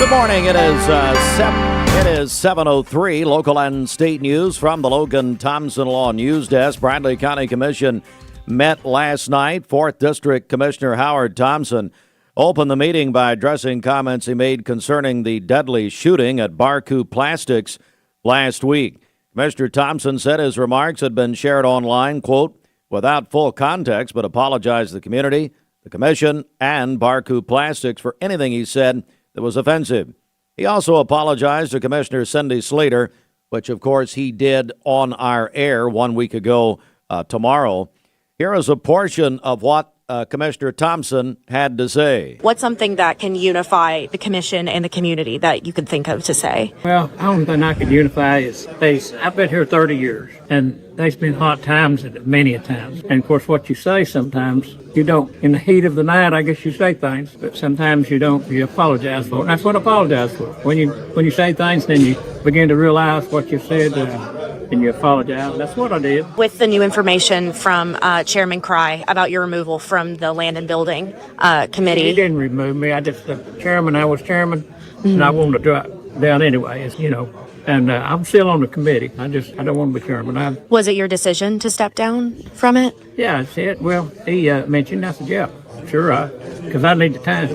Good morning. It is 7:03. Local and state news from the Logan Thompson Law News Desk. Bradley County Commission met last night. 4th District Commissioner Howard Thompson opened the meeting by addressing comments he made concerning the deadly shooting at Barku Plastics last week. Commissioner Thompson said his remarks had been shared online, quote, without full context, but apologized to the community, the commission, and Barku Plastics for anything he said that was offensive. He also apologized to Commissioner Cindy Slater, which, of course, he did on our air 1 week ago tomorrow. Here is a portion of what Commissioner Thompson had to say. What's something that can unify the commission and the community that you could think of to say? Well, the only thing I could unify is I've been here 30 years, and there's been hot times and many a times. And, of course, what you say sometimes, you don't. In the heat of the night, I guess you say things, but sometimes you don't. You apologize for it. And that's what I apologize for. When you say things, then you begin to realize what you said, and you apologize. That's what I did. With the new information from Chairman Cry about your removal from the Land and Building Committee. He didn't remove me. I was chairman, and I wanted to drop down anyway, And I'm still on the committee. I don't want to be chairman. Was it your decision to step down from it? Yeah, I said, well, he mentioned, I said, yeah, sure, because I need the time.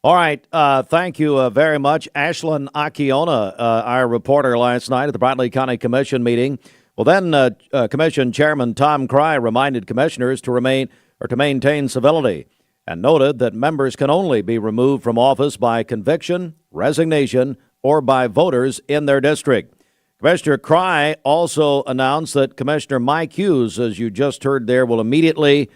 All right. Thank you very much. Ashlyn Akiona, our reporter last night at the Bradley County Commission meeting. Well, then Commission Chairman Tom Cry reminded commissioners to maintain civility and noted that members can only be removed from office by conviction, resignation, or by voters in their district. Commissioner Cry also announced that Commissioner Mike Hughes, as you just heard there, will immediately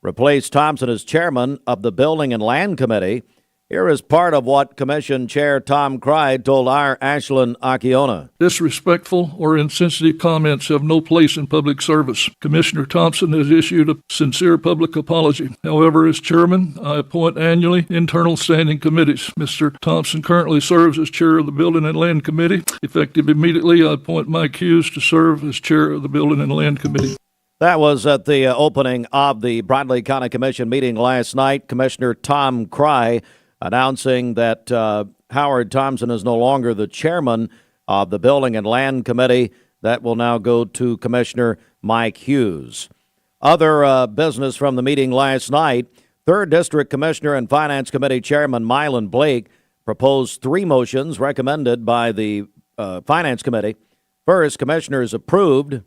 replace Thompson as chairman of the Building and Land Committee. Here is part of what Commission Chair Tom Cry told our Ashlyn Akiona. Disrespectful or insensitive comments have no place in public service. Commissioner Thompson has issued a sincere public apology. However, as chairman, I appoint annually internal standing committees. Mr. Thompson currently serves as chair of the Building and Land Committee. Effective immediately, I appoint Mike Hughes to serve as chair of the Building and Land Committee. That was at the opening of the Bradley County Commission meeting last night. Commissioner Tom Cry announcing that Howard Thompson is no longer the chairman of the Building and Land Committee. That will now go to Commissioner Mike Hughes. Other business from the meeting last night, 3rd District Commissioner and Finance Committee Chairman Mylan Blake proposed 3 motions recommended by the Finance Committee. First, commissioners approved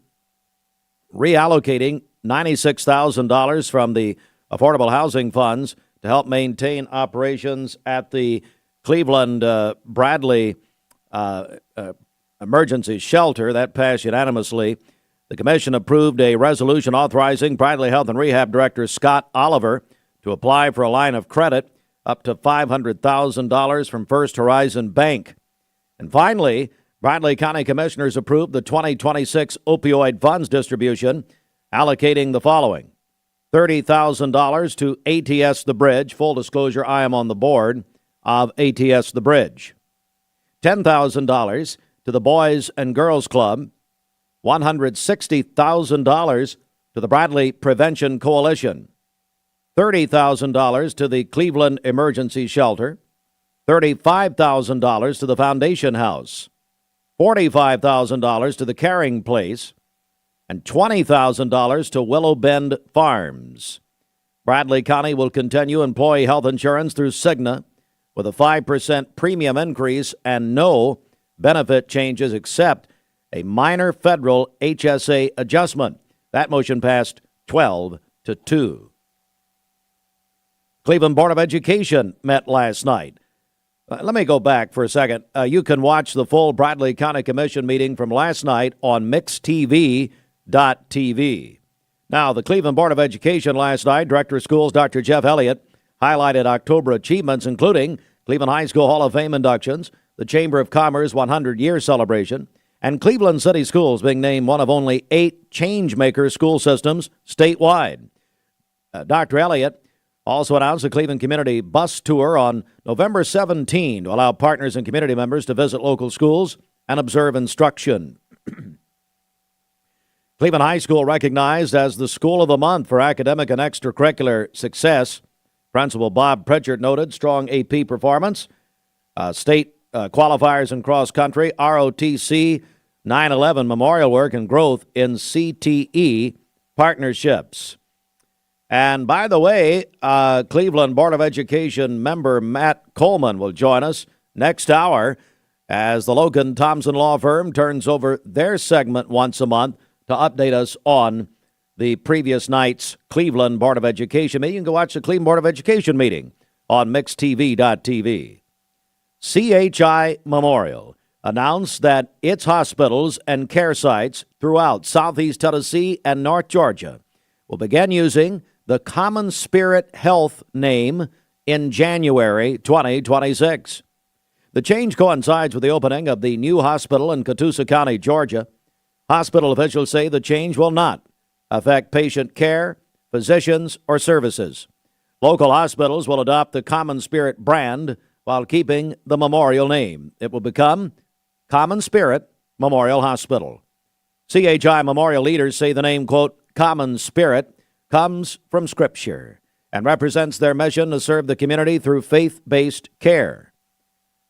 reallocating $96,000 from the Affordable Housing Funds to help maintain operations at the Cleveland Bradley Emergency Shelter. That passed unanimously. The commission approved a resolution authorizing Bradley Health and Rehab Director Scott Oliver to apply for a line of credit up to $500,000 from First Horizon Bank. And finally, Bradley County Commissioners approved the 2026 opioid funds distribution, allocating the following. $30,000 to ATS The Bridge. Full disclosure, I am on the board of ATS The Bridge. $10,000 to the Boys and Girls Club. $160,000 to the Bradley Prevention Coalition. $30,000 to the Cleveland Emergency Shelter. $35,000 to the Foundation House. $45,000 to the Caring Place. And $20,000 to Willow Bend Farms. Bradley County will continue employee health insurance through Cigna with a 5% premium increase and no benefit changes except a minor federal HSA adjustment. That motion passed 12-2. Cleveland Board of Education met last night. Let me go back for a second. You can watch the full Bradley County Commission meeting from last night on MixTV.tv. Now, the Cleveland Board of Education last night, Director of Schools Dr. Jeff Elliott highlighted October achievements, including Cleveland High School Hall of Fame inductions, the Chamber of Commerce 100-year celebration, and Cleveland City Schools being named one of only 8 change-maker school systems statewide. Dr. Elliott also announced the Cleveland Community Bus Tour on November 17 to allow partners and community members to visit local schools and observe instruction. Cleveland High School recognized as the School of the Month for academic and extracurricular success. Principal Bob Pritchard noted strong AP performance, state qualifiers in cross country, ROTC, 9/11 memorial work, and growth in CTE partnerships. And by the way, Cleveland Board of Education member Matt Coleman will join us next hour as the Logan Thompson Law Firm turns over their segment once a month to update us on the previous night's Cleveland Board of Education meeting. You can go watch the Cleveland Board of Education meeting on mixtv.tv. CHI Memorial announced that its hospitals and care sites throughout Southeast Tennessee and North Georgia will begin using the Common Spirit Health name in January 2026. The change coincides with the opening of the new hospital in Catoosa County, Georgia. Hospital officials say the change will not affect patient care, physicians, or services. Local hospitals will adopt the Common Spirit brand while keeping the memorial name. It will become Common Spirit Memorial Hospital. CHI Memorial leaders say the name, quote, Common Spirit comes from Scripture and represents their mission to serve the community through faith-based care.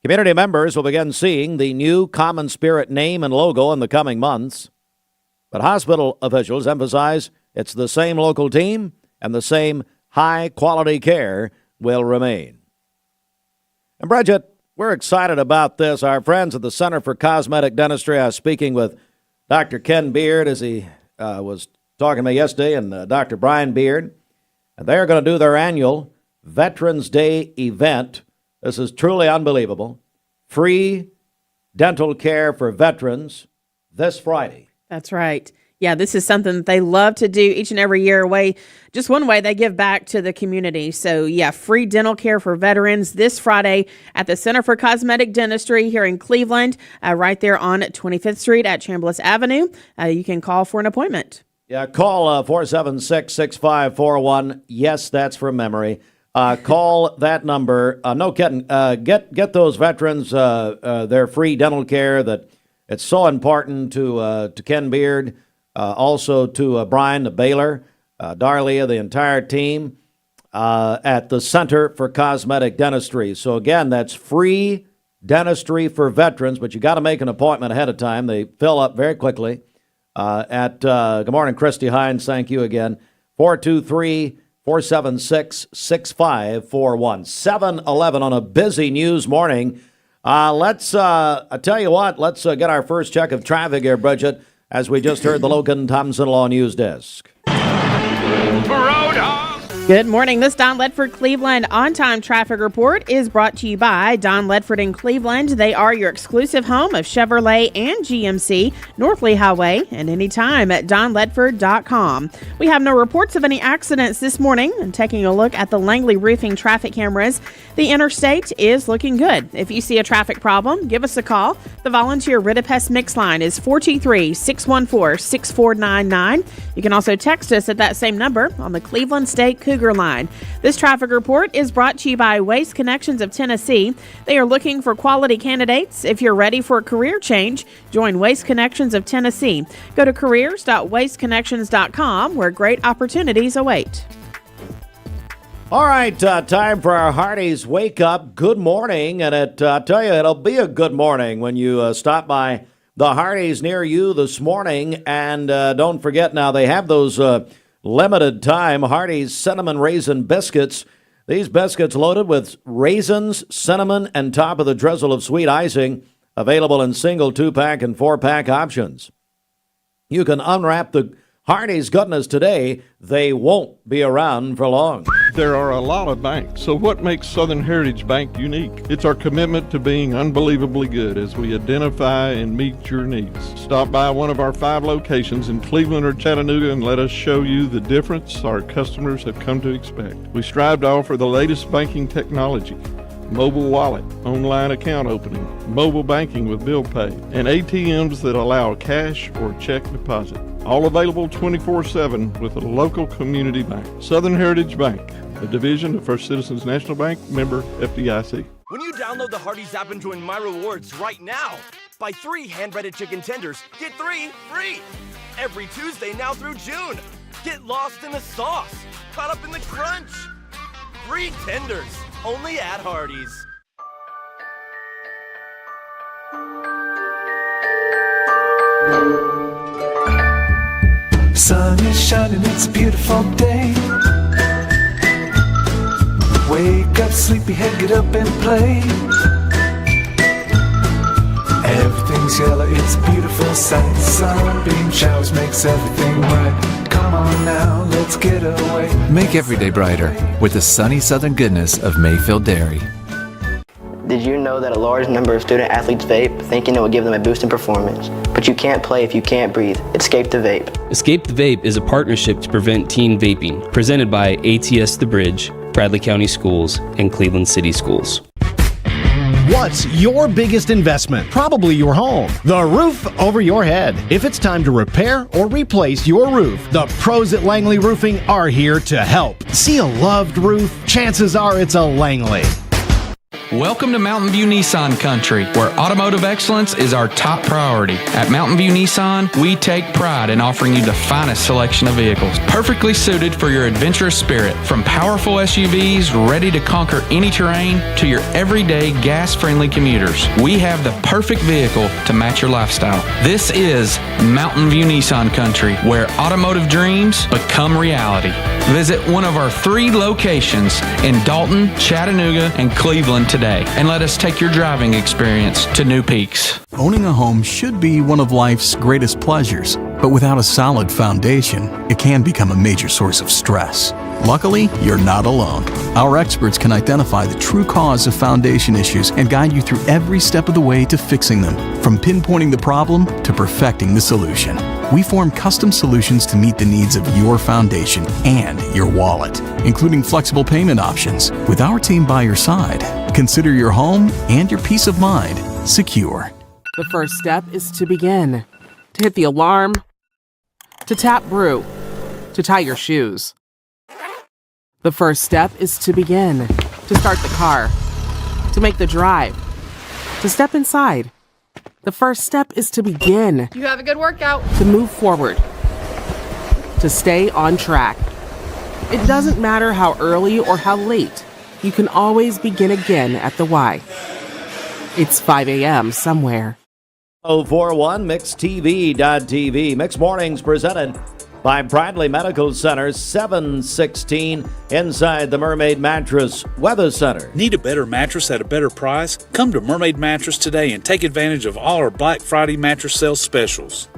Community members will begin seeing the new Common Spirit name and logo in the coming months, but hospital officials emphasize it's the same local team and the same high-quality care will remain. And Bridget, we're excited about this. Our friends at the Center for Cosmetic Dentistry are speaking with Dr. Ken Beard, as he was talking to me yesterday, and Dr. Brian Beard. And they're going to do their annual Veterans Day event. This is truly unbelievable. Free dental care for veterans this Friday. That's right. Yeah, this is something that they love to do each and every year. Just one way they give back to the community. So, yeah, free dental care for veterans this Friday at the Center for Cosmetic Dentistry here in Cleveland, right there on 25th Street at Chambliss Avenue. You can call for an appointment. Yeah, call 476-6541. Yes, that's from memory. Call that number. No kidding. Get those veterans their free dental care. That it's so important to Ken Beard, also to Brian, the Baylor, Darlia, the entire team at the Center for Cosmetic Dentistry. So again, that's free dentistry for veterans, but you got to make an appointment ahead of time. They fill up very quickly. Good morning, Christy Hines. Thank you again. 423-476-6541. 7:11 on a busy news morning. Let's I tell you what, let's get our first check of traffic here, Bridget, as we just heard the Logan Thompson Law News Desk. Good morning. This Don Ledford Cleveland on-time traffic report is brought to you by Don Ledford in Cleveland. They are your exclusive home of Chevrolet and GMC, North Lee Highway, and anytime at donledford.com. We have no reports of any accidents this morning. And taking a look at the Langley Roofing traffic cameras, the interstate is looking good. If you see a traffic problem, give us a call. The volunteer Ridipest Mix line is 423-614-6499. You can also text us at that same number on the Cleveland State Cougar line. This traffic report is brought to you by Waste Connections of Tennessee. They are looking for quality candidates. If you're ready for a career change, join Waste Connections of Tennessee. Go to careers.wasteconnections.com where great opportunities await. All right, time for our Hardee's Wake Up. Good morning, and I tell you, it'll be a good morning when you stop by the Hardee's near you this morning. And don't forget now, they have those limited time Hardee's Cinnamon Raisin Biscuits. These biscuits loaded with raisins, cinnamon, and top of the drizzle of sweet icing, available in single 2-pack and 4-pack options. You can unwrap the Hardee's goodness today. They won't be around for long. There are a lot of banks, so what makes Southern Heritage Bank unique? It's our commitment to being unbelievably good as we identify and meet your needs. Stop by one of our 5 locations in Cleveland or Chattanooga and let us show you the difference our customers have come to expect. We strive to offer the latest banking technology, mobile wallet, online account opening, mobile banking with bill pay, and ATMs that allow cash or check deposit. All available 24/7 with a local community bank. Southern Heritage Bank, a division of First Citizens National Bank, member FDIC. When you download the Hardee's app and join My Rewards right now, buy 3 hand-breaded chicken tenders, get 3 free. Every Tuesday now through June. Get lost in the sauce, caught up in the crunch. free tenders. Only at Hardee's. Sun is shining, it's a beautiful day. Wake up, sleepyhead, get up and play. Everything's yellow, it's a beautiful sight. Sunbeam showers makes everything right. Come on now, let's get away. Make every day brighter with the sunny southern goodness of Mayfield Dairy. Did you know that a large number of student athletes vape, thinking it will give them a boost in performance? But you can't play if you can't breathe. Escape the vape. Escape the Vape is a partnership to prevent teen vaping, presented by ATS The Bridge, Bradley County Schools, and Cleveland City Schools. What's your biggest investment? Probably your home. The roof over your head. If it's time to repair or replace your roof, the pros at Langley Roofing are here to help. See a loved roof? Chances are it's a Langley. Welcome to Mountain View Nissan Country, where automotive excellence is our top priority. At Mountain View Nissan, we take pride in offering you the finest selection of vehicles, perfectly suited for your adventurous spirit. From powerful SUVs ready to conquer any terrain to your everyday gas-friendly commuters, we have the perfect vehicle to match your lifestyle. This is Mountain View Nissan Country, where automotive dreams become reality. Visit one of our 3 locations in Dalton, Chattanooga, and Cleveland today, and let us take your driving experience to new peaks. Owning a home should be one of life's greatest pleasures, but without a solid foundation, it can become a major source of stress. Luckily, you're not alone. Our experts can identify the true cause of foundation issues and guide you through every step of the way to fixing them, from pinpointing the problem to perfecting the solution. We form custom solutions to meet the needs of your foundation and your wallet, including flexible payment options. With our team by your side, consider your home and your peace of mind secure. The first step is to begin. To hit the alarm. To tap brew. To tie your shoes. The first step is to begin. To start the car. To make the drive. To step inside. The first step is to begin. You have a good workout. To move forward. To stay on track. It doesn't matter how early or how late. You can always begin again at the Y. It's 5 a.m. somewhere. 041 MixedTV.tv. Mixed Mornings presented by Bradley Medical Center, 716 inside the Mermaid Mattress Weather Center. Need a better mattress at a better price? Come to Mermaid Mattress today and take advantage of all our Black Friday mattress sales specials.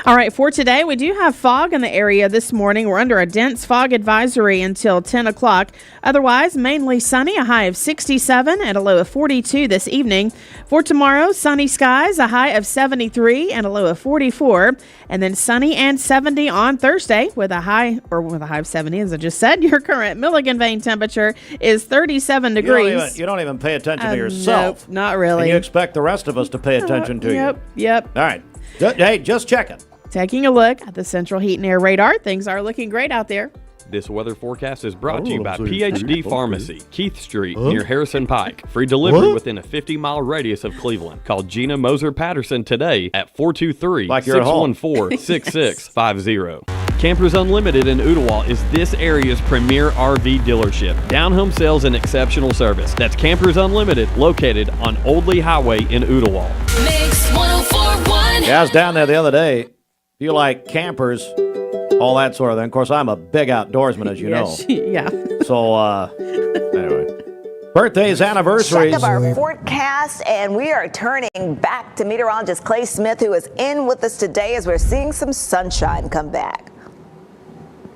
All right, for today, we do have fog in the area this morning. We're under a dense fog advisory until 10 o'clock. Otherwise, mainly sunny, a high of 67 and a low of 42 this evening. For tomorrow, sunny skies, a high of 73 and a low of 44. And then sunny and 70 on Thursday with a high of 70, as I just said. Your current Milligan Vein temperature is 37 degrees. You don't even pay attention to yourself. Nope, not really. And you expect the rest of us to pay attention to you. Yep. All right. Hey, just checking. Taking a look at the Central Heat and Air radar. Things are looking great out there. This weather forecast is brought to you by PhD Pharmacy, Keith Street, near Harrison Pike. Free delivery within a 50-mile radius of Cleveland. Call Gina Moser-Patterson today at 423-614-6650. Campers Unlimited in Ooltewah is this area's premier RV dealership. Down-home sales and exceptional service. That's Campers Unlimited, located on Old Lee Highway in Ooltewah. Mix 104.1. Yeah, I was down there the other day. If you like campers, all that sort of thing. Of course, I'm a big outdoorsman, as you know. Yeah. So, anyway. Birthdays, anniversaries. Check up our forecast, and we are turning back to meteorologist Clay Smith, who is in with us today as we're seeing some sunshine come back.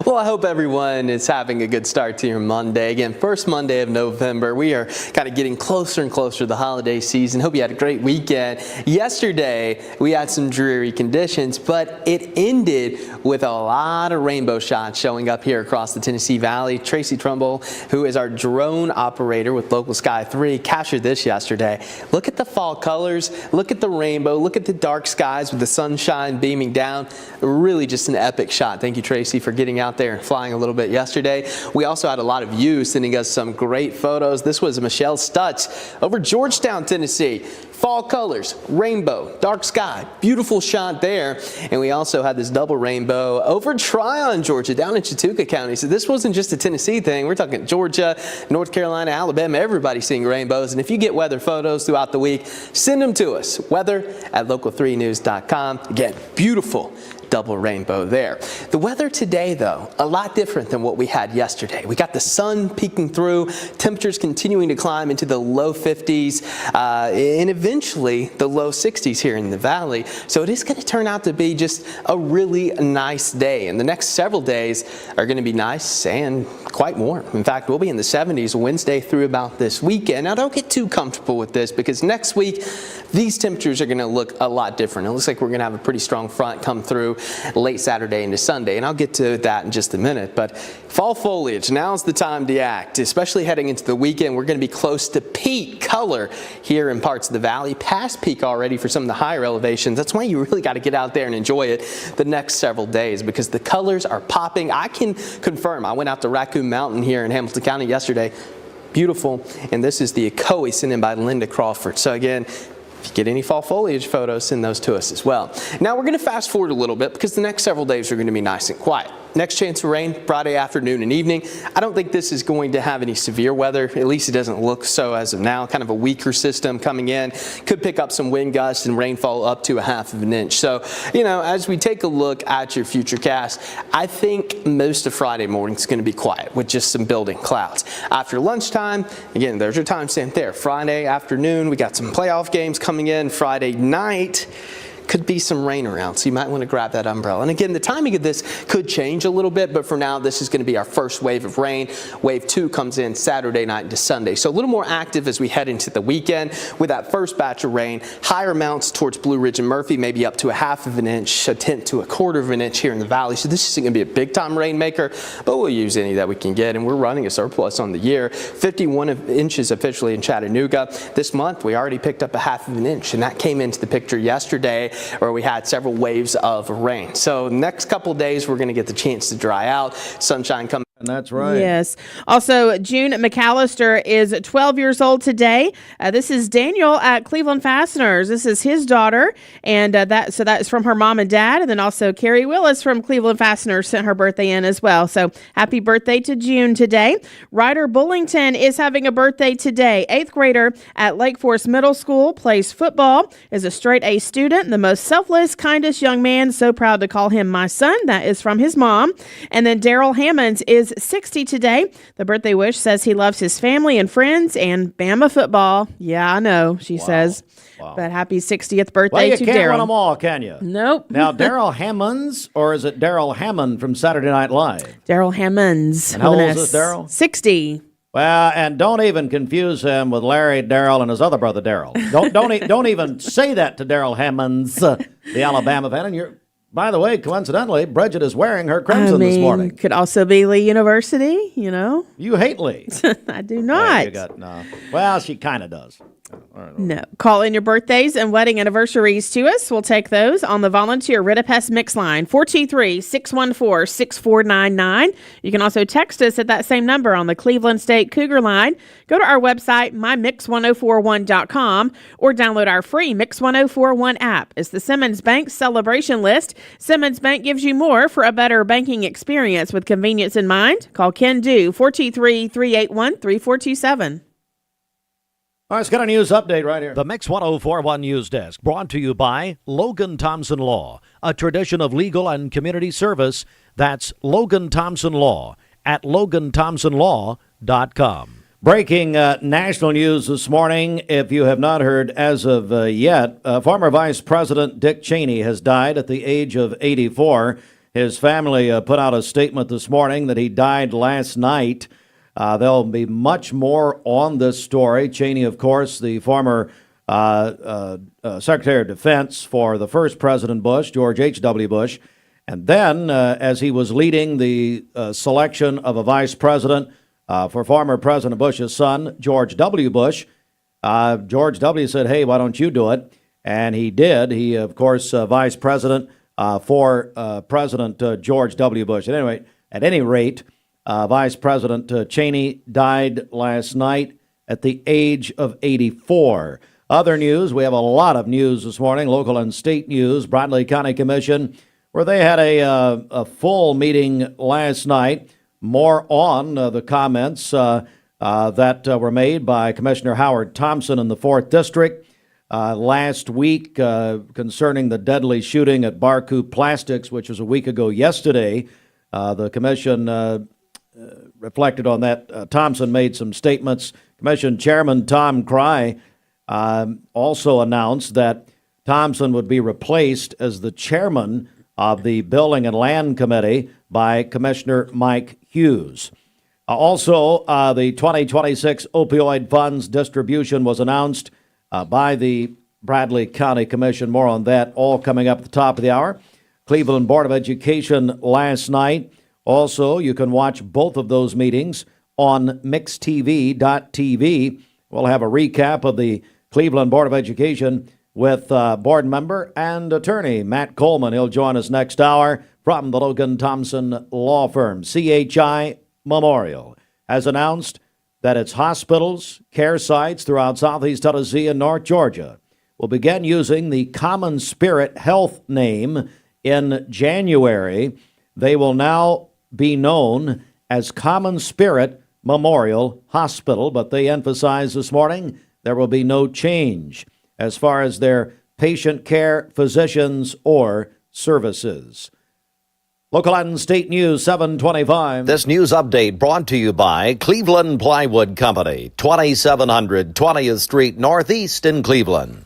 Well, I hope everyone is having a good start to your Monday. Again, first Monday of November. We are kind of getting closer and closer to the holiday season. Hope you had a great weekend. Yesterday, we had some dreary conditions, but it ended with a lot of rainbow shots showing up here across the Tennessee Valley. Tracy Trumbull, who is our drone operator with Local Sky 3, captured this yesterday. Look at the fall colors. Look at the rainbow. Look at the dark skies with the sunshine beaming down. Really just an epic shot. Thank you, Tracy, for getting out out there and flying a little bit yesterday. We also had a lot of you sending us some great photos. This was Michelle Stutz over Georgetown, Tennessee. Fall colors, rainbow, dark sky, beautiful shot there. And we also had this double rainbow over Tryon, Georgia, down in Chattooga County. So this wasn't just a Tennessee thing. We're talking Georgia, North Carolina, Alabama, everybody seeing rainbows. And if you get weather photos throughout the week, send them to us. Weather@local3news.com. Again, beautiful double rainbow there. The weather today, though, a lot different than what we had yesterday. We got the sun peeking through, temperatures continuing to climb into the low 50s, and eventually the low 60s here in the valley. So it is going to turn out to be just a really nice day. And the next several days are going to be nice and quite warm. In fact, we'll be in the 70s Wednesday through about this weekend. Now, don't get too comfortable with this because next week, these temperatures are going to look a lot different. It looks like we're going to have a pretty strong front come through late Saturday into Sunday, and I'll get to that in just a minute. But fall foliage, now's the time to act, especially heading into the weekend. We're going to be close to peak color here in parts of the valley, past peak already for some of the higher elevations. That's why you really got to get out there and enjoy it the next several days because the colors are popping. I can confirm, I went out to Raccoon Mountain here in Hamilton County yesterday. Beautiful, and this is the Ecoe sent in by Linda Crawford. So again, if you get any fall foliage photos, send those to us as well. Now we're going to fast forward a little bit because the next several days are going to be nice and quiet. Next chance of rain, Friday afternoon and evening. I don't think this is going to have any severe weather. At least it doesn't look so as of now. Kind of a weaker system coming in. Could pick up some wind gusts and rainfall up to 1/2 inch. So, as we take a look at your futurecast, I think most of Friday morning is going to be quiet with just some building clouds. After lunchtime, again, there's your timestamp there. Friday afternoon, we got some playoff games coming in. Friday night, could be some rain around, so you might want to grab that umbrella. And again, the timing of this could change a little bit, but for now, this is going to be our first wave of rain. Wave 2 comes in Saturday night into Sunday. So a little more active as we head into the weekend with that first batch of rain. Higher amounts towards Blue Ridge and Murphy, maybe up to 1/2 inch, 1/10 to 1/4 inch here in the valley. So this isn't going to be a big time rainmaker, but we'll use any that we can get. And we're running a surplus on the year. 51 inches officially in Chattanooga. This month, we already picked up 1/2 inch, and that came into the picture yesterday, where we had several waves of rain. So next couple of days, we're going to get the chance to dry out. Sunshine coming. And that's right. Yes. Also, June McAllister is 12 years old today. This is Daniel at Cleveland Fasteners. This is his daughter, and that is from her mom and dad. And then also Carrie Willis from Cleveland Fasteners sent her birthday in as well. So happy birthday to June today. Ryder Bullington is having a birthday today. 8th grader at Lake Forest Middle School, plays football, is a straight A student, the most selfless, kindest young man. So proud to call him my son. That is from his mom. And then Daryl Hammonds is 60 today. The birthday wish says he loves his family and friends and Bama football. Yeah, I know, she says. Wow. But happy 60th birthday to Daryl. You can't win them all, can you? Nope. Now, Daryl Hammonds, or is it Daryl Hammond from Saturday Night Live? Daryl Hammonds. And how old is this Daryl? 60. Well, and don't even confuse him with Larry Daryl and his other brother Daryl. Don't even say that to Daryl Hammonds, the Alabama fan. And by the way, coincidentally, Bridget is wearing her crimson this morning. Could also be Lee University, You hate Lee. I do not. No. Well, she kind of does. No. Call in your birthdays and wedding anniversaries to us. We'll take those on the volunteer Ritapest Mix line, 423-614-6499. You can also text us at that same number on the Cleveland State Cougar line. Go to our website, mymix1041.com, or download our free Mix 1041 app. It's the Simmons Bank celebration list. Simmons Bank gives you more for a better banking experience with convenience in mind. Call Ken Du, 423-381-3427. All right, let's get a news update right here. The Mix 1041 News Desk, brought to you by Logan Thompson Law, a tradition of legal and community service. That's Logan Thompson Law at LoganThompsonLaw.com. Breaking national news this morning, if you have not heard as of yet, former Vice President Dick Cheney has died at the age of 84. His family put out a statement this morning that he died last night. There'll be much more on this story. Cheney, of course, the former Secretary of Defense for the first President Bush, George H.W. Bush. And then, as he was leading the selection of a vice president for former President Bush's son, George W. Bush, George W. said, hey, why don't you do it? And he did. He, of course, vice president for President George W. Bush. And anyway, At any rate, Vice President Cheney died last night at the age of 84. Other news, we have a lot of news this morning, local and state news. Bradley County Commission, where they had a full meeting last night. More on the comments that were made by Commissioner Howard Thompson in the 4th District last week concerning the deadly shooting at Barcoo Plastics, which was a week ago yesterday. The commission reflected on that. Thompson made some statements. Commission Chairman Tom Cry also announced that Thompson would be replaced as the chairman of the Building and Land Committee by Commissioner Mike Hughes. Also, the 2026 opioid funds distribution was announced by the Bradley County Commission. More on that, all coming up at the top of the hour. Cleveland Board of Education last night. Also, you can watch both of those meetings on mixtv.tv. We'll have a recap of the Cleveland Board of Education with board member and attorney Matt Coleman. He'll join us next hour from the Logan Thompson Law Firm. CHI Memorial has announced that its hospitals, care sites throughout Southeast Tennessee and North Georgia will begin using the Common Spirit Health name in January. They will now be known as Common Spirit Memorial Hospital, but they emphasize this morning there will be no change as far as their patient care, physicians, or services. Local and state news, 725. This news update brought to you by Cleveland Plywood Company, 2700 20th Street Northeast in Cleveland.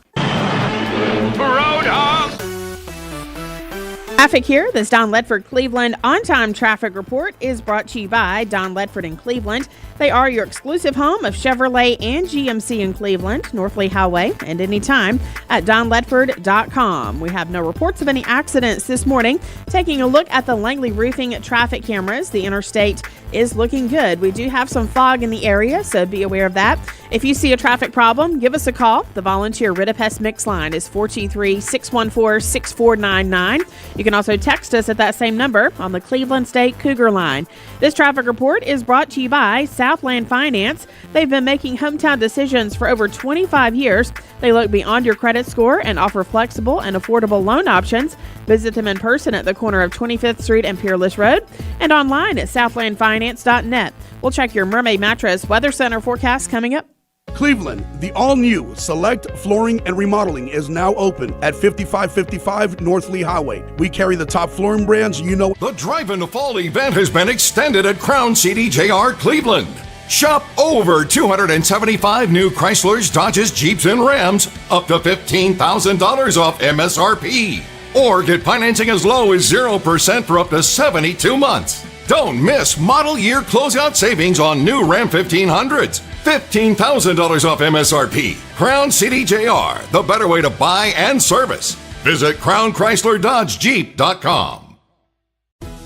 Traffic here. This Don Ledford Cleveland on-time traffic report is brought to you by Don Ledford in Cleveland. They are your exclusive home of Chevrolet and GMC in Cleveland, North Lee Highway, and anytime at donledford.com. We have no reports of any accidents this morning. Taking a look at the Langley Roofing traffic cameras, the interstate is looking good. We do have some fog in the area, so be aware of that. If you see a traffic problem, give us a call. The volunteer Ridipest Mix line is 423-614-6499. You can also text us at that same number on the Cleveland State Cougar line. This traffic report is brought to you by Southland Finance. They've been making hometown decisions for over 25 years. They look beyond your credit score and offer flexible and affordable loan options. Visit them in person at the corner of 25th Street and Peerless Road and online at southlandfinance.net. We'll check your Mermaid Mattress Weather Center forecast coming up. Cleveland, the all-new Select Flooring and Remodeling is now open at 5555 North Lee Highway. We carry the top flooring brands you know. The Drive into Fall event has been extended at Crown CDJR Cleveland. Shop over 275 new Chryslers, Dodges, Jeeps, and Rams, up to $15,000 off MSRP. Or get financing as low as 0% for up to 72 months. Don't miss model year closeout savings on new Ram 1500s. $15,000 off MSRP. Crown CDJR, the better way to buy and service. Visit crownchrysler.dodge-jeep.com.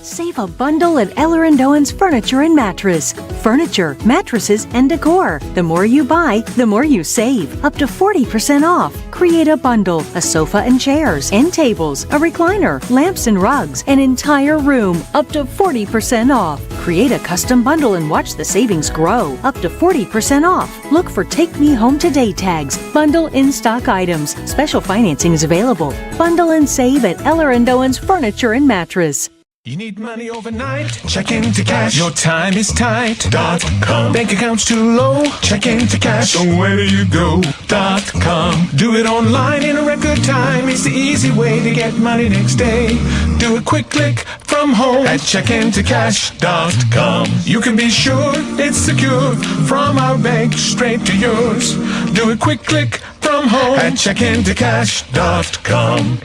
Save a bundle at Eller & Owen's Furniture and Mattress. Furniture, mattresses, and decor. The more you buy, the more you save. Up to 40% off. Create a bundle, a sofa and chairs, end tables, a recliner, lamps and rugs, an entire room. Up to 40% off. Create a custom bundle and watch the savings grow. Up to 40% off. Look for Take Me Home Today tags. Bundle in-stock items. Special financing is available. Bundle and save at Eller & Owen's Furniture and Mattress. You need money overnight? Check into cash. Your time is tight.com. Bank accounts too low? Check into cash. So where do you go.com? Do it online in a record time. It's the easy way to get money next day. Do a quick click from home at checkintocash.com. You can be sure it's secure from our bank straight to yours. Do a quick click from home at checkintocash.com.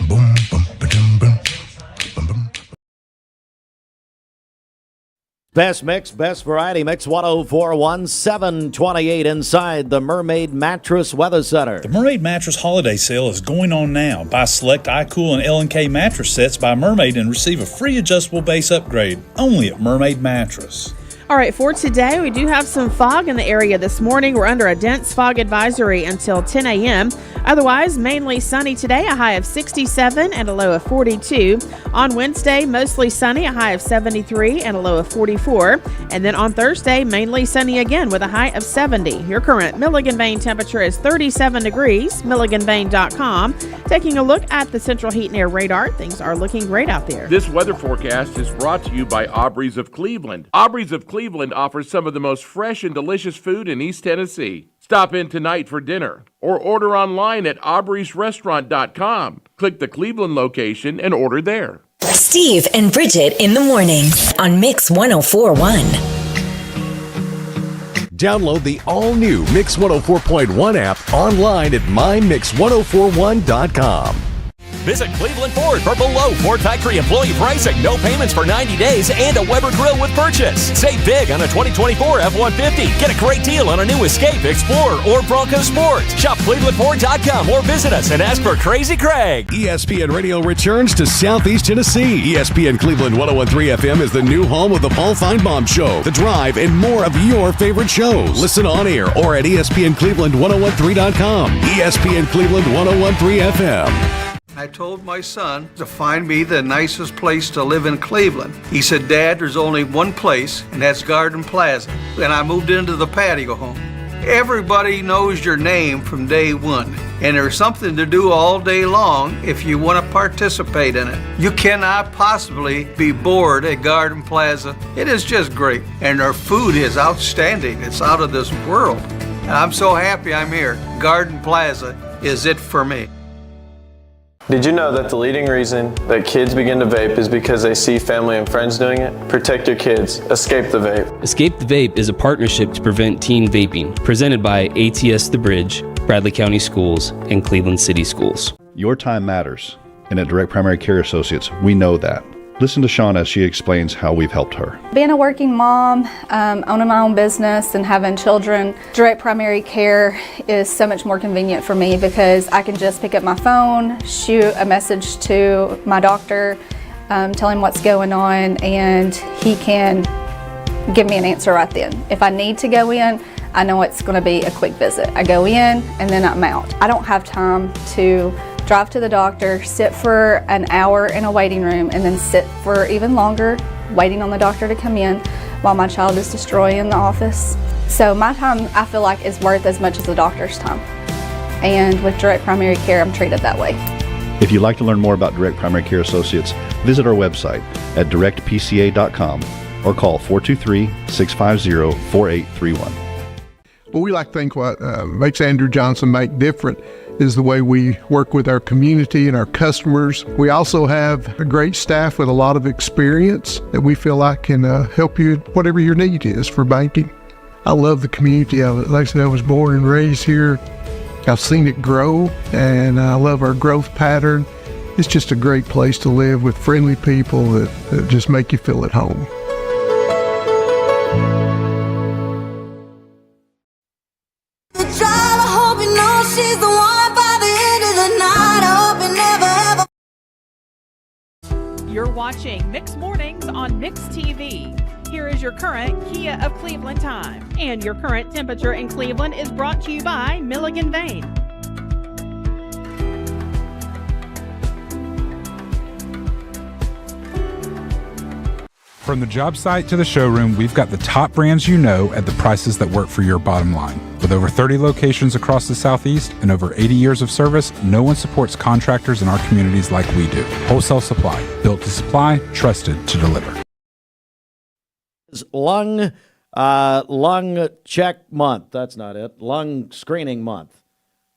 Boom, boom, ba-dum, boom. Best mix, best variety mix, 1041, 728 inside the Mermaid Mattress Weather Center. The Mermaid Mattress Holiday Sale is going on now. Buy select iCool and L&K mattress sets by Mermaid and receive a free adjustable base upgrade only at Mermaid Mattress. All right, for today, we do have some fog in the area this morning. We're under a dense fog advisory until 10 a.m. Otherwise, mainly sunny today, a high of 67 and a low of 42. On Wednesday, mostly sunny, a high of 73 and a low of 44. And then on Thursday, mainly sunny again with a high of 70. Your current Milligan Vane temperature is 37 degrees, milliganvane.com. Taking a look at the Central Heat and Air radar, things are looking great out there. This weather forecast is brought to you by Aubrey's of Cleveland. Aubrey's of Cleveland offers some of the most fresh and delicious food in East Tennessee. Stop in tonight for dinner or order online at aubreysrestaurant.com. Click the Cleveland location and order there. Steve and Bridget in the morning on Mix 104.1. Download the all-new Mix 104.1 app online at mymix1041.com. Visit Cleveland Ford for below Ford factory employee pricing, no payments for 90 days, and a Weber grill with purchase. Save big on a 2024 F-150. Get a great deal on a new Escape, Explorer, or Bronco Sport. Shop ClevelandFord.com or visit us and ask for Crazy Craig. ESPN Radio returns to Southeast Tennessee. ESPN Cleveland 101.3 FM is the new home of the Paul Feinbaum Show, The Drive, and more of your favorite shows. Listen on air or at ESPNCleveland1013.com. ESPN Cleveland 101.3 FM. I told my son to find me the nicest place to live in Cleveland. He said, Dad, there's only one place, and that's Garden Plaza. And I moved into the patio home. Everybody knows your name from day one, and there's something to do all day long if you want to participate in it. You cannot possibly be bored at Garden Plaza. It is just great, and their food is outstanding. It's out of this world. And I'm so happy I'm here. Garden Plaza is it for me. Did you know that the leading reason that kids begin to vape is because they see family and friends doing it? Protect your kids. Escape the Vape. Escape the Vape is a partnership to prevent teen vaping, presented by ATS The Bridge, Bradley County Schools, and Cleveland City Schools. Your time matters, and at Direct Primary Care Associates, we know that. Listen to Shawn as she explains how we've helped her. Being a working mom, owning my own business and having children, Direct Primary Care is so much more convenient for me because I can just pick up my phone, shoot a message to my doctor, tell him what's going on, and he can give me an answer right then. If I need to go in, I know it's going to be a quick visit. I go in and then I'm out. I don't have time to drive to the doctor, sit for an hour in a waiting room, and then sit for even longer waiting on the doctor to come in while my child is destroying the office. So my time, I feel like, is worth as much as the doctor's time. And with Direct Primary Care, I'm treated that way. If you'd like to learn more about Direct Primary Care Associates, visit our website at directpca.com or call 423-650-4831. Well, we like to think what makes Andrew Johnson make different is the way we work with our community and our customers. We also have a great staff with a lot of experience that we feel like can help you whatever your need is for banking. I love the community of it. Like I said, I was born and raised here. I've seen it grow, and I love our growth pattern. It's just a great place to live with friendly people that just make you feel at home. You're watching Mix Mornings on Mix TV. Here is your current Kia of Cleveland time. And your current temperature in Cleveland is brought to you by Milligan Vane. From the job site to the showroom, we've got the top brands you know at the prices that work for your bottom line. With over 30 locations across the Southeast and over 80 years of service, no one supports contractors in our communities like we do. Wholesale Supply, built to supply, trusted to deliver. Lung check month. That's not it. Lung screening month.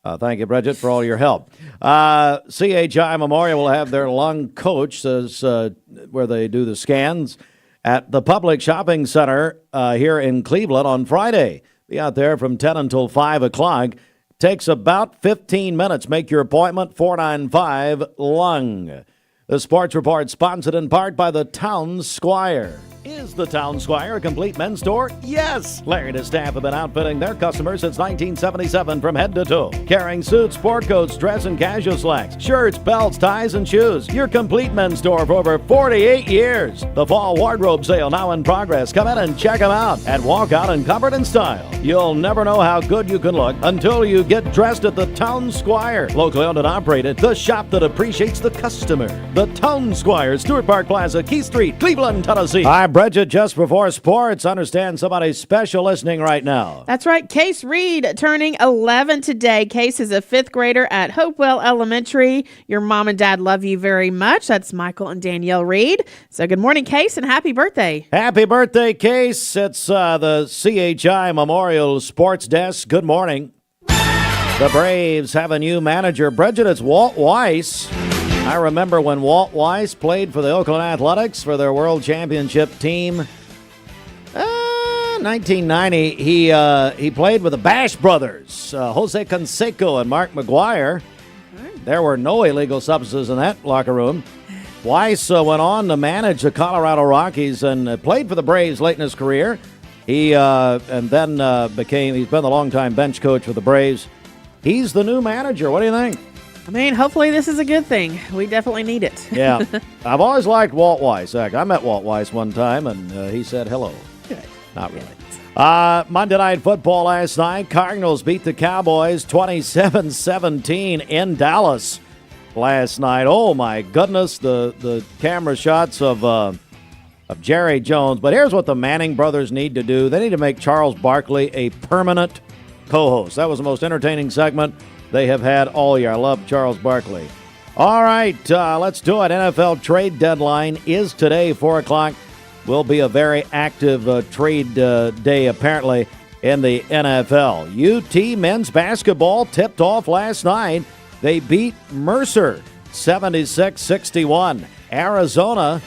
Thank you, Bridget, for all your help. CHI Memorial will have their lung coach, where they do the scans, at the Public Shopping Center here in Cleveland on Friday. Be out there from 10 until 5 o'clock. Takes about 15 minutes. Make your appointment, 495-LUNG. The Sports Report sponsored in part by the Town Squire. Is the Town Squire a complete men's store? Yes! Larry and his staff have been outfitting their customers since 1977 from head to toe. Carrying suits, sport coats, dress and casual slacks, shirts, belts, ties, and shoes. Your complete men's store for over 48 years. The fall wardrobe sale now in progress. Come in and check them out and walk out in comfort and style. You'll never know how good you can look until you get dressed at the Town Squire. Locally owned and operated, the shop that appreciates the customer. The Town Squire, Stewart Park Plaza, Keith Street, Cleveland, Tennessee. Hi, Bridget, just before sports. Understand somebody's special listening right now. That's right. Case Reed turning 11 today. Case is a 5th grader at Hopewell Elementary. Your mom and dad love you very much. That's Michael and Danielle Reed. So good morning, Case, and happy birthday. Happy birthday, Case. It's the CHI Memorial Sports Desk. Good morning. The Braves have a new manager. Bridget, it's Walt Weiss. I remember when Walt Weiss played for the Oakland Athletics for their World Championship team. 1990, he played with the Bash Brothers, Jose Canseco and Mark McGuire. There were no illegal substances in that locker room. Weiss went on to manage the Colorado Rockies and played for the Braves late in his career. He's been the longtime bench coach for the Braves. He's the new manager. What do you think? I mean, hopefully this is a good thing. We definitely need it. Yeah. I've always liked Walt Weiss. I met Walt Weiss one time, and he said hello. Good. Not really. Monday Night Football last night. Cardinals beat the Cowboys 27-17 in Dallas last night. Oh, my goodness, the camera shots of Jerry Jones. But here's what the Manning brothers need to do. They need to make Charles Barkley a permanent co-host. That was the most entertaining segment they have had all year. I love Charles Barkley. All right, let's do it. NFL trade deadline is today, 4 o'clock. Will be a very active trade day, apparently, in the NFL. UT men's basketball tipped off last night. They beat Mercer 76-61. Arizona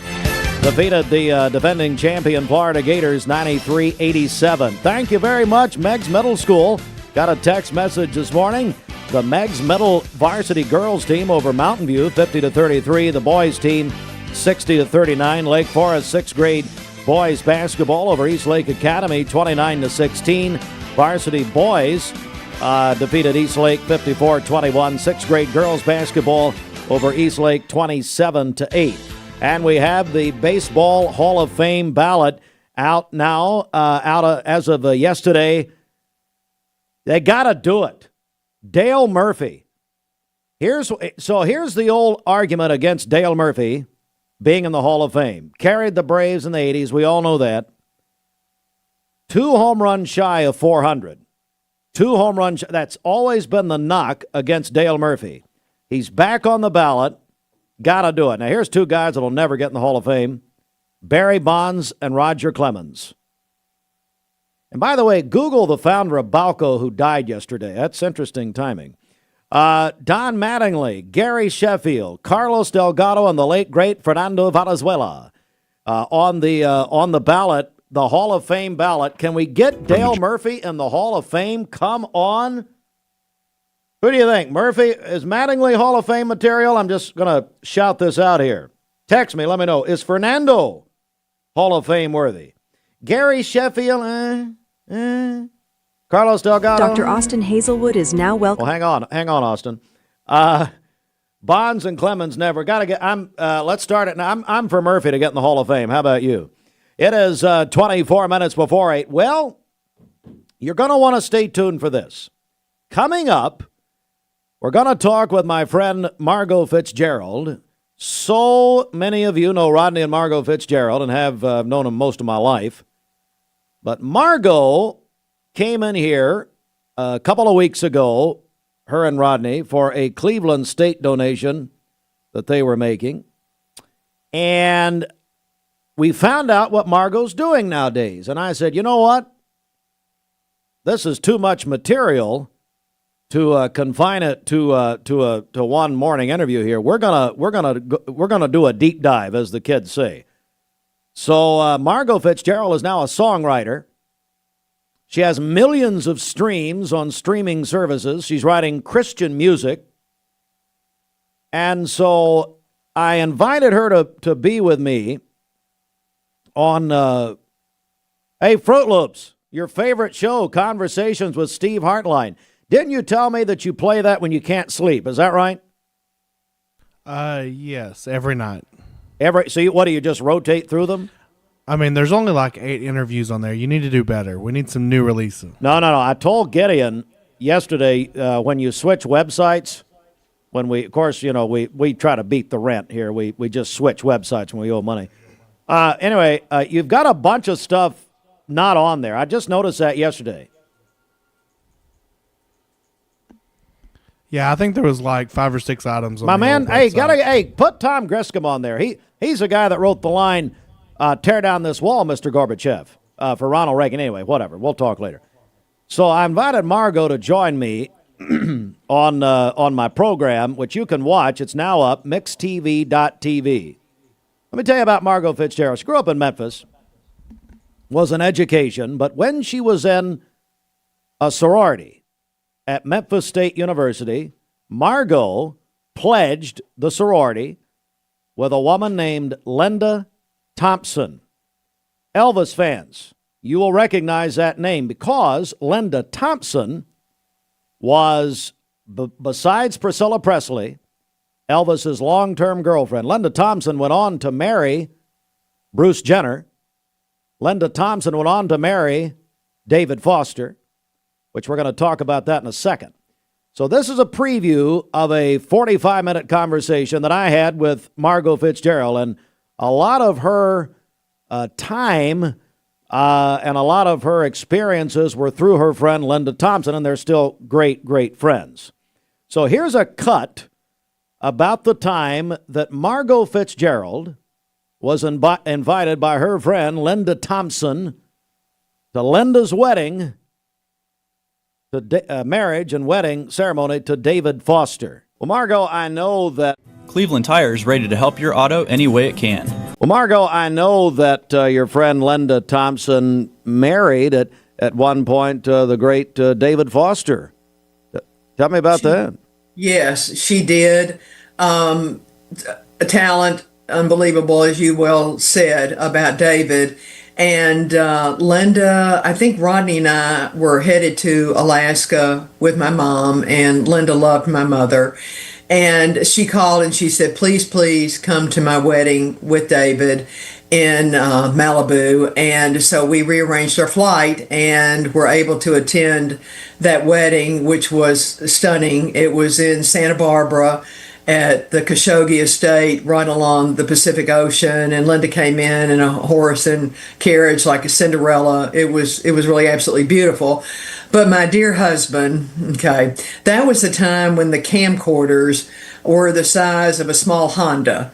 defeated the defending champion Florida Gators 93-87. Thank you very much, Meggs Middle School. Got a text message this morning. The Meggs Middle varsity girls team over Mountain View 50-33. The boys team 60-39. Lake Forest 6th grade boys basketball over East Lake Academy 29-16. Varsity boys defeated East Lake 54-21. 6th grade girls basketball over East Lake 27-8. And we have the Baseball Hall of Fame ballot out now. As of yesterday. They got to do it. Dale Murphy. Here's the old argument against Dale Murphy being in the Hall of Fame. Carried the Braves in the 80s. We all know that. 2 home runs shy of 400. 2 home runs. That's always been the knock against Dale Murphy. He's back on the ballot. Got to do it. Now, here's 2 guys that will never get in the Hall of Fame. Barry Bonds and Roger Clemens. And by the way, Google the founder of Balco who died yesterday. That's interesting timing. Don Mattingly, Gary Sheffield, Carlos Delgado, and the late, great Fernando Valenzuela on the ballot, the Hall of Fame ballot. Can we get Dale Murphy in the Hall of Fame? Come on. Who do you think? Murphy, is Mattingly Hall of Fame material? I'm just going to shout this out here. Text me, let me know. Is Fernando Hall of Fame worthy? Gary Sheffield, Carlos Delgado. Dr. Austin Hazelwood is now welcome. Well, hang on, Austin. Bonds and Clemens never got to get. Let's start it now. I'm for Murphy to get in the Hall of Fame. How about you? It is 24 minutes before 8. Well, you're going to want to stay tuned for this. Coming up, we're going to talk with my friend Margot Fitzgerald. So many of you know Rodney and Margot Fitzgerald and have known them most of my life. But Margot came in here a couple of weeks ago, her and Rodney, for a Cleveland State donation that they were making. And we found out what Margot's doing nowadays. And I said, you know what? This is too much material to confine it to one morning interview here. We're gonna do a deep dive, as the kids say. So Margot Fitzgerald is now a songwriter. She has millions of streams on streaming services. She's writing Christian music. And so I invited her to be with me on, hey, Fruit Loops, your favorite show, Conversations with Steve Hartline. Didn't you tell me that you play that when you can't sleep? Is that right? Yes, every night. So what do you just rotate through them? I mean, there's only like 8 interviews on there. You need to do better. We need some new releases. No. I told Gideon yesterday when you switch websites, when we try to beat the rent here. We just switch websites when we owe money. Anyway, you've got a bunch of stuff not on there. I just noticed that yesterday. Yeah, I think there was like 5 or 6 items on my man, hey, put Tom Griscom on there. He's the guy that wrote the line, tear down this wall, Mr. Gorbachev, for Ronald Reagan. Anyway, whatever. We'll talk later. So I invited Margot to join me on my program, which you can watch. It's now up, mixtv.tv. Let me tell you about Margot Fitzgerald. She grew up in Memphis, was an education, but when she was in a sorority at Memphis State University, Margot pledged the sorority with a woman named Linda Thompson. Elvis fans, you will recognize that name because Linda Thompson was, besides Priscilla Presley, Elvis's long-term girlfriend. Linda Thompson went on to marry Bruce Jenner. Linda Thompson went on to marry David Foster, which we're going to talk about that in a second. So this is a preview of a 45-minute conversation that I had with Margot Fitzgerald, and a lot of her time and a lot of her experiences were through her friend Linda Thompson, and they're still great, great friends. So here's a cut about the time that Margot Fitzgerald was invited by her friend Linda Thompson to Linda's wedding, to marriage and wedding ceremony to David Foster. Well, Margot, I know that Cleveland Tire is ready to help your auto any way it can. Well, Margot, I know that your friend Linda Thompson married at one point the great David Foster. Tell me about that. Yes, she did. A talent, unbelievable, as you well said about David. And Linda, I think Rodney and I were headed to Alaska with my mom, and Linda loved my mother. And she called and she said, please come to my wedding with David in Malibu. And so we rearranged our flight and were able to attend that wedding, which was stunning. It was in Santa Barbara at the Khashoggi Estate, right along the Pacific Ocean, and Linda came in a horse and carriage like a Cinderella. It was really absolutely beautiful. But my dear husband, okay, that was the time when the camcorders were the size of a small Honda.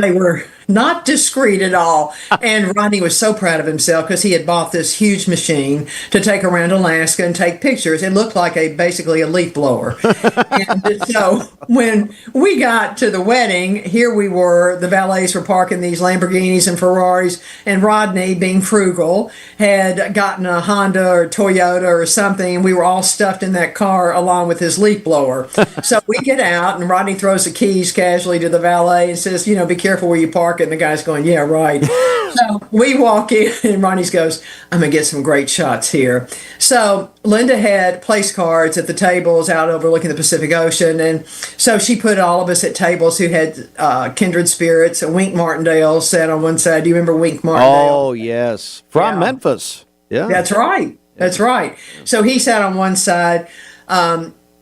They were not discreet at all. And Rodney was so proud of himself because he had bought this huge machine to take around Alaska and take pictures. It looked like basically a leaf blower. And so when we got to the wedding, here we were, the valets were parking these Lamborghinis and Ferraris, and Rodney, being frugal, had gotten a Honda or Toyota or something, and we were all stuffed in that car along with his leaf blower. So we get out, and Rodney throws the keys casually to the valet and says, be careful where you park. And the guy's going, yeah, right. So we walk in, and Ronnie goes, I'm going to get some great shots here. So Linda had place cards at the tables out overlooking the Pacific Ocean. And so she put all of us at tables who had kindred spirits. Wink Martindale sat on one side. Do you remember Wink Martindale? Oh, yes. From Memphis. Yeah. That's right. That's right. So he sat on one side.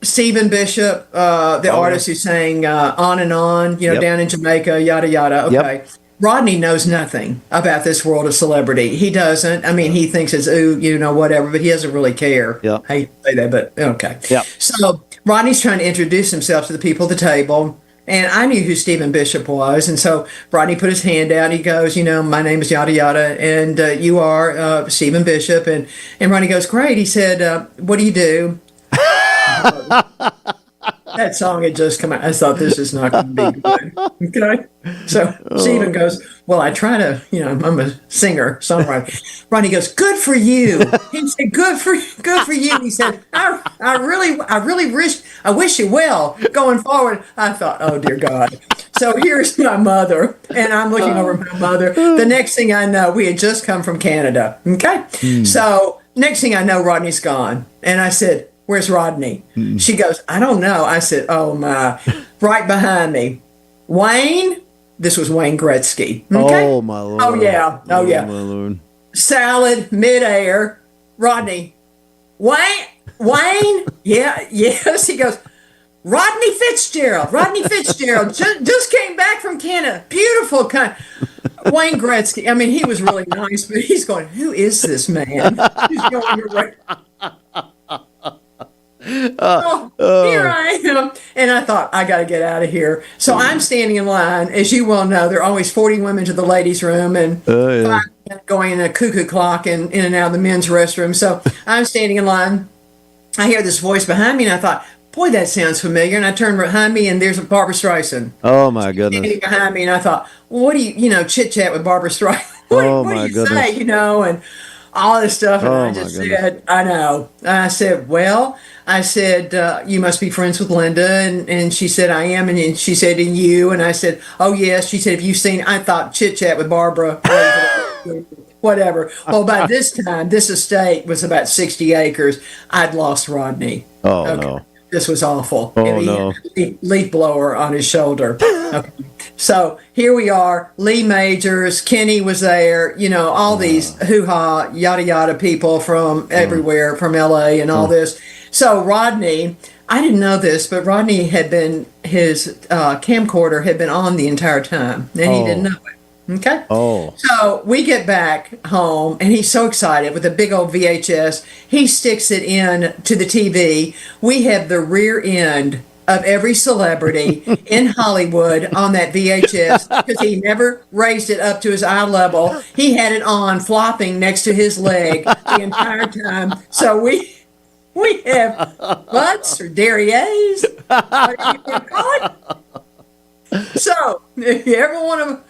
Stephen Bishop, the artist who sang On and On, down in Jamaica, yada, yada. Okay. Yep. Rodney knows nothing about this world of celebrity. He doesn't. I mean, he thinks it's, whatever, but he doesn't really care. Yep. I hate to say that, but okay. Yep. So Rodney's trying to introduce himself to the people at the table. And I knew who Stephen Bishop was. And so Rodney put his hand out. He goes, my name is yada, yada. And you are Stephen Bishop. And Rodney goes, great. He said, what do you do? That song had just come out. I thought, this is not going to be good. Okay. So Stephen goes, well, I try to, I'm a singer, songwriter. Ronnie goes, good for you. He said, good for you. He said, I really wish you well going forward. I thought, oh dear God. So here's my mother, and I'm looking over my mother. The next thing I know, we had just come from Canada. Okay. So next thing I know, Rodney's gone. And I said, where's Rodney? She goes, I don't know. I said, oh my. Right behind me, Wayne. This was Wayne Gretzky. Okay? Oh my Lord. Oh yeah. Oh yeah. My Lord. Salad midair. Rodney. Wayne. Yeah. Yes. He goes, Rodney Fitzgerald just came back from Canada. Beautiful kind. Wayne Gretzky. I mean, he was really nice, but he's going, who is this man? He's going right. Here I am. And I thought, I got to get out of here. So I'm standing in line. As you well know, there are always 40 women to the ladies' room and 5 men going in a cuckoo clock and in and out of the men's restroom. So I'm standing in line. I hear this voice behind me, and I thought, boy, that sounds familiar. And I turned behind me, and there's Barbara Streisand. Oh, my goodness. Standing behind me, and I thought, well, what do you, chit-chat with Barbara Streisand? What do you say, and all this stuff. And I just said, I know. I said, well, you must be friends with Linda. And she said, I am. And she said, and you? And I said, oh, yes. She said, have you seen, I thought chit-chat with Barbara. Whatever. Well, by this time, this estate was about 60 acres. I'd lost Rodney. Oh, no. This was awful. Oh, and he had a leaf blower on his shoulder. Okay. So here we are. Lee Majors, Kenny was there, all these hoo-ha, yada, yada people from everywhere, from L.A. and all this. So Rodney, I didn't know this, but Rodney had been, his camcorder had been on the entire time, and he didn't know it. Okay. Oh. So we get back home, and he's so excited with a big old VHS. He sticks it in to the TV. We have the rear end of every celebrity in Hollywood on that VHS because he never raised it up to his eye level. He had it on flopping next to his leg the entire time. So we have butts or derrieres. What do you call it? So, if you ever want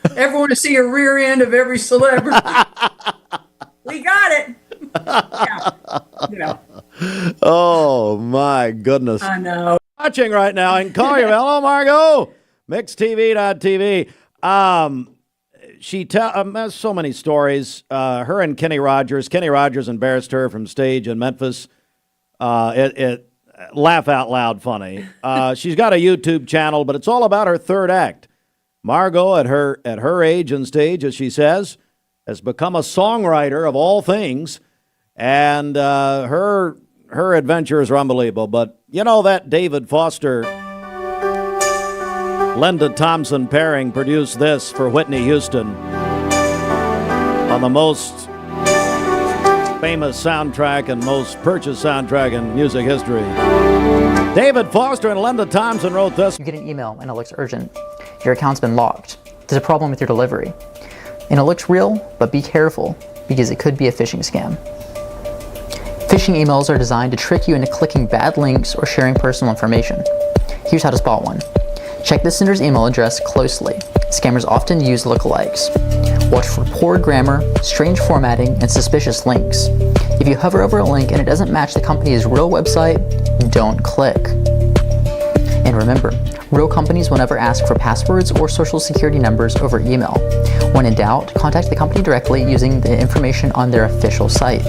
to see a rear end of every celebrity, we got it. Yeah. Oh my goodness! I know. Watching right now in Collierville. Hello, Margot. MixedTV.tv. She has so many stories. Her and Kenny Rogers. Kenny Rogers embarrassed her from stage in Memphis. Laugh out loud funny. She's got a YouTube channel, but it's all about her third act. Margot, at her age and stage, as she says, has become a songwriter of all things, and her adventures are unbelievable. But that David Foster, Linda Thompson pairing produced this for Whitney Houston on the most famous soundtrack and most purchased soundtrack in music history. David Foster and Linda Thompson wrote this. You get an email and it looks urgent. Your account's been locked. There's a problem with your delivery. And it looks real, but be careful because it could be a phishing scam. Phishing emails are designed to trick you into clicking bad links or sharing personal information. Here's how to spot one. Check the sender's email address closely. Scammers often use lookalikes. Watch for poor grammar, strange formatting, and suspicious links. If you hover over a link and it doesn't match the company's real website, don't click. And remember, real companies will never ask for passwords or social security numbers over email. When in doubt, contact the company directly using the information on their official site.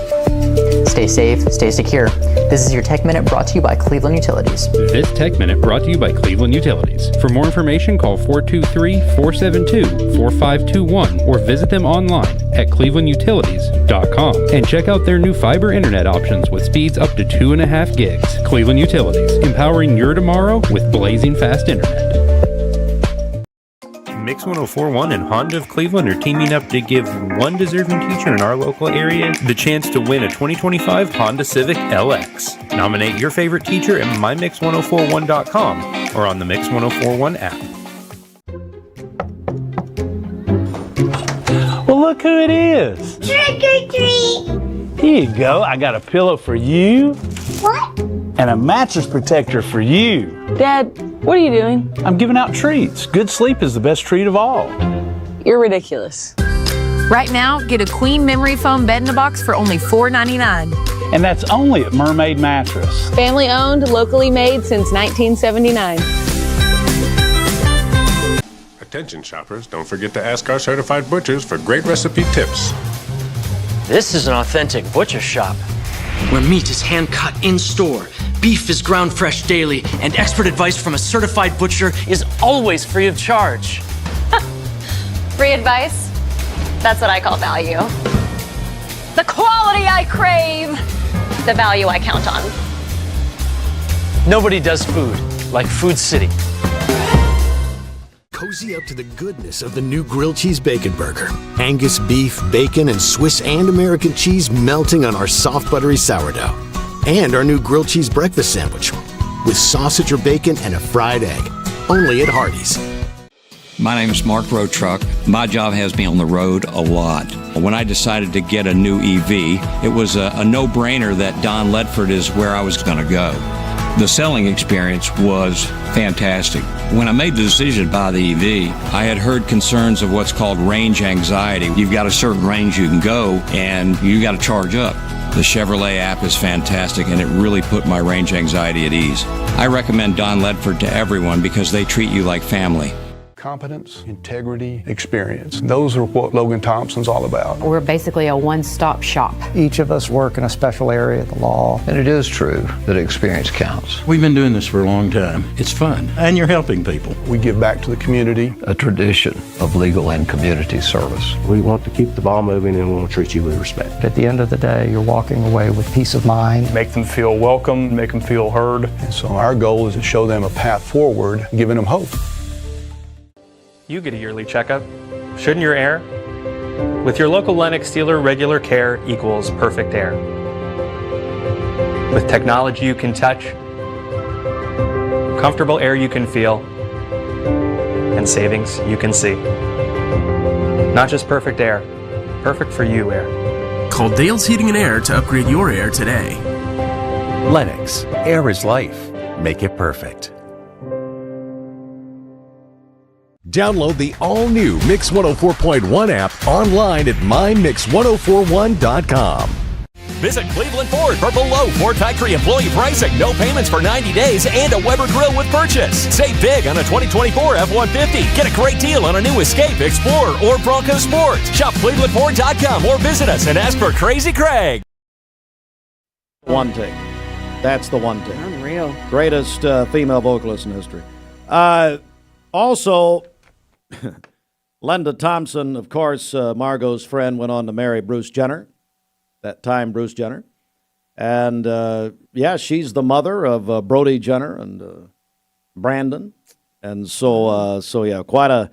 Stay safe, stay secure. This is your Tech Minute brought to you by Cleveland Utilities. This Tech Minute brought to you by Cleveland Utilities. For more information, call 423-472-4521 or visit them online at clevelandutilities.com and check out their new fiber internet options with speeds up to 2.5 gigs. Cleveland Utilities, empowering your tomorrow with blazing fast internet. Mix 1041 and Honda of Cleveland are teaming up to give one deserving teacher in our local area the chance to win a 2025 Honda Civic LX. Nominate your favorite teacher at mymix1041.com or on the Mix 1041 app. Well, look who it is. Trick or treat. Here you go. I got a pillow for you. What? And a mattress protector for you. Dad, what are you doing? I'm giving out treats. Good sleep is the best treat of all. You're ridiculous. Right now, get a Queen Memory Foam bed in a box for only $4.99. And that's only at Mermaid Mattress. Family owned, locally made since 1979. Attention shoppers, don't forget to ask our certified butchers for great recipe tips. This is an authentic butcher shop, where meat is hand-cut in-store, beef is ground fresh daily, and expert advice from a certified butcher is always free of charge. Free advice? That's what I call value. The quality I crave, the value I count on. Nobody does food like Food City. Cozy up to the goodness of the new grilled cheese bacon burger. Angus beef, bacon, and Swiss and American cheese melting on our soft buttery sourdough. And our new grilled cheese breakfast sandwich with sausage or bacon and a fried egg. Only at Hardee's. My name is Mark Road Truck. My job has me on the road a lot. When I decided to get a new EV, it was a no-brainer that Don Ledford is where I was going to go. The selling experience was fantastic. When I made the decision to buy the EV, I had heard concerns of what's called range anxiety. You've got a certain range you can go, and you got to charge up. The Chevrolet app is fantastic, and it really put my range anxiety at ease. I recommend Don Ledford to everyone because they treat you like family. Competence, integrity, experience. Those are what Logan Thompson's all about. We're basically a one-stop shop. Each of us work in a special area of the law. And it is true that experience counts. We've been doing this for a long time. It's fun, and you're helping people. We give back to the community. A tradition of legal and community service. We want to keep the ball moving, and we want to treat you with respect. At the end of the day, you're walking away with peace of mind. Make them feel welcome, make them feel heard. And so our goal is to show them a path forward, giving them hope. You get a yearly checkup. Shouldn't your air? With your local Lennox dealer, regular care equals perfect air. With technology you can touch, comfortable air you can feel, and savings you can see. Not just perfect air, perfect for you air. Call Dale's Heating and Air to upgrade your air today. Lennox, air is life. Make it perfect. Download the all-new Mix 104.1 app online at mymix1041.com. Visit Cleveland Ford for below Ford factory employee pricing, no payments for 90 days, and a Weber grill with purchase. Save big on a 2024 F-150. Get a great deal on a new Escape, Explorer, or Bronco Sport. Shop ClevelandFord.com or visit us and ask for Crazy Craig. One take. That's the one take. Unreal. Greatest female vocalist in history. Also, Linda Thompson, of course, Margot's friend, went on to marry Bruce Jenner. That time, Bruce Jenner. And, she's the mother of Brody Jenner and Brandon. And so quite a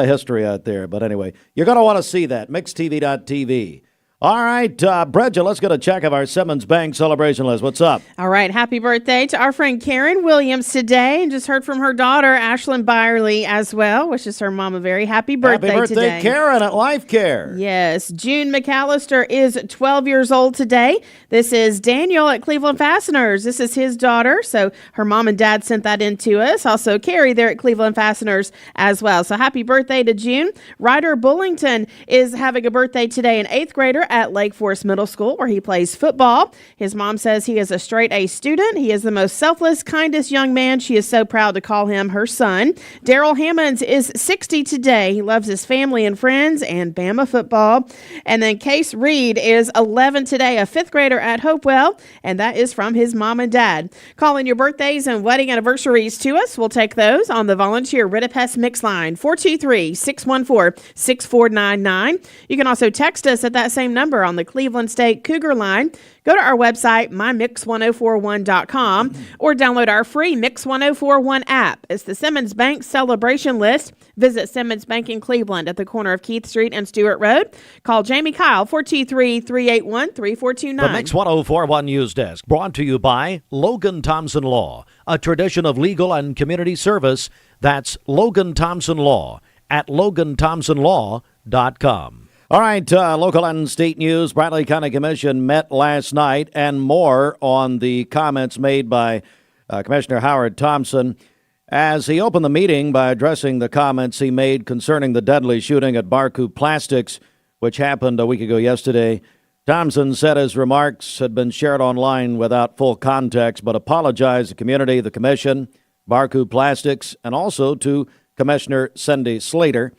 history out there. But anyway, you're going to want to see that, mixtv.tv. All right, Bridget, let's get a check of our Simmons Bank celebration list. What's up? All right, happy birthday to our friend Karen Williams today. And just heard from her daughter, Ashlyn Byerly, as well. Wishes her mom a very happy birthday today. Happy birthday, Karen at Life Care. Yes, June McAllister is 12 years old today. This is Daniel at Cleveland Fasteners. This is his daughter, so her mom and dad sent that in to us. Also, Carrie there at Cleveland Fasteners as well. So happy birthday to June. Ryder Bullington is having a birthday today, an 8th grader at Lake Forest Middle School, where he plays football. His mom says he is a straight A student. He is the most selfless, kindest young man. She is so proud to call him her son. Daryl Hammonds is 60 today. He loves his family and friends and Bama football. And then Case Reed is 11 today, a 5th grader at Hopewell, and that is from his mom and dad. Calling your birthdays and wedding anniversaries to us. We'll take those on the Volunteer Ridipest Mix line, 423-614-6499. You can also text us at that same number on the Cleveland State Cougar line. Go to our website, mymix1041.com, or download our free Mix 1041 app. It's the Simmons Bank celebration list. Visit Simmons Bank in Cleveland at the corner of Keith Street and Stewart Road. Call Jamie Kyle, 423-381-3429. The Mix 1041 News Desk, brought to you by Logan Thompson Law, a tradition of legal and community service. That's Logan Thompson Law at LoganThompsonLaw.com. All right, local and state news. Bradley County Commission met last night, and more on the comments made by Commissioner Howard Thompson as he opened the meeting by addressing the comments he made concerning the deadly shooting at Barcoo Plastics, which happened a week ago yesterday. Thompson said his remarks had been shared online without full context, but apologized to the community, the commission, Barcoo Plastics, and also to Commissioner Cindy Slater.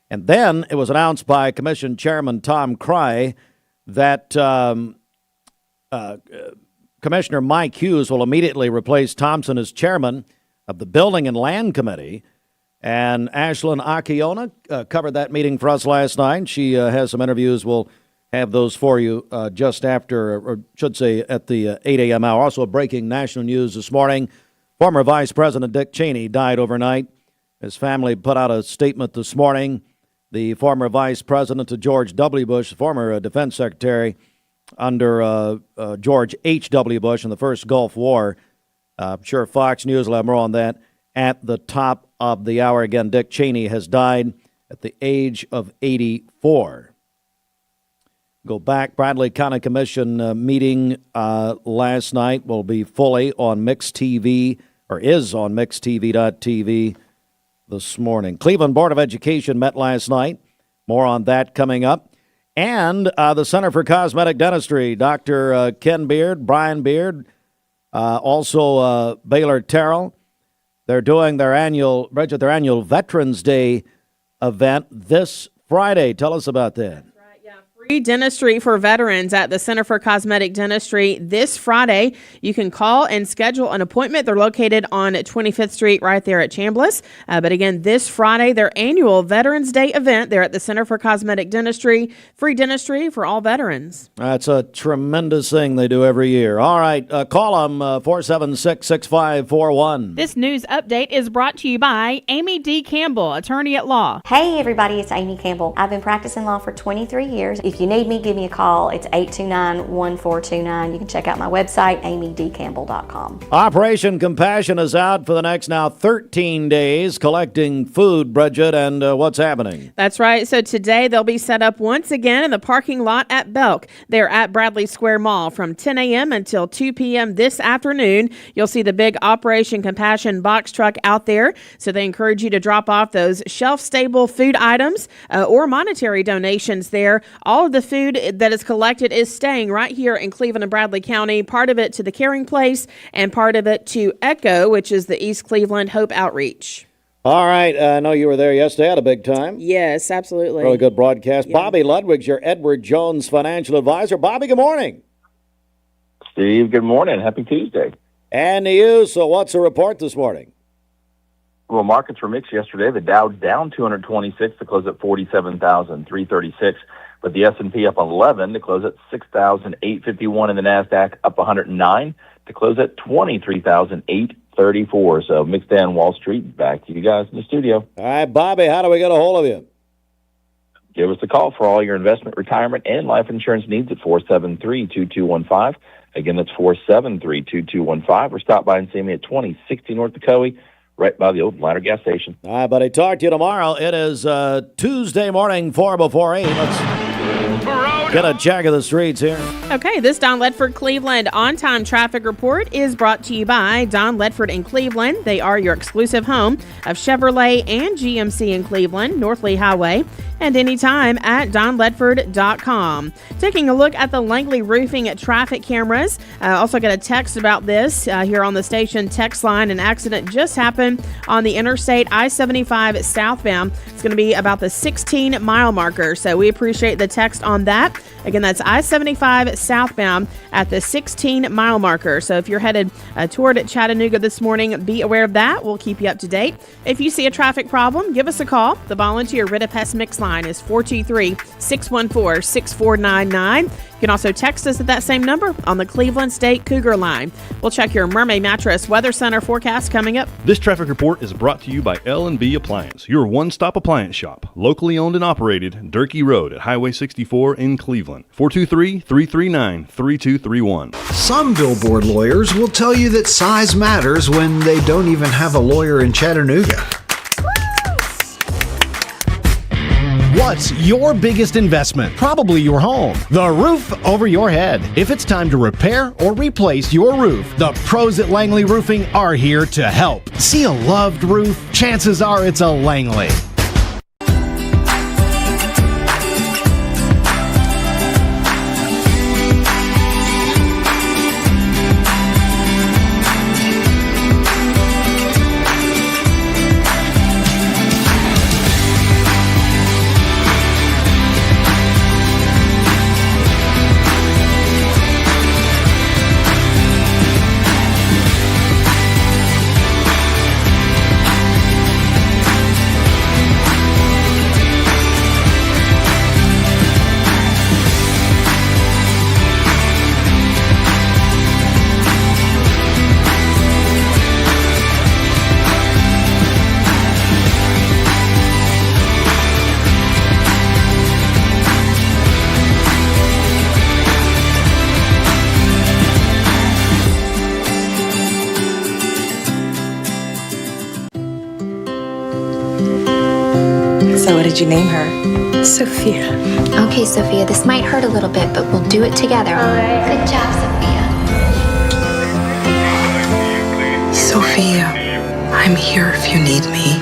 And then it was announced by Commission Chairman Tom Cry that Commissioner Mike Hughes will immediately replace Thompson as chairman of the Building and Land Committee. And Ashlyn Akiona covered that meeting for us last night. She has some interviews. We'll have those for you just after, or should say at the 8 a.m. hour. Also breaking national news this morning. Former Vice President Dick Cheney died overnight. His family put out a statement this morning. The former Vice President of George W. Bush, former Defense Secretary under George H.W. Bush in the first Gulf War. I'm sure Fox News will have more on that at the top of the hour. Again, Dick Cheney has died at the age of 84. Go back, Bradley County Commission meeting last night will be fully on Mixed TV, or is on mixedtv.tv this morning. Cleveland Board of Education met last night. More on that coming up. And the Center for Cosmetic Dentistry, Dr. Ken Beard, Brian Beard, also Baylor Terrell. They're doing their annual Veterans Day event this Friday. Tell us about that. Free dentistry for veterans at the Center for Cosmetic Dentistry this Friday. You can call and schedule an appointment. They're located on 25th Street right there at Chambliss. But again, this Friday, their annual Veterans Day event there at the Center for Cosmetic Dentistry. Free dentistry for all veterans. That's a tremendous thing they do every year. All right, call them 476-6541. This news update is brought to you by Amy D. Campbell, attorney at law. Hey everybody, it's Amy Campbell. I've been practicing law for 23 years. If you need me, give me a call. It's 829-1429. You can check out my website, amydcampbell.com. Operation Compassion is out for the next now 13 days, collecting food, Bridget, and what's happening? That's right. So today they'll be set up once again in the parking lot at Belk. They're at Bradley Square Mall from 10 a.m. until 2 p.m. this afternoon. You'll see the big Operation Compassion box truck out there. So they encourage you to drop off those shelf-stable food items or monetary donations there. All of the food that is collected is staying right here in Cleveland and Bradley County, part of it to the Caring Place and part of it to ECHO, which is the East Cleveland Hope Outreach. All right. I know you were there yesterday. Had a big time. Yes, absolutely. Really good broadcast. Yeah. Bobby Ludwig's your Edward Jones financial advisor. Bobby, good morning. Steve, good morning. Happy Tuesday. And to you. So what's the report this morning? Well, markets were mixed yesterday. The Dow down 226 to close at 47,336. But the S&P up 11 to close at 6,851, and the NASDAQ up 109 to close at 23,834. So mixed day on Wall Street. Back to you guys in the studio. All right, Bobby, how do we get a hold of you? Give us a call for all your investment, retirement, and life insurance needs at 473-2215. Again, that's 473-2215. Or stop by and see me at 2060 North Dakota, right by the old Ladder gas station. All right, buddy. Talk to you tomorrow. It is Tuesday morning, 4 before 8. Let's get a check of the streets here. Okay, this Don Ledford Cleveland on-time traffic report is brought to you by Don Ledford in Cleveland. They are your exclusive home of Chevrolet and GMC in Cleveland, North Lee Highway, and anytime at donledford.com. Taking a look at the Langley Roofing traffic cameras. Also got a text about this here on the station text line. An accident just happened on the interstate I-75 southbound. It's going to be about the 16-mile marker, so we appreciate the text on that. Again, that's I-75 southbound at the 16-mile marker. So if you're headed toward Chattanooga this morning, be aware of that. We'll keep you up to date. If you see a traffic problem, give us a call. The volunteer Rita Pest Mix line is 423-614-6499. You can also text us at that same number on the Cleveland State Cougar line. We'll check your Mermaid Mattress Weather Center forecast coming up. This traffic report is brought to you by L&B Appliance, your one-stop appliance shop, locally owned and operated, Durkee Road at Highway 64 in Cleveland. 423-339-3231. Some billboard lawyers will tell you that size matters when they don't even have a lawyer in Chattanooga. What's your biggest investment? Probably your home. The roof over your head. If it's time to repair or replace your roof, the pros at Langley Roofing are here to help. See a loved roof? Chances are it's a Langley. So what did you name her? Sophia. Okay, Sophia, this might hurt a little bit, but we'll do it together. All right. Good job, Sophia. Sophia, I'm here if you need me.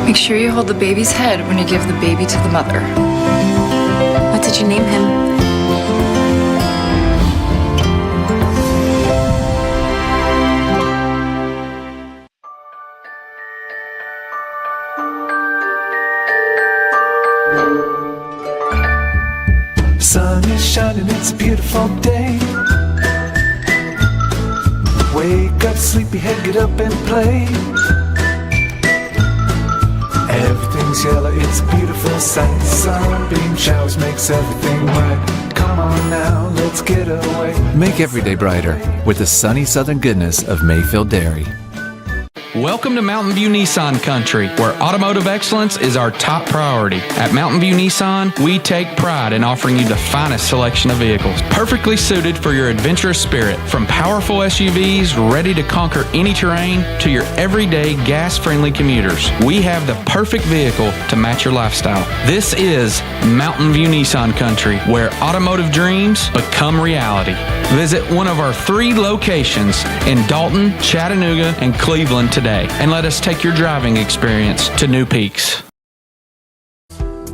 Make sure you hold the baby's head when you give the baby to the mother. What did you name him? Sun is shining, it's a beautiful day. Wake up, sleepyhead, get up and play. Everything's yellow, it's a beautiful sight. Sunbeam showers makes everything bright. Come on now, let's get away. Make every day brighter with the sunny southern goodness of Mayfield Dairy. Welcome to Mountain View Nissan Country, where automotive excellence is our top priority. At Mountain View Nissan, we take pride in offering you the finest selection of vehicles, perfectly suited for your adventurous spirit. From powerful SUVs ready to conquer any terrain to your everyday gas-friendly commuters, we have the perfect vehicle to match your lifestyle. This is Mountain View Nissan Country, where automotive dreams become reality. Visit one of our 3 locations in Dalton, Chattanooga, and Cleveland today, and let us take your driving experience to new peaks.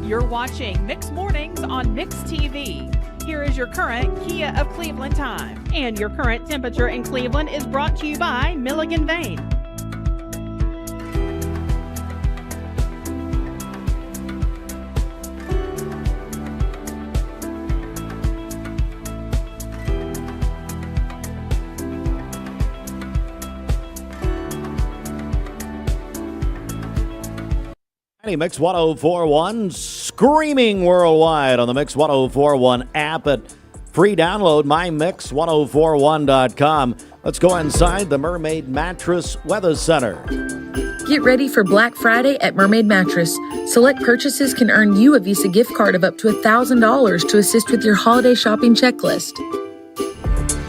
You're watching Mix Mornings on Mix TV. Here is your current Kia of Cleveland time. And your current temperature in Cleveland is brought to you by Milligan Vane. Mix 1041, screaming worldwide on the Mix 1041 app at free download, mymix1041.com. Let's go inside the Mermaid Mattress Weather Center. Get ready for Black Friday at Mermaid Mattress. Select purchases can earn you a Visa gift card of up to $1,000 to assist with your holiday shopping checklist.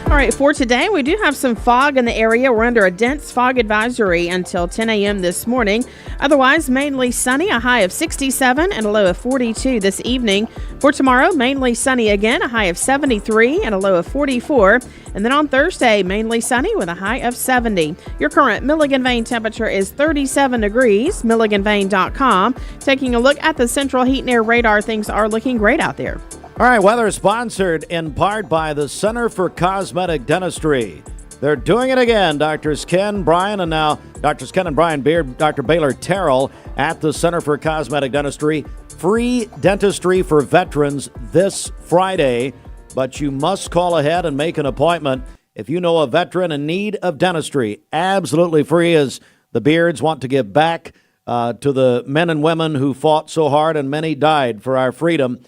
All right, for today, we do have some fog in the area. We're under a dense fog advisory until 10 a.m. this morning. Otherwise, mainly sunny, a high of 67 and a low of 42 this evening. For tomorrow, mainly sunny again, a high of 73 and a low of 44. And then on Thursday, mainly sunny with a high of 70. Your current Milligan Vane temperature is 37 degrees, milliganvane.com. Taking a look at the central heat and air radar, things are looking great out there. All right, weather sponsored in part by the Center for Cosmetic Dentistry. They're doing it again. Doctors Ken, Brian, and now Doctors Ken and Brian Beard, Dr. Baylor Terrell at the Center for Cosmetic Dentistry. Free dentistry for veterans this Friday, but you must call ahead and make an appointment if you know a veteran in need of dentistry. Absolutely free, as the Beards want to give back to the men and women who fought so hard and many died for our freedom.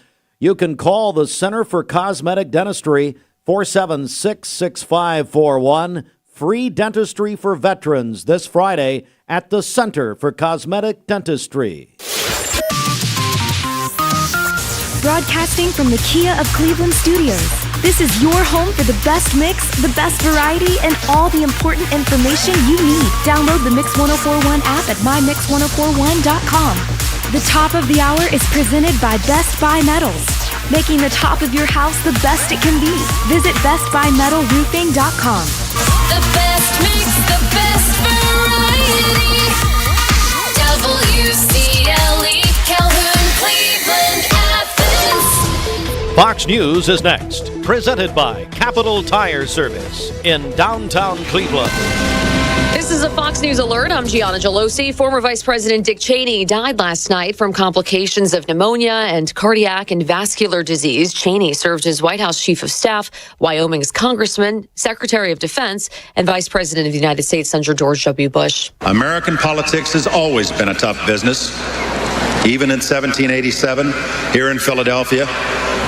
You can call the Center for Cosmetic Dentistry, 476-6541. Free dentistry for veterans this Friday at the Center for Cosmetic Dentistry. Broadcasting from the Kia of Cleveland studios. This is your home for the best mix, the best variety, and all the important information you need. Download the Mix 1041 app at mymix1041.com. The top of the hour is presented by Best Buy Metals, making the top of your house the best it can be. Visit bestbuymetalroofing.com. The best mix, the best variety. WCLE, Calhoun, Cleveland, Athens. Fox News is next, presented by Capital Tire Service in downtown Cleveland. This is a Fox News alert. I'm Gianna Gelosi. Former Vice President Dick Cheney died last night from complications of pneumonia and cardiac and vascular disease. Cheney served as White House Chief of Staff, Wyoming's Congressman, Secretary of Defense, and Vice President of the United States under George W. Bush. American politics has always been a tough business. Even in 1787, here in Philadelphia,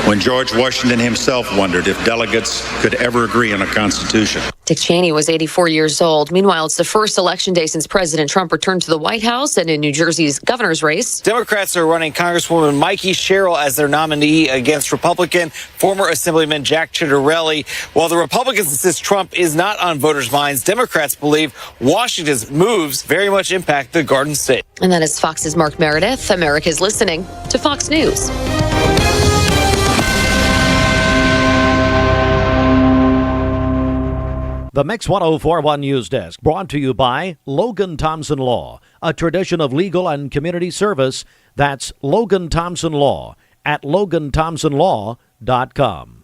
when George Washington himself wondered if delegates could ever agree on a constitution. Dick Cheney was 84 years old. Meanwhile, it's the first election day since President Trump returned to the White House and in New Jersey's governor's race. Democrats are running Congresswoman Mikey Sherrill as their nominee against Republican former Assemblyman Jack Ciattarelli. While the Republicans insist Trump is not on voters' minds, Democrats believe Washington's moves very much impact the Garden State. And that is Fox's Mark Meredith. America's listening to Fox News. The Mix 1041 News Desk, brought to you by Logan Thompson Law, a tradition of legal and community service. That's Logan Thompson Law at LoganThompsonLaw.com.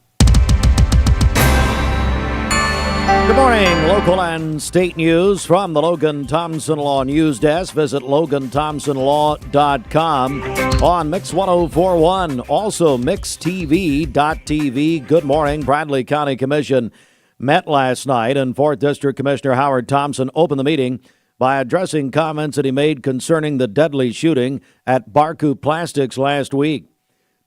Good morning, local and state news from the Logan Thompson Law News Desk. Visit LoganThompsonLaw.com on Mix 1041. Also, MixTV.tv. Good morning. Bradley County Commission met last night, and 4th District Commissioner Howard Thompson opened the meeting by addressing comments that he made concerning the deadly shooting at Barku Plastics last week.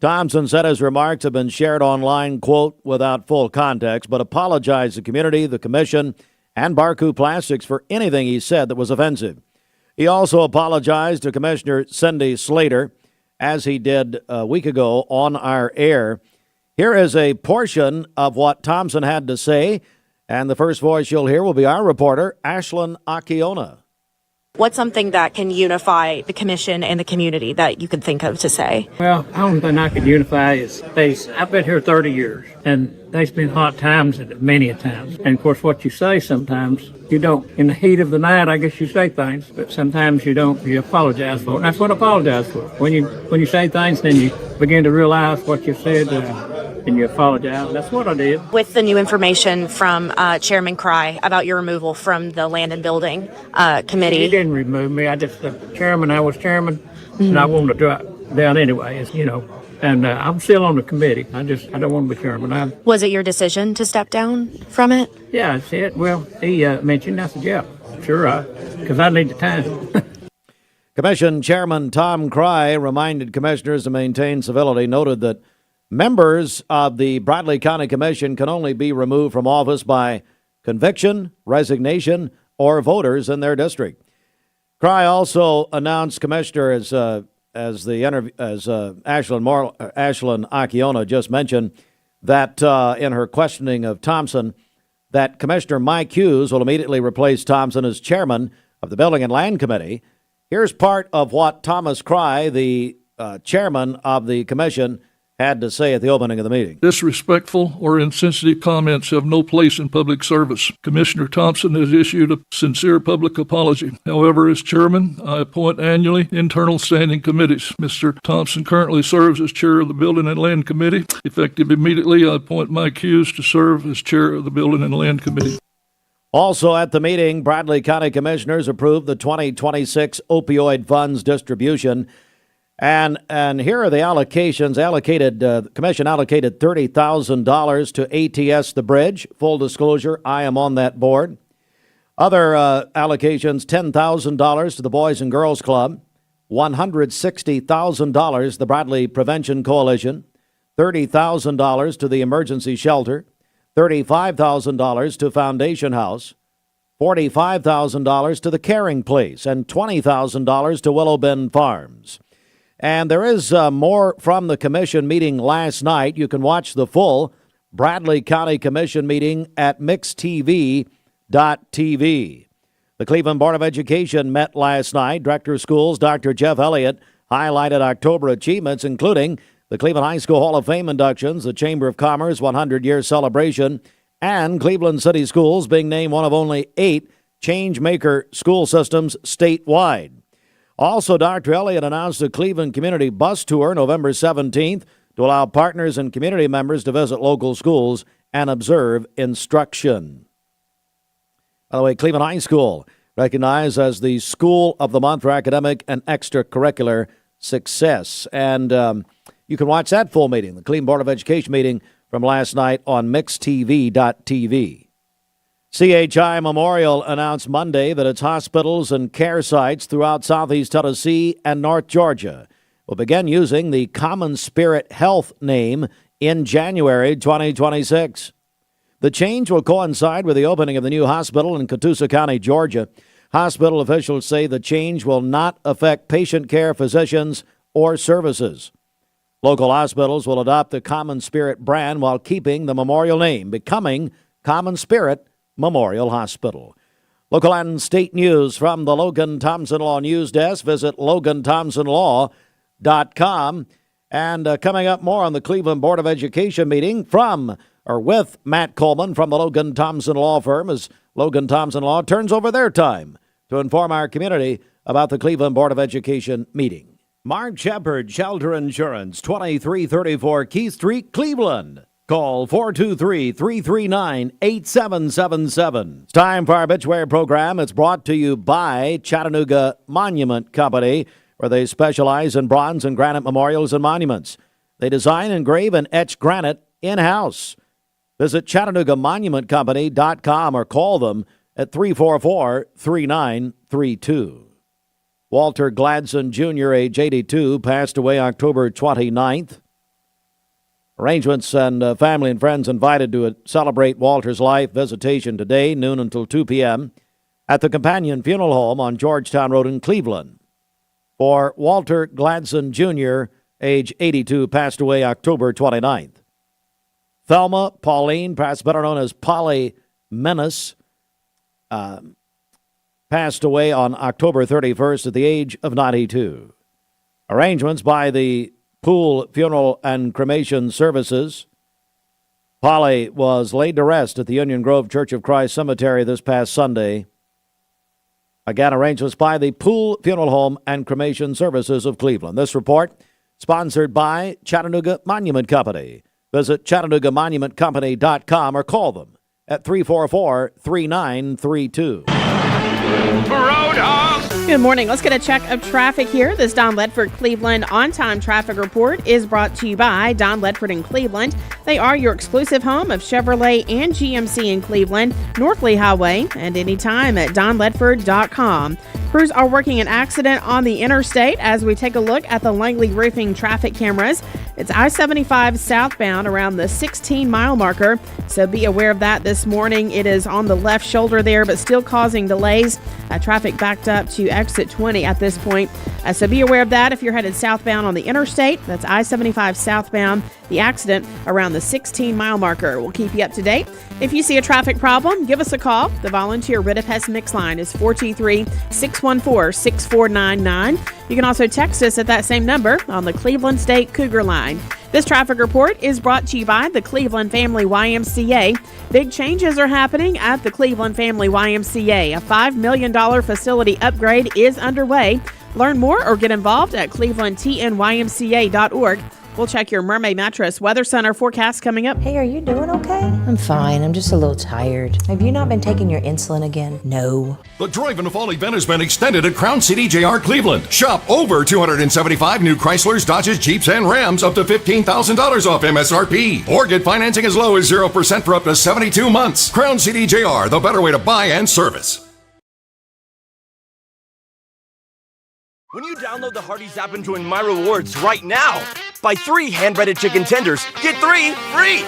Thompson said his remarks have been shared online, quote, without full context, but apologized to the community, the commission, and Barku Plastics for anything he said that was offensive. He also apologized to Commissioner Cindy Slater, as he did a week ago on our air. Here is a portion of what Thompson had to say, and the first voice you'll hear will be our reporter, Ashlyn Akiona. What's something that can unify the commission and the community that you could think of to say? Well, the only thing I could unify is I've been here 30 years, and there's been hard times and many a times. And of course, what you say sometimes, you don't. In the heat of the night, I guess you say things, but sometimes you don't. You apologize for it. And that's what I apologize for. When you say things, then you begin to realize what you said, and you apologize. That's what I did. With the new information from Chairman Cry about your removal from the Land and Building Committee. He didn't remove me. I was chairman, and I wanted to drop down anyway, and I'm still on the committee. I don't want to be chairman. Was it your decision to step down from it? Yeah, I said, well, he mentioned, I said, yeah, sure, because I need the time. Commission Chairman Tom Cry reminded commissioners to maintain civility, noted that members of the Bradley County Commission can only be removed from office by conviction, resignation, or voters in their district. Cry also announced Commissioner, as Ashlyn Akiona just mentioned, that in her questioning of Thompson, that Commissioner Mike Hughes will immediately replace Thompson as chairman of the Building and Land Committee. Here's part of what Thomas Cry, the chairman of the commission, had to say at the opening of the meeting. Disrespectful or insensitive comments have no place in public service. Commissioner Thompson has issued a sincere public apology. However, as chairman, I appoint annually internal standing committees. Mr. Thompson currently serves as chair of the Building and Land Committee. Effective immediately, I appoint Mike Hughes to serve as chair of the Building and Land Committee. Also at the meeting, Bradley County Commissioners approved the 2026 opioid funds distribution. And here are the allocations. The commission allocated $30,000 to ATS The Bridge. Full disclosure, I am on that board. Other allocations, $10,000 to the Boys and Girls Club, $160,000 to the Bradley Prevention Coalition, $30,000 to the Emergency Shelter, $35,000 to Foundation House, $45,000 to the Caring Place, and $20,000 to Willow Bend Farms. And there is more from the commission meeting last night. You can watch the full Bradley County Commission meeting at MixTV.tv. The Cleveland Board of Education met last night. Director of Schools, Dr. Jeff Elliott, highlighted October achievements, including the Cleveland High School Hall of Fame inductions, the Chamber of Commerce 100-year celebration, and Cleveland City Schools being named one of only 8 change-maker school systems statewide. Also, Dr. Elliott announced a Cleveland Community Bus Tour November 17th to allow partners and community members to visit local schools and observe instruction. By the way, Cleveland High School recognized as the School of the Month for academic and extracurricular success. And you can watch that full meeting, the Cleveland Board of Education meeting from last night on MixTV.tv. CHI Memorial announced Monday that its hospitals and care sites throughout Southeast Tennessee and North Georgia will begin using the Common Spirit Health name in January 2026. The change will coincide with the opening of the new hospital in Catoosa County, Georgia. Hospital officials say the change will not affect patient care, physicians, or services. Local hospitals will adopt the Common Spirit brand while keeping the Memorial name, becoming Common Spirit Memorial Hospital. Local and state news from the Logan Thompson Law News Desk. Visit LoganThompsonLaw.com. And coming up, more on the Cleveland Board of Education meeting with Matt Coleman from the Logan Thompson Law Firm as Logan Thompson Law turns over their time to inform our community about the Cleveland Board of Education meeting. Mark Shepard, Shelter Insurance, 2334 Keith Street, Cleveland. Call 423-339-8777. It's time for our obituary program. It's brought to you by Chattanooga Monument Company, where they specialize in bronze and granite memorials and monuments. They design, engrave, and etch granite in-house. Visit ChattanoogaMonumentCompany.com or call them at 344-3932. Walter Gladson, Jr., age 82, passed away October 29th. Arrangements and family and friends invited to celebrate Walter's life. Visitation today, noon until 2 p.m. at the Companion Funeral Home on Georgetown Road in Cleveland. For Walter Gladson, Jr., age 82, passed away October 29th. Thelma Pauline, perhaps better known as Polly Menace, passed away on October 31st at the age of 92. Arrangements by the Pool Funeral and Cremation Services. Polly was laid to rest at the Union Grove Church of Christ Cemetery this past Sunday. Again, arrangements by the Pool Funeral Home and Cremation Services of Cleveland. This report sponsored by Chattanooga Monument Company. Visit ChattanoogaMonumentCompany.com or call them at 344-3932. Good morning. Let's get a check of traffic here. This Don Ledford Cleveland on-time traffic report is brought to you by Don Ledford in Cleveland. They are your exclusive home of Chevrolet and GMC in Cleveland, North Lee Highway, and anytime at donledford.com. Crews are working an accident on the interstate as we take a look at the Langley Roofing traffic cameras. It's I-75 southbound around the 16-mile marker, so be aware of that this morning. It is on the left shoulder there, but still causing delays. Traffic backed up to exit 20 at this point, so be aware of that if you're headed southbound on the interstate. That's I-75 southbound, the accident around the 16-mile marker. We'll keep you up to date. If you see a traffic problem, give us a call. The volunteer Rid of Pest Mix line is 423-614-6499. You can also text us at that same number on the Cleveland State Cougar line. This traffic report is brought to you by the Cleveland Family YMCA. Big changes are happening at the Cleveland Family YMCA. A $5 million facility upgrade is underway. Learn more or get involved at clevelandtnymca.org. We'll check your Mermaid Mattress Weather Center forecast coming up. Hey, are you doing okay? I'm fine. I'm just a little tired. Have you not been taking your insulin again? No. The Drive-In Fall event has been extended at Crown City JR Cleveland. Shop over 275 new Chryslers, Dodges, Jeeps, and Rams up to $15,000 off MSRP. Or get financing as low as 0% for up to 72 months. Crown City JR, the better way to buy and service. When you download the Hardee's app and join My Rewards right now, buy 3 hand-breaded chicken tenders, get 3 free.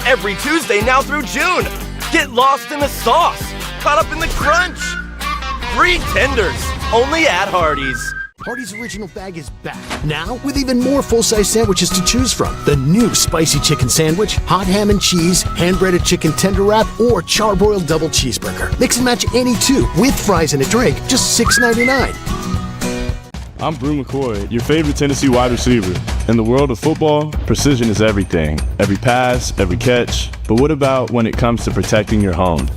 Every Tuesday now through June. Get lost in the sauce, caught up in the crunch. Free tenders, only at Hardee's. Hardee's Original Bag is back, now with even more full-size sandwiches to choose from. The new Spicy Chicken Sandwich, Hot Ham and Cheese, Hand-Breaded Chicken Tender Wrap, or Charbroiled Double Cheeseburger. Mix and match any two, with fries and a drink, just $6.99. I'm Brew McCoy, your favorite Tennessee wide receiver. In the world of football, precision is everything. Every pass, every catch. But what about when it comes to protecting your home?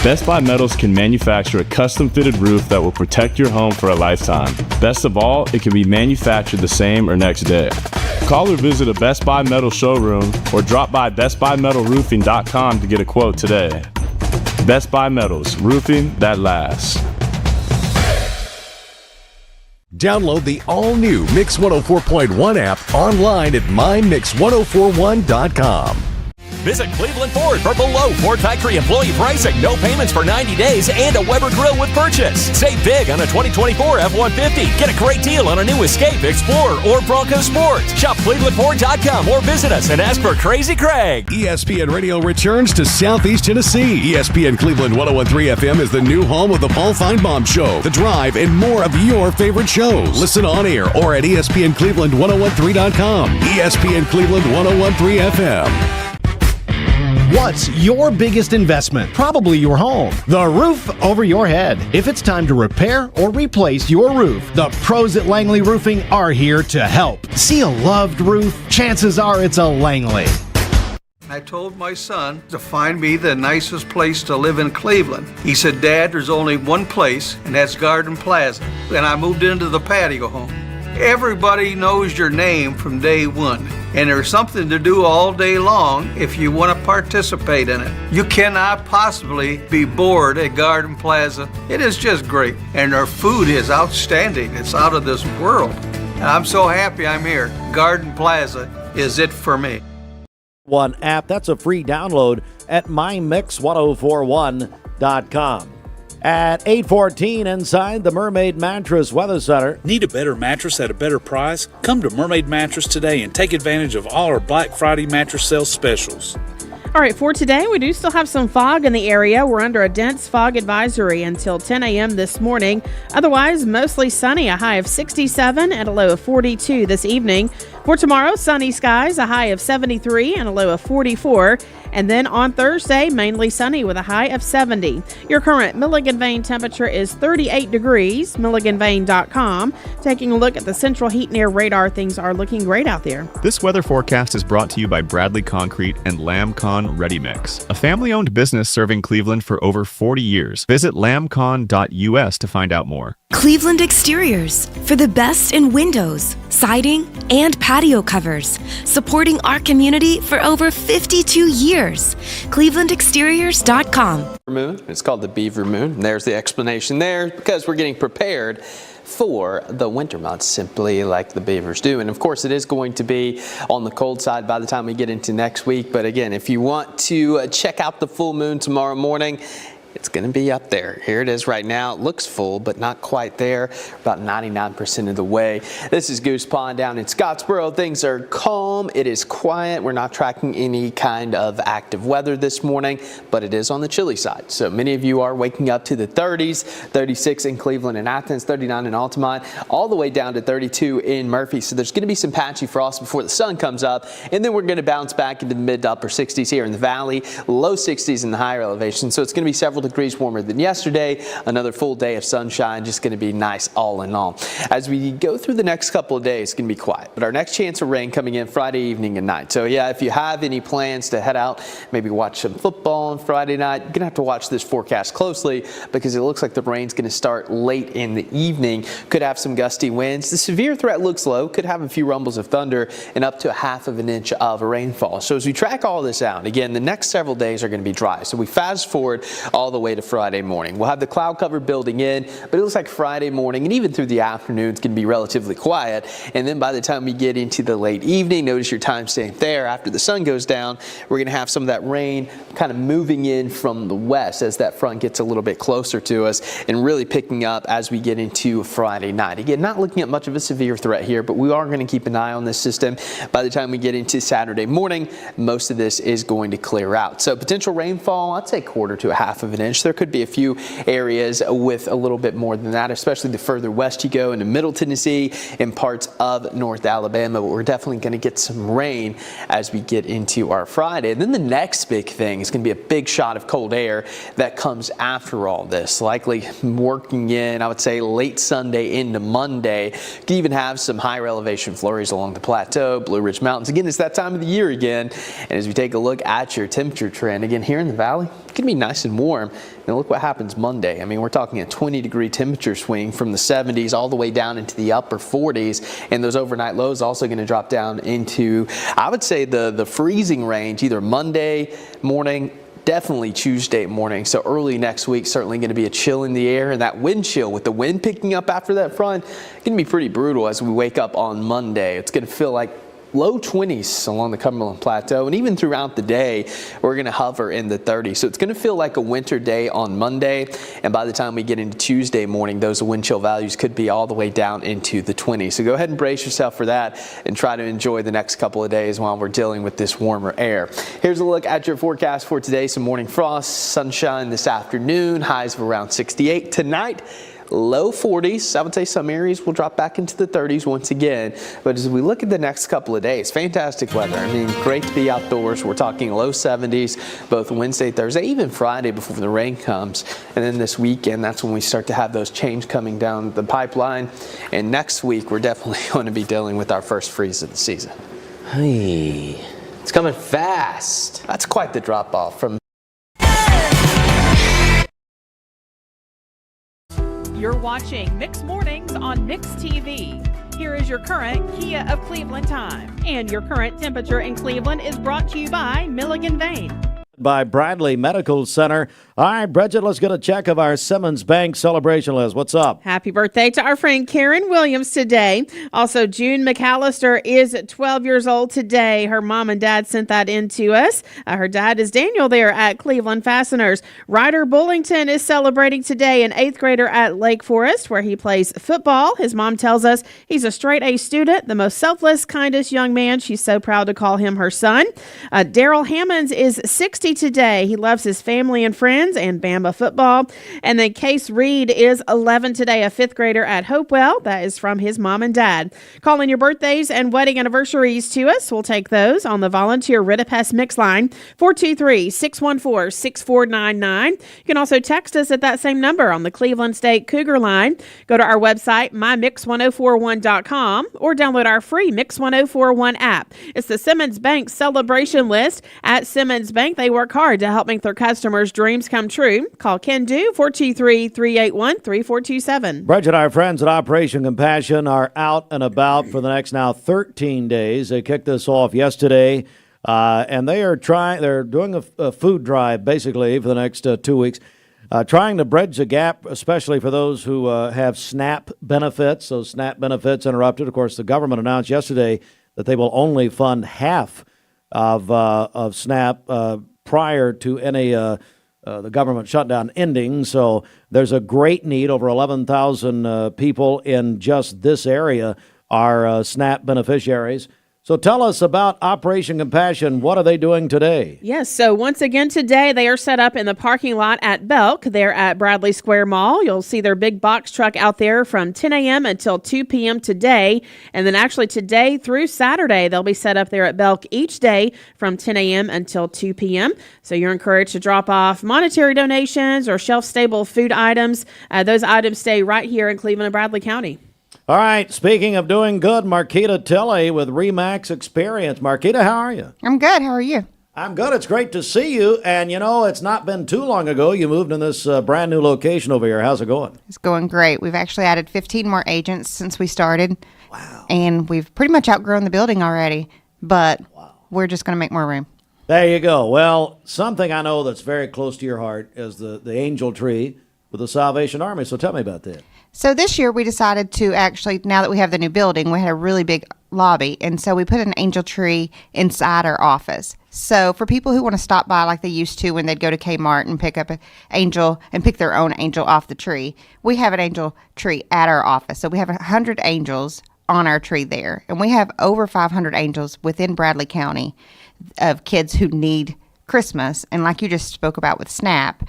Best Buy Metals can manufacture a custom-fitted roof that will protect your home for a lifetime. Best of all, it can be manufactured the same or next day. Call or visit a Best Buy Metal showroom or drop by bestbuymetalroofing.com to get a quote today. Best Buy Metals, roofing that lasts. Download the all-new Mix 104.1 app online at mymix1041.com. Visit Cleveland Ford for below Ford factory employee pricing, no payments for 90 days, and a Weber grill with purchase. Save big on a 2024 F-150. Get a great deal on a new Escape, Explorer, or Bronco Sport. Shop ClevelandFord.com or visit us and ask for Crazy Craig. ESPN Radio returns to Southeast Tennessee. ESPN Cleveland 101.3 FM is the new home of the Paul Feinbaum Show, The Drive, and more of your favorite shows. Listen on air or at ESPNCleveland1013.com. ESPN Cleveland 101.3 FM. What's your biggest investment? Probably your home. The roof over your head. If it's time to repair or replace your roof, the pros at Langley Roofing are here to help. See a loved roof? Chances are it's a Langley. I told my son to find me the nicest place to live in Cleveland. He said, Dad, there's only one place, and that's Garden Plaza. And I moved into the patio home. Everybody knows your name from day one, and there's something to do all day long if you want to participate in it. You cannot possibly be bored at Garden Plaza. It is just great, and their food is outstanding. It's out of this world. And I'm so happy I'm here. Garden Plaza is it for me. One app, that's a free download at mymix1041.com. At 8:14 inside the Mermaid Mattress Weather Center. Need a better mattress at a better price? Come to Mermaid Mattress today and take advantage of all our Black Friday mattress sale specials. All right, for today, we do still have some fog in the area. We're under a dense fog advisory until 10 a.m. this morning. Otherwise, mostly sunny, a high of 67 and a low of 42 this evening. For tomorrow, sunny skies, a high of 73 and a low of 44. And then on Thursday, mainly sunny with a high of 70. Your current Milligan Vane temperature is 38 degrees, milliganvane.com. Taking a look at the central heat and air radar, things are looking great out there. This weather forecast is brought to you by Bradley Concrete and LamCon Ready Mix, a family-owned business serving Cleveland for over 40 years. Visit lamcon.us to find out more. Cleveland Exteriors, for the best in windows, siding, and patio covers, supporting our community for over 52 years. ClevelandExteriors.com. Moon. It's called the Beaver Moon. And there's the explanation there, because we're getting prepared for the winter months, simply like the beavers do. And of course, it is going to be on the cold side by the time we get into next week. But again, if you want to check out the full moon tomorrow morning, it's going to be up there. Here it is right now. It looks full, but not quite there. About 99% of the way. This is Goose Pond down in Scottsboro. Things are calm. It is quiet. We're not tracking any kind of active weather this morning, but it is on the chilly side. So many of you are waking up to the 30s, 36 in Cleveland and Athens, 39 in Altamont, all the way down to 32 in Murphy. So there's going to be some patchy frost before the sun comes up, and then we're going to bounce back into the mid to upper 60s here in the valley, low 60s in the higher elevation. So it's going to be several degrees warmer than yesterday. Another full day of sunshine, just going to be nice all in all. As we go through the next couple of days, it's going to be quiet, but our next chance of rain coming in Friday evening and night. So yeah, if you have any plans to head out, maybe watch some football on Friday night, you're going to have to watch this forecast closely, because it looks like the rain's going to start late in the evening. Could have some gusty winds. The severe threat looks low, could have a few rumbles of thunder and up to 1/2 inch of rainfall. So as we track all this out, again, the next several days are going to be dry. So we fast forward all the way to Friday morning. We'll have the cloud cover building in, but it looks like Friday morning and even through the afternoon it's going to be relatively quiet. And then by the time we get into the late evening, notice your time stamp there, after the sun goes down, we're going to have some of that rain kind of moving in from the west as that front gets a little bit closer to us, and really picking up as we get into Friday night. Again, not looking at much of a severe threat here, but we are going to keep an eye on this system. By the time we get into Saturday morning, most of this is going to clear out. So potential rainfall, I'd say 1/4 to 1/2 inch. There could be a few areas with a little bit more than that, especially the further west you go into Middle Tennessee and parts of North Alabama. But we're definitely going to get some rain as we get into our Friday. And then the next big thing is going to be a big shot of cold air that comes after all this, likely working in, I would say, late Sunday into Monday. You can even have some higher elevation flurries along the plateau, Blue Ridge Mountains. Again, it's that time of the year again. And as we take a look at your temperature trend, again, here in the valley, it's going to be nice and warm. And look what happens Monday. I mean, we're talking a 20-degree temperature swing from the 70s all the way down into the upper 40s. And those overnight lows also going to drop down into, I would say, the freezing range, either Monday morning, definitely Tuesday morning. So early next week, certainly going to be a chill in the air, and that wind chill with the wind picking up after that front, going to be pretty brutal as we wake up on Monday. It's going to feel like low 20s along the Cumberland Plateau, and even throughout the day, we're going to hover in the 30s. So it's going to feel like a winter day on Monday, and by the time we get into Tuesday morning, those wind chill values could be all the way down into the 20s. So go ahead and brace yourself for that and try to enjoy the next couple of days while we're dealing with this warmer air. Here's a look at your forecast for today. Some morning frost, sunshine this afternoon, highs of around 68. Tonight, low 40s. I would say some areas will drop back into the 30s once again. But as we look at the next couple of days, fantastic weather. I mean, great to be outdoors. We're talking low 70s both Wednesday, Thursday, even Friday before the rain comes. And then this weekend, that's when we start to have those changes coming down the pipeline. And next week, we're definitely going to be dealing with our first freeze of the season. Hey, it's coming fast. That's quite the drop off from. You're watching Mix Mornings on Mix TV. Here is your current Kia of Cleveland time. And your current temperature in Cleveland is brought to you by Milligan Vane. By Bradley Medical Center. All right, Bridget, let's get a check of our Simmons Bank celebration list. What's up? Happy birthday to our friend Karen Williams today. Also, June McAllister is 12 years old today. Her mom and dad sent that in to us. Her dad is Daniel there at Cleveland Fasteners. Ryder Bullington is celebrating today, an 8th grader at Lake Forest, where he plays football. His mom tells us he's a straight-A student, the most selfless, kindest young man. She's so proud to call him her son. Daryl Hammonds is 60 today. He loves his family and friends and Bama football. And then Case Reed is 11 today, a 5th grader at Hopewell. That is from his mom and dad. Call in your birthdays and wedding anniversaries to us. We'll take those on the volunteer Ritapest Mix line, 423-614-6499. You can also text us at that same number on the Cleveland State Cougar line. Go to our website, mymix1041.com, or download our free Mix 1041 app. It's the Simmons Bank celebration list. At Simmons Bank, they work hard to help make their customers' dreams come true. Call Ken Do, 423-381-3427. Bridget, our friends at Operation Compassion are out and about for the next now 13 days. They kicked this off yesterday, and they're doing a food drive basically for the next 2 weeks, trying to bridge the gap, especially for those who have SNAP benefits. So SNAP benefits interrupted. Of course, the government announced yesterday that they will only fund half of SNAP prior to any the government shutdown ending. So there's a great need. Over 11,000 people in just this area are SNAP beneficiaries. So tell us about Operation Compassion. What are they doing today? Yes, so once again today, they are set up in the parking lot at Belk. They're at Bradley Square Mall. You'll see their big box truck out there from 10 a.m. until 2 p.m. today. And then actually today through Saturday, they'll be set up there at Belk each day from 10 a.m. until 2 p.m. So you're encouraged to drop off monetary donations or shelf-stable food items. Those items stay right here in Cleveland and Bradley County. All right, speaking of doing good, Markietta Tilley with Remax Experience. Markietta, how are you? I'm good. How are you? I'm good. It's great to see you. And, you know, it's not been too long ago you moved in this brand new location over here. How's it going? It's going great. We've actually added 15 more agents since we started. Wow. And we've pretty much outgrown the building already, but we're just going to make more room. There you go. Well, something I know that's very close to your heart is the angel tree with the Salvation Army. So tell me about that. So this year we decided to actually, now that we have the new building, we had a really big lobby. And so we put an angel tree inside our office. So for people who want to stop by like they used to when they'd go to Kmart and pick up an angel and pick their own angel off the tree, we have an angel tree at our office. So we have 100 angels on our tree there. And we have over 500 angels within Bradley County of kids who need Christmas. And like you just spoke about with SNAP,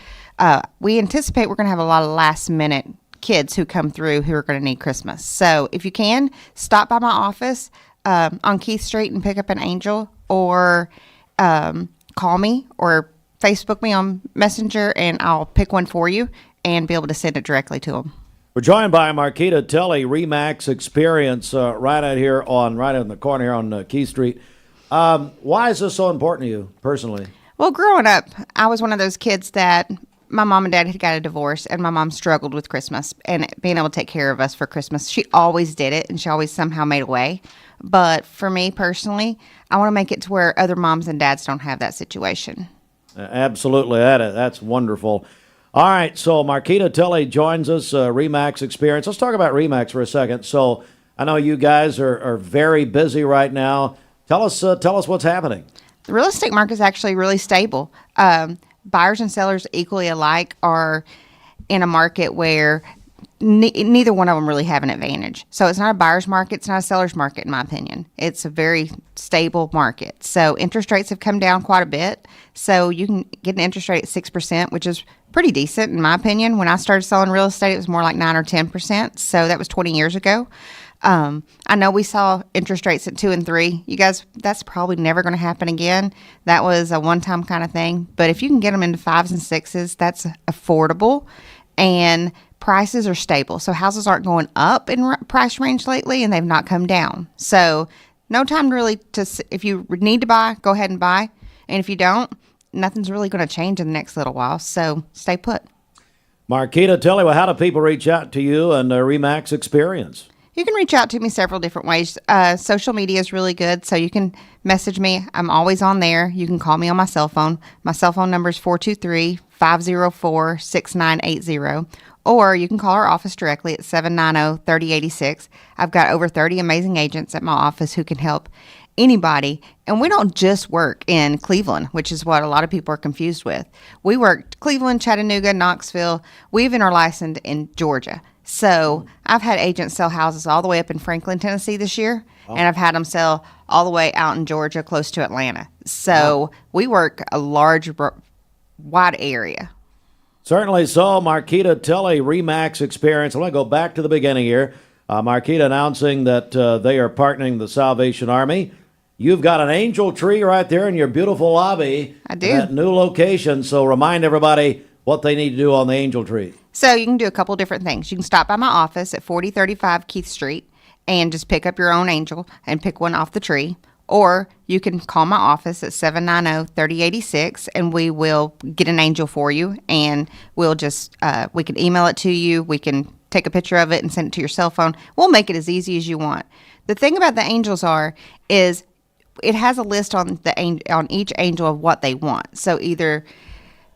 we anticipate we're going to have a lot of last minute kids who come through who are going to need Christmas. So if you can, stop by my office on Keith Street and pick up an angel, or call me or Facebook me on Messenger, and I'll pick one for you and be able to send it directly to them. We're joined by Markietta Tilley, Remax Experience, right in the corner here on Keith Street. Why is this so important to you personally? Well, growing up, I was one of those kids that my mom and dad had got a divorce, and my mom struggled with Christmas and being able to take care of us for Christmas. She always did it, and she always somehow made a way. But for me personally, I want to make it to where other moms and dads don't have that situation. Absolutely. That's wonderful. All right, so Markietta Tilley joins us, Remax Experience. Let's talk about Remax for a second. So I know you guys are very busy right now. Tell us what's happening. The real estate market is actually really stable. Buyers and sellers equally alike are in a market where neither one of them really have an advantage. So it's not a buyer's market. It's not a seller's market, in my opinion. It's a very stable market. So interest rates have come down quite a bit. So you can get an interest rate at 6%, which is pretty decent, in my opinion. When I started selling real estate, it was more like 9 or 10%. So that was 20 years ago. I know we saw interest rates at 2 and 3. You guys, that's probably never going to happen again. That was a one-time kind of thing. But if you can get them into 5s and 6s, that's affordable. And prices are stable. So houses aren't going up in price range lately, and they've not come down. So no time really if you need to buy, go ahead and buy. And if you don't, nothing's really going to change in the next little while. So stay put. Markietta, tell me, how do people reach out to you and Remax experience? You can reach out to me several different ways. Social media is really good, so you can message me. I'm always on there. You can call me on my cell phone. My cell phone number is 423-504-6980. Or you can call our office directly at 790-3086. I've got over 30 amazing agents at my office who can help anybody. And we don't just work in Cleveland, which is what a lot of people are confused with. We work Cleveland, Chattanooga, Knoxville. We even are licensed in Georgia. So I've had agents sell houses all the way up in Franklin, Tennessee this year. And I've had them sell all the way out in Georgia, close to Atlanta. So we work a large, wide area. Certainly so. Markietta, tell a Remax experience. I want to go back to the beginning here. Markietta announcing that they are partnering the Salvation Army. You've got an angel tree right there in your beautiful lobby. I do. That new location. So remind everybody what they need to do on the angel tree. So you can do a couple different things. You can stop by my office at 4035 Keith Street and just pick up your own angel and pick one off the tree. Or you can call my office at 790-3086 and we will get an angel for you. And we'll just, we can email it to you. We can take a picture of it and send it to your cell phone. We'll make it as easy as you want. The thing about the angels is it has a list on each angel of what they want. So either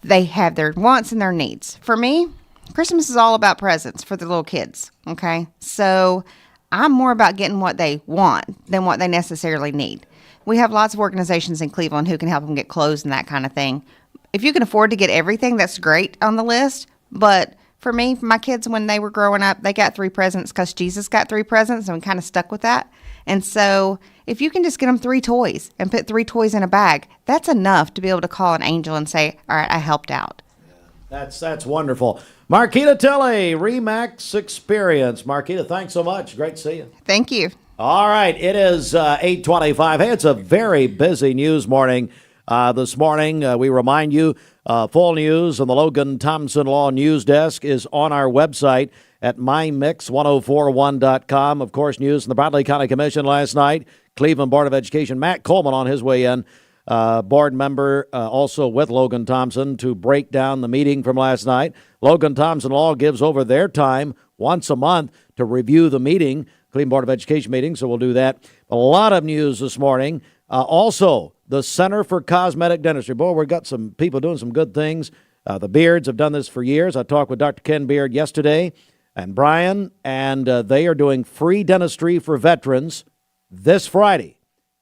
they have their wants and their needs. For me, Christmas is all about presents for the little kids, okay? So I'm more about getting what they want than what they necessarily need. We have lots of organizations in Cleveland who can help them get clothes and that kind of thing. If you can afford to get everything, that's great on the list. But for me, my kids, when they were growing up, they got 3 presents because Jesus got 3 presents, and we kind of stuck with that. And so if you can just get them 3 toys and put 3 toys in a bag, that's enough to be able to call an angel and say, all right, I helped out. That's wonderful. Markietta Tilley, Remax Experience. Markietta, thanks so much. Great to see you. Thank you. All right, it is 8:25. Hey, it's a very busy news morning this morning. We remind you, full news on the Logan Thompson Law News Desk is on our website at mymix1041.com. Of course, news from the Bradley County Commission last night. Cleveland Board of Education, Matt Coleman on his way in. Board member also with Logan Thompson to break down the meeting from last night. Logan Thompson Law gives over their time once a month to review the meeting, Cleveland Board of Education meeting, so we'll do that. A lot of news this morning. Also, the Center for Cosmetic Dentistry. Boy, we've got some people doing some good things. The Beards have done this for years. I talked with Dr. Ken Beard yesterday and Brian, and they are doing free dentistry for veterans this Friday.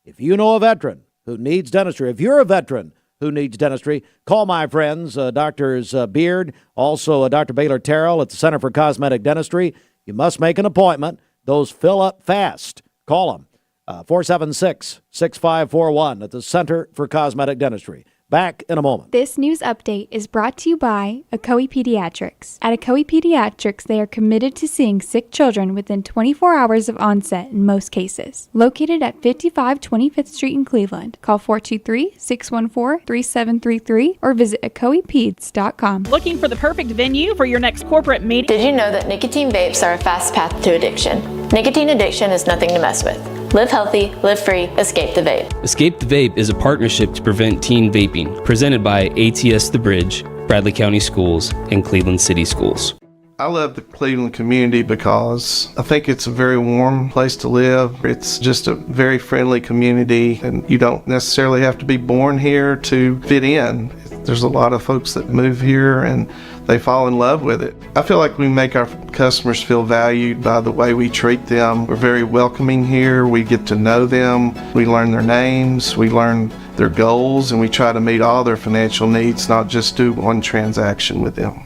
If you know a veteran who needs dentistry, if you're a veteran who needs dentistry, call my friends, Drs. Beard, also Dr. Baylor Terrell at the Center for Cosmetic Dentistry. You must make an appointment. Those fill up fast. Call them, 476-6541 at the Center for Cosmetic Dentistry. Back in a moment. This news update is brought to you by Ocoee Pediatrics. At Ocoee Pediatrics, they are committed to seeing sick children within 24 hours of onset in most cases. Located at 55 25th Street in Cleveland. Call 423-614-3733 or visit ocoeepeds.com. Looking for the perfect venue for your next corporate meeting? Did you know that nicotine vapes are a fast path to addiction? Nicotine addiction is nothing to mess with. Live healthy, live free, escape the vape. Escape the Vape is a partnership to prevent teen vaping, presented by ATS The Bridge, Bradley County Schools, and Cleveland City Schools. I love the Cleveland community because I think it's a very warm place to live. It's just a very friendly community, and you don't necessarily have to be born here to fit in. There's a lot of folks that move here, and they fall in love with it. I feel like we make our customers feel valued by the way we treat them. We're very welcoming here. We get to know them. We learn their names. We learn their goals, and we try to meet all their financial needs, not just do one transaction with them.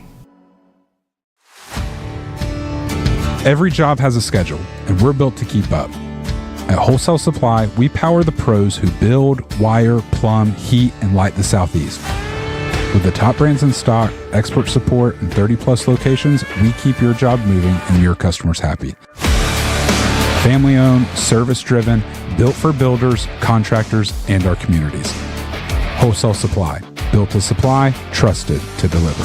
Every job has a schedule, and we're built to keep up. At Wholesale Supply, we power the pros who build, wire, plumb, heat, and light the Southeast. With the top brands in stock, expert support, and 30-plus locations, we keep your job moving and your customers happy. Family-owned, service-driven, built for builders, contractors, and our communities. Wholesale Supply. Built to supply, trusted to deliver.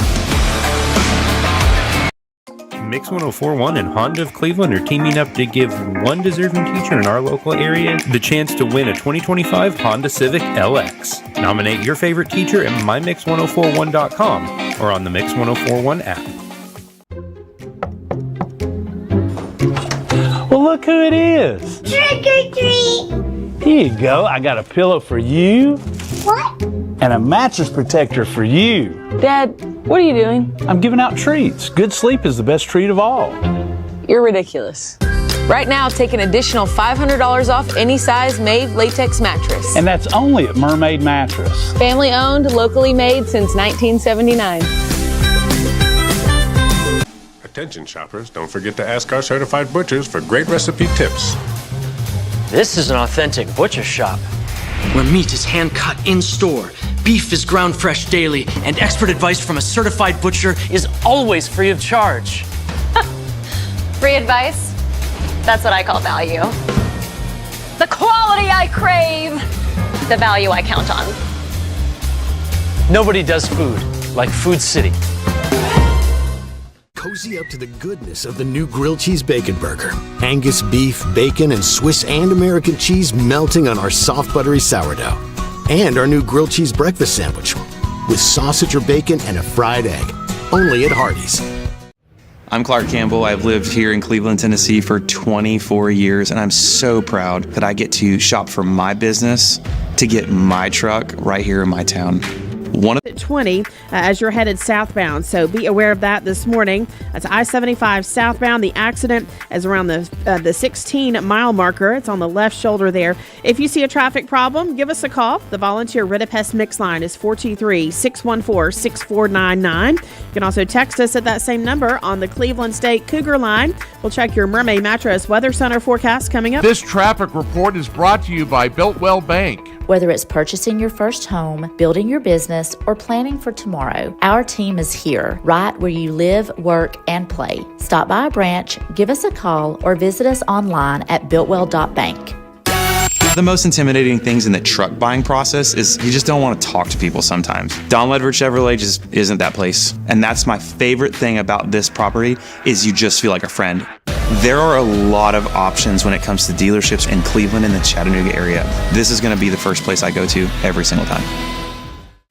Mix 1041 and Honda of Cleveland are teaming up to give one deserving teacher in our local area the chance to win a 2025 Honda Civic LX. Nominate your favorite teacher at mymix1041.com or on the Mix 1041 app. Well, look who it is. Trick or treat. Here you go. I got a pillow for you. What? And a mattress protector for you. Dad, what are you doing? I'm giving out treats. Good sleep is the best treat of all. You're ridiculous. Right now, take an additional $500 off any size Made latex mattress. And that's only at Mermaid Mattress. Family owned, locally made since 1979. Attention shoppers, don't forget to ask our certified butchers for great recipe tips. This is an authentic butcher shop, where meat is hand-cut in-store, beef is ground fresh daily, and expert advice from a certified butcher is always free of charge. Free advice? That's what I call value. The quality I crave, the value I count on. Nobody does food like Food City. Cozy up to the goodness of the new grilled cheese bacon burger. Angus beef, bacon, and Swiss and American cheese melting on our soft buttery sourdough. And our new grilled cheese breakfast sandwich with sausage or bacon and a fried egg. Only at Hardee's. I'm Clark Campbell. I've lived here in Cleveland, Tennessee for 24 years, and I'm so proud that I get to shop for my business to get my truck right here in my town. At 20 as you're headed southbound, so be aware of that this morning. That's I-75 southbound. The accident is around the 16-mile marker. It's on the left shoulder there. If you see a traffic problem, give us a call. The volunteer Rid-A-Pest Mix line is 423-614-6499. You can also text us at that same number on the Cleveland State Cougar line. We'll check your Mermaid Mattress Weather Center forecast coming up. This traffic report is brought to you by Builtwell Bank. Whether it's purchasing your first home, building your business, or planning for tomorrow, our team is here, right where you live, work, and play. Stop by a branch, give us a call, or visit us online at builtwell.bank. The most intimidating things in the truck buying process is you just don't want to talk to people sometimes. Don Ledford Chevrolet just isn't that place. And that's my favorite thing about this property is you just feel like a friend. There are a lot of options when it comes to dealerships in Cleveland and the Chattanooga area. This is going to be the first place I go to every single time.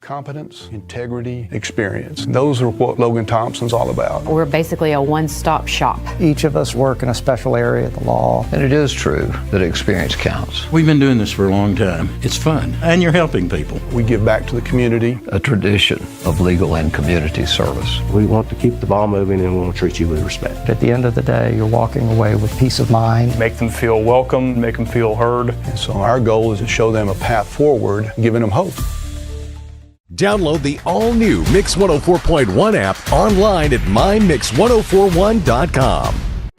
Competence, integrity, experience. Those are what Logan Thompson's all about. We're basically a one-stop shop. Each of us work in a special area of the law. And it is true that experience counts. We've been doing this for a long time. It's fun, and you're helping people. We give back to the community. A tradition of legal and community service. We want to keep the ball moving and we want to treat you with respect. At the end of the day, you're walking away with peace of mind. Make them feel welcome, make them feel heard. And so our goal is to show them a path forward, giving them hope. Download the all-new Mix 104.1 app online at mymix1041.com.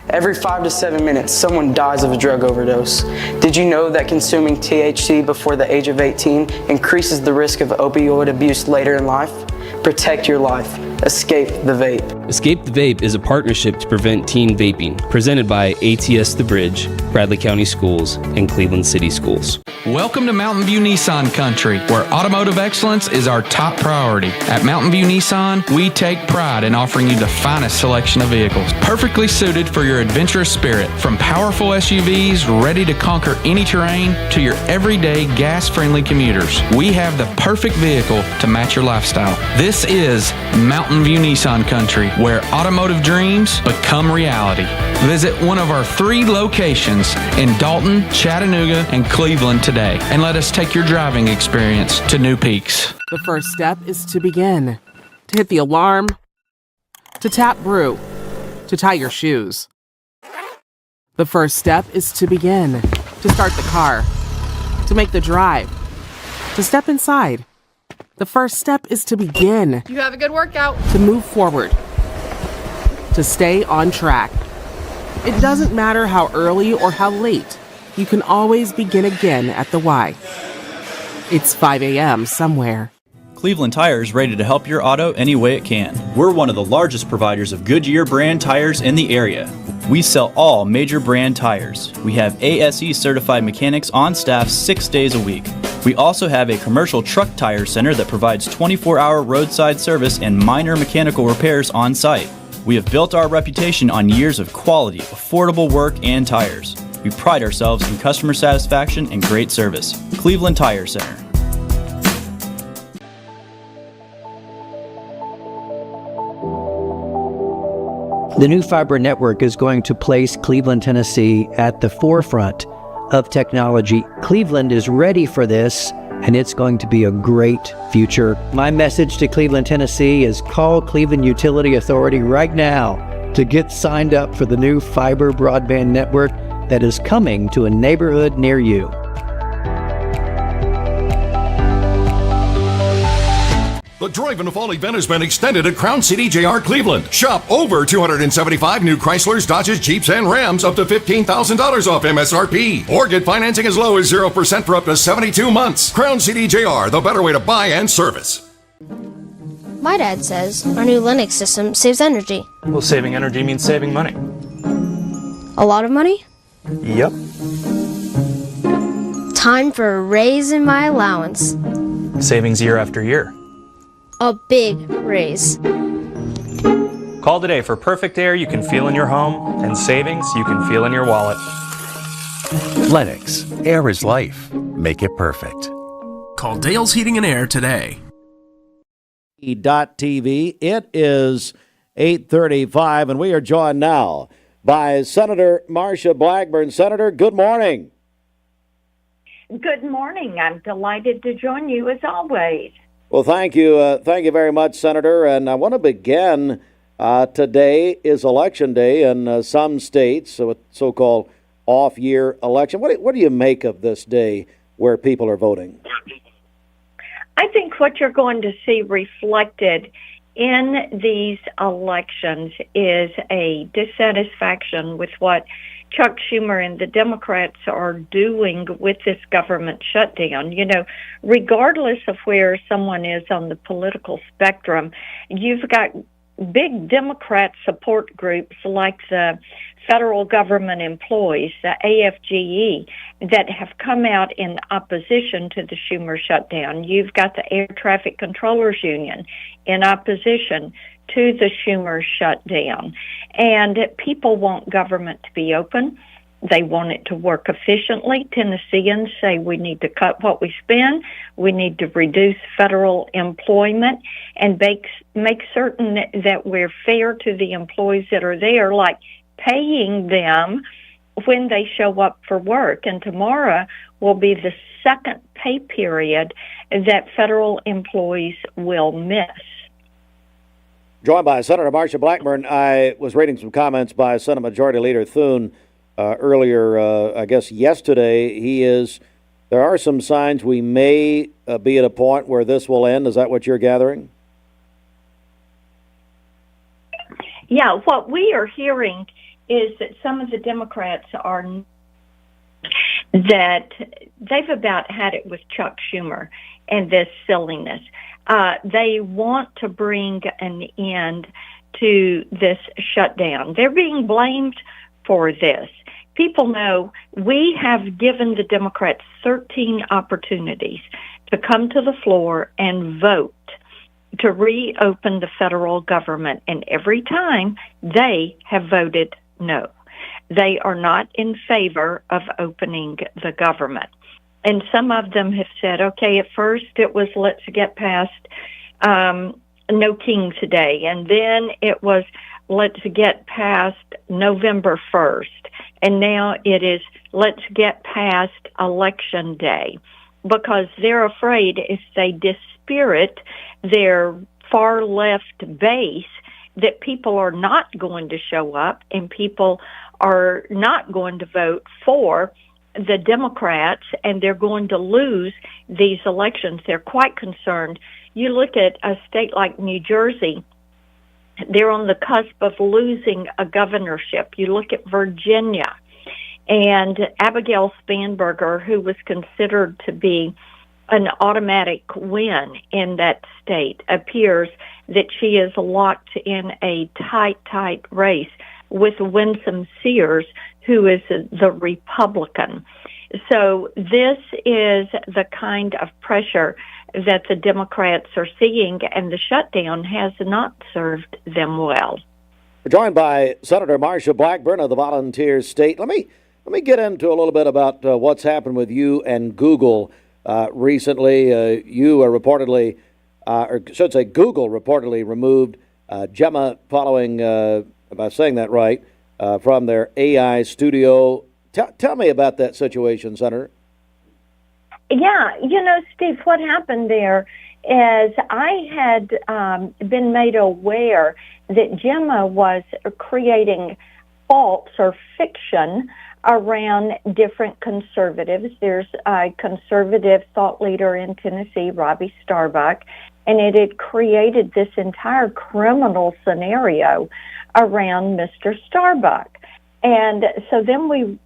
Every 5 to 7 minutes, someone dies of a drug overdose. Did you know that consuming THC before the age of 18 increases the risk of opioid abuse later in life? Protect your life. Escape the Vape. Escape the Vape is a partnership to prevent teen vaping, presented by ATS The Bridge, Bradley County Schools, and Cleveland City Schools. Welcome to Mountain View Nissan Country, where automotive excellence is our top priority. At Mountain View Nissan, we take pride in offering you the finest selection of vehicles, perfectly suited for your adventurous spirit. From powerful SUVs ready to conquer any terrain to your everyday gas-friendly commuters, we have the perfect vehicle to match your lifestyle. This is Mountain View Nissan Country, where automotive dreams become reality. Visit one of our 3 locations in Dalton, Chattanooga, and Cleveland today, and let us take your driving experience to new peaks. The first step is to begin. To hit the alarm, to tap brew, to tie your shoes. The first step is to begin, to start the car, to make the drive, to step inside. The first step is to begin, You have a good workout. to move forward, to stay on track. It doesn't matter how early or how late, you can always begin again at the Y. It's 5 a.m. somewhere. Cleveland Tire is ready to help your auto any way it can. We're one of the largest providers of Goodyear brand tires in the area. We sell all major brand tires. We have ASE certified mechanics on staff 6 days a week. We also have a commercial truck tire center that provides 24-hour roadside service and minor mechanical repairs on site. We have built our reputation on years of quality, affordable work and tires. We pride ourselves in customer satisfaction and great service. Cleveland Tire Center. The new fiber network is going to place Cleveland, Tennessee at the forefront of technology. Cleveland is ready for this, and it's going to be a great future. My message to Cleveland, Tennessee is call Cleveland Utility Authority right now to get signed up for the new fiber broadband network that is coming to a neighborhood near you. The Drive in the Fall event has been extended at Crown City JR Cleveland. Shop over 275 new Chryslers, Dodges, Jeeps, and Rams up to $15,000 off MSRP. Or get financing as low as 0% for up to 72 months. Crown City JR, the better way to buy and service. My dad says our new Linux system saves energy. Well, saving energy means saving money. A lot of money? Yep. Time for a raise in my allowance. Savings year after year. A big raise. Call today for perfect air you can feel in your home and savings you can feel in your wallet. Lennox, air is life. Make it perfect. Call Dale's Heating and Air today. TV. It is 8:35, and we are joined now by Senator Marsha Blackburn. Senator, good morning. Good morning. I'm delighted to join you as always. Well, thank you. Thank you very much, Senator. And I want to begin. Today is Election Day in some states, so so-called off-year election. What do you make of this day where people are voting? I think what you're going to see reflected in these elections is a dissatisfaction with what Chuck Schumer and the Democrats are doing with this government shutdown. You know, regardless of where someone is on the political spectrum, you've got big Democrat support groups like the federal government employees, the AFGE, that have come out in opposition to the Schumer shutdown. You've got the Air Traffic Controllers Union in opposition to the Schumer shutdown. And people want government to be open. They want it to work efficiently. Tennesseans say we need to cut what we spend. We need to reduce federal employment and make certain that we're fair to the employees that are there, like paying them when they show up for work. And tomorrow will be the second pay period that federal employees will miss. Joined by Senator Marsha Blackburn, I was reading some comments by Senate Majority Leader Thune earlier, I guess yesterday. There are some signs we may be at a point where this will end. Is that what you're gathering? Yeah, what we are hearing is that some of the Democrats that they've about had it with Chuck Schumer and this silliness. They want to bring an end to this shutdown. They're being blamed for this. People know we have given the Democrats 13 opportunities to come to the floor and vote to reopen the federal government, and every time they have voted no. They are not in favor of opening the government. And some of them have said, okay, at first it was let's get past No Kings Day, and then it was let's get past November 1st, and now it is let's get past Election Day, because they're afraid if they dispirit their far left base that people are not going to show up and people are not going to vote for the Democrats, and they're going to lose these elections. They're quite concerned. You look at a state like New Jersey, they're on the cusp of losing a governorship. You look at Virginia, and Abigail Spanberger, who was considered to be an automatic win in that state, appears that she is locked in a tight race with Winsome Sears, who is the Republican. So this is the kind of pressure that the Democrats are seeing, and the shutdown has not served them well. We're joined by Senator Marsha Blackburn of the Volunteer State. Let me get into a little bit about what's happened with you and Google recently. You are reportedly, or I should say Google reportedly removed Gemma following, if I'm saying that right, from their AI studio. Tell me about that situation, Senator. Yeah, Steve, what happened there is I had been made aware that Gemma was creating false or fiction around different conservatives. There's a conservative thought leader in Tennessee, Robbie Starbuck, and it had created this entire criminal scenario around Mr. Starbuck. And so then when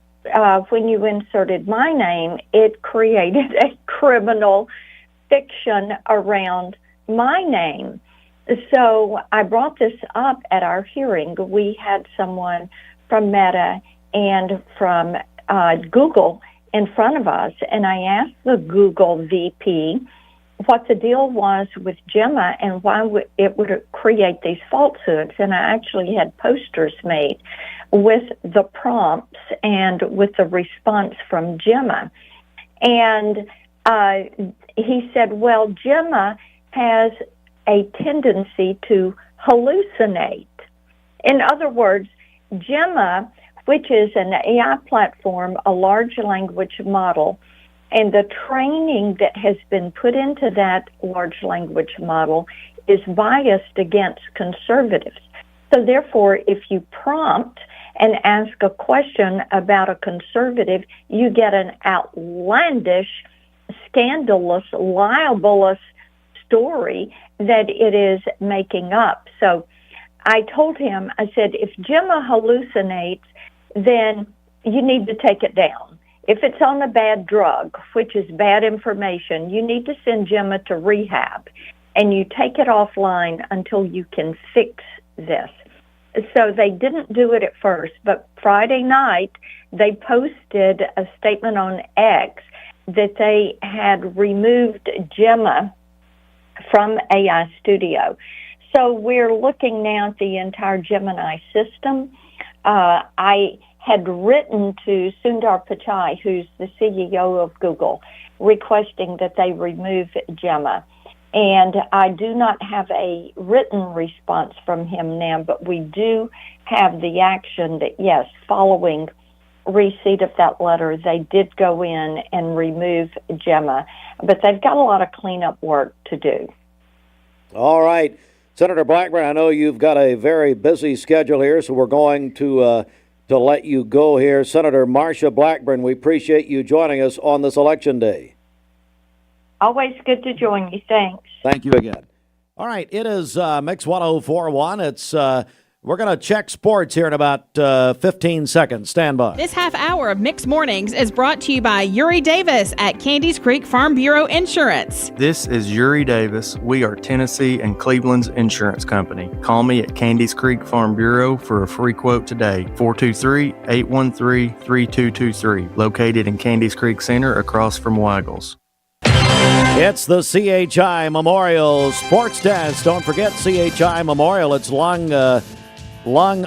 you inserted my name, it created a criminal fiction around my name. So I brought this up at our hearing. We had someone from Meta and from Google in front of us, and I asked the Google VP what the deal was with Gemma and why it would create these falsehoods. And I actually had posters made with the prompts and with the response from Gemma. And he said, well, Gemma has a tendency to hallucinate. In other words, Gemma, which is an AI platform, a large language model, and the training that has been put into that large language model is biased against conservatives. So therefore, if you prompt and ask a question about a conservative, you get an outlandish, scandalous, libelous story that it is making up. So I told him, I said, if Gemma hallucinates, then you need to take it down. If it's on a bad drug, which is bad information, you need to send Gemma to rehab, and you take it offline until you can fix this. So they didn't do it at first, but Friday night they posted a statement on X that they had removed Gemma from AI Studio. So we're looking now at the entire Gemini system. I had written to Sundar Pichai, who's the CEO of Google, requesting that they remove Gemma. And I do not have a written response from him now, but we do have the action that, yes, following receipt of that letter, they did go in and remove Gemma. But they've got a lot of cleanup work to do. All right. Senator Blackburn, I know you've got a very busy schedule here, so we're going to let you go here. Senator Marsha Blackburn, we appreciate you joining us on this election day. Always good to join you. Thanks. Thank you again. All right, it is Mix 1041. It's we're going to check sports here in about 15 seconds. Stand by. This half hour of Mixed Mornings is brought to you by Uri Davis at Candies Creek Farm Bureau Insurance. This is Uri Davis. We are Tennessee and Cleveland's insurance company. Call me at Candies Creek Farm Bureau for a free quote today. 423-813-3223. Located in Candies Creek Center across from Waggles. It's the CHI Memorial Sports Desk. Don't forget CHI Memorial. It's Lung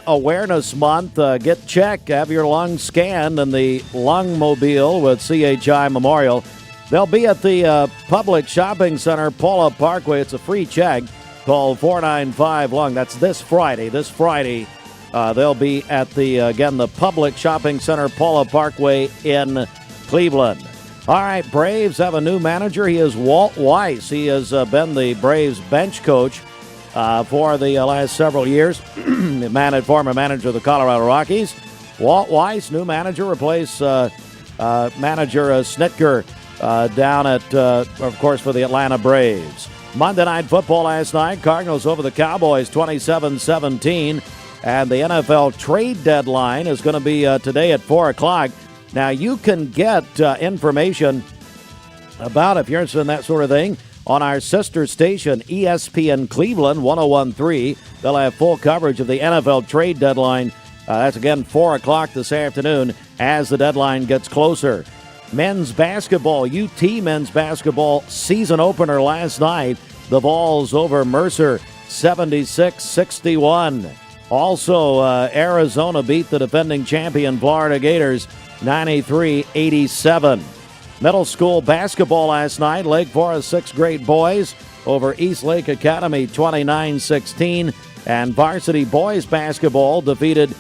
Awareness Month. Get checked. Have your lungs scanned in the Lung Mobile with CHI Memorial. They'll be at the Public Shopping Center, Paula Parkway. It's a free check. Call 495-LUNG. That's this Friday. They'll be at the Public Shopping Center, Paula Parkway in Cleveland. All right, Braves have a new manager. He is Walt Weiss. He has been the Braves bench coach for the last several years. Former manager of the Colorado Rockies. Walt Weiss, new manager, replaced manager Snitker down at, of course, for the Atlanta Braves. Monday Night Football last night, Cardinals over the Cowboys 27-17. And the NFL trade deadline is going to be today at 4 o'clock. Now, you can get information about, if you're interested in that sort of thing, on our sister station, ESPN Cleveland 101.3. They'll have full coverage of the NFL trade deadline. That's, again, 4 o'clock this afternoon as the deadline gets closer. Men's basketball, UT men's basketball season opener last night. The Vols over Mercer, 76-61. Also, Arizona beat the defending champion Florida Gators, 93-87. Middle school basketball last night. Lake Forest 6th grade boys over East Lake Academy, 29-16. And varsity boys basketball defeated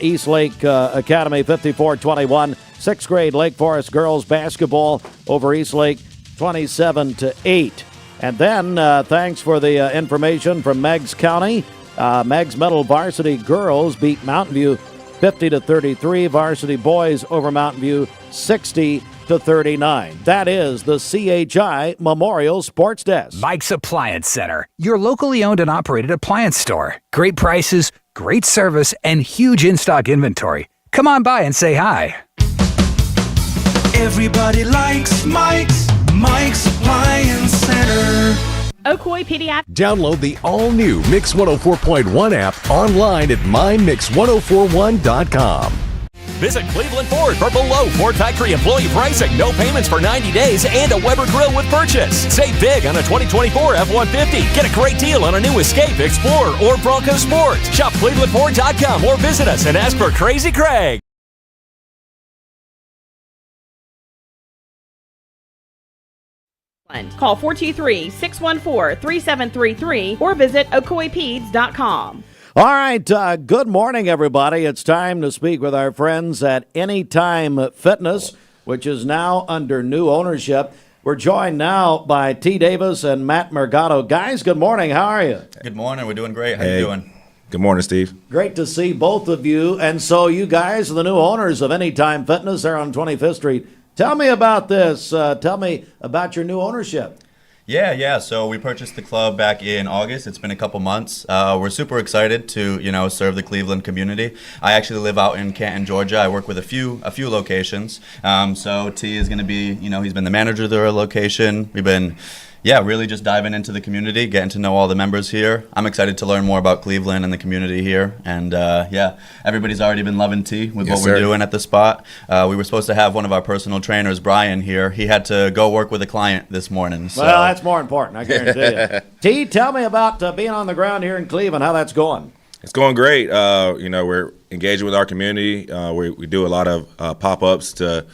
East Lake Academy, 54-21. 6th grade Lake Forest girls basketball over East Lake, 27-8. And then, thanks for the information from Meigs County. Meigs Middle varsity girls beat Mountain View 50-33. Varsity boys over Mountain View 60-39. That is the CHI Memorial Sports Desk. Mike's Appliance Center, your locally owned and operated appliance store. Great prices, great service, and huge in-stock inventory. Come on by and say hi. Everybody likes Mike's Appliance Center. Ocoee Pediatric. Download the all-new Mix 104.1 app online at mymix1041.com. Visit Cleveland Ford for below Ford factory employee pricing, no payments for 90 days, and a Weber grill with purchase. Save big on a 2024 F-150. Get a great deal on a new Escape, Explorer, or Bronco Sport. Shop ClevelandFord.com or visit us and ask for Crazy Craig. Call 423-614-3733 or visit ocoeepeds.com. All right, good morning, everybody. It's time to speak with our friends at Anytime Fitness, which is now under new ownership. We're joined now by T. Davis and Matt Mercado. Guys, good morning. How are you? Good morning. We're doing great. How you doing? Good morning, Steve. Great to see both of you. And so you guys are the new owners of Anytime Fitness there on 25th Street. Tell me about this. Tell me about your new ownership. Yeah. So we purchased the club back in August. It's been a couple months. We're super excited to, serve the Cleveland community. I actually live out in Canton, Georgia. I work with a few locations. So T is going to be, he's been the manager of the location. We've been, really just diving into the community, getting to know all the members here. I'm excited to learn more about Cleveland and the community here. And everybody's already been loving T with what we're doing at the spot. We were supposed to have one of our personal trainers, Brian, here. He had to go work with a client this morning. So. Well, that's more important, I guarantee you. T, tell me about being on the ground here in Cleveland, how that's going. It's going great. We're engaging with our community. We do a lot of pop-ups to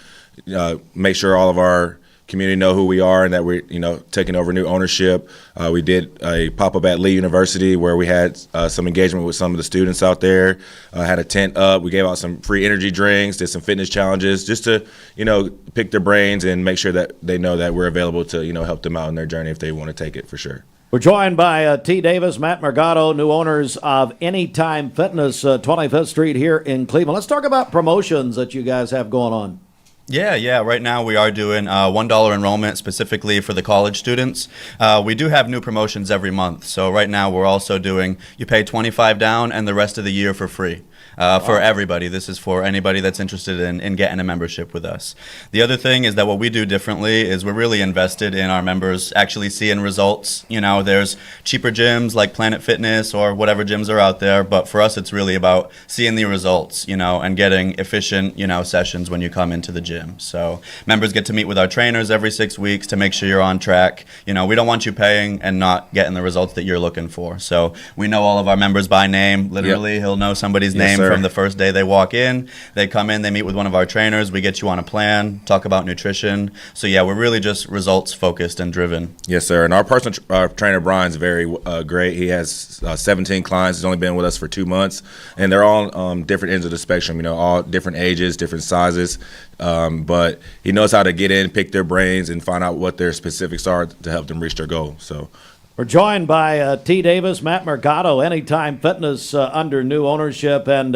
make sure all of our community know who we are and that we're taking over new ownership. We did a pop-up at Lee University where we had some engagement with some of the students out there, had a tent up. We gave out some free energy drinks, did some fitness challenges just to pick their brains and make sure that they know that we're available to help them out in their journey if they want to take it for sure. We're joined by T. Davis, Matt Mercado, new owners of Anytime Fitness, 25th Street here in Cleveland. Let's talk about promotions that you guys have going on. Yeah. Right now we are doing $1 enrollment specifically for the college students. We do have new promotions every month. So right now we're also doing, you pay $25 down and the rest of the year for free. For everybody. This is for anybody that's interested in getting a membership with us. The other thing is that what we do differently is we're really invested in our members actually seeing results. There's cheaper gyms like Planet Fitness or whatever gyms are out there, but for us it's really about seeing the results, and getting efficient, sessions when you come into the gym. So members get to meet with our trainers every 6 weeks to make sure you're on track. We don't want you paying and not getting the results that you're looking for. So we know all of our members by name. Literally, he'll know somebody's name from the first day they walk in. They come in, they meet with one of our trainers, we get you on a plan, talk about nutrition. So we're really just results focused and driven. Yes, sir. And our personal trainer, Brian's very great. He has 17 clients. He's only been with us for 2 months. And they're all different ends of the spectrum, all different ages, different sizes. But he knows how to get in, pick their brains, and find out what their specifics are to help them reach their goal. So We're joined by T. Davis, Matt Mercado, Anytime Fitness under new ownership. And,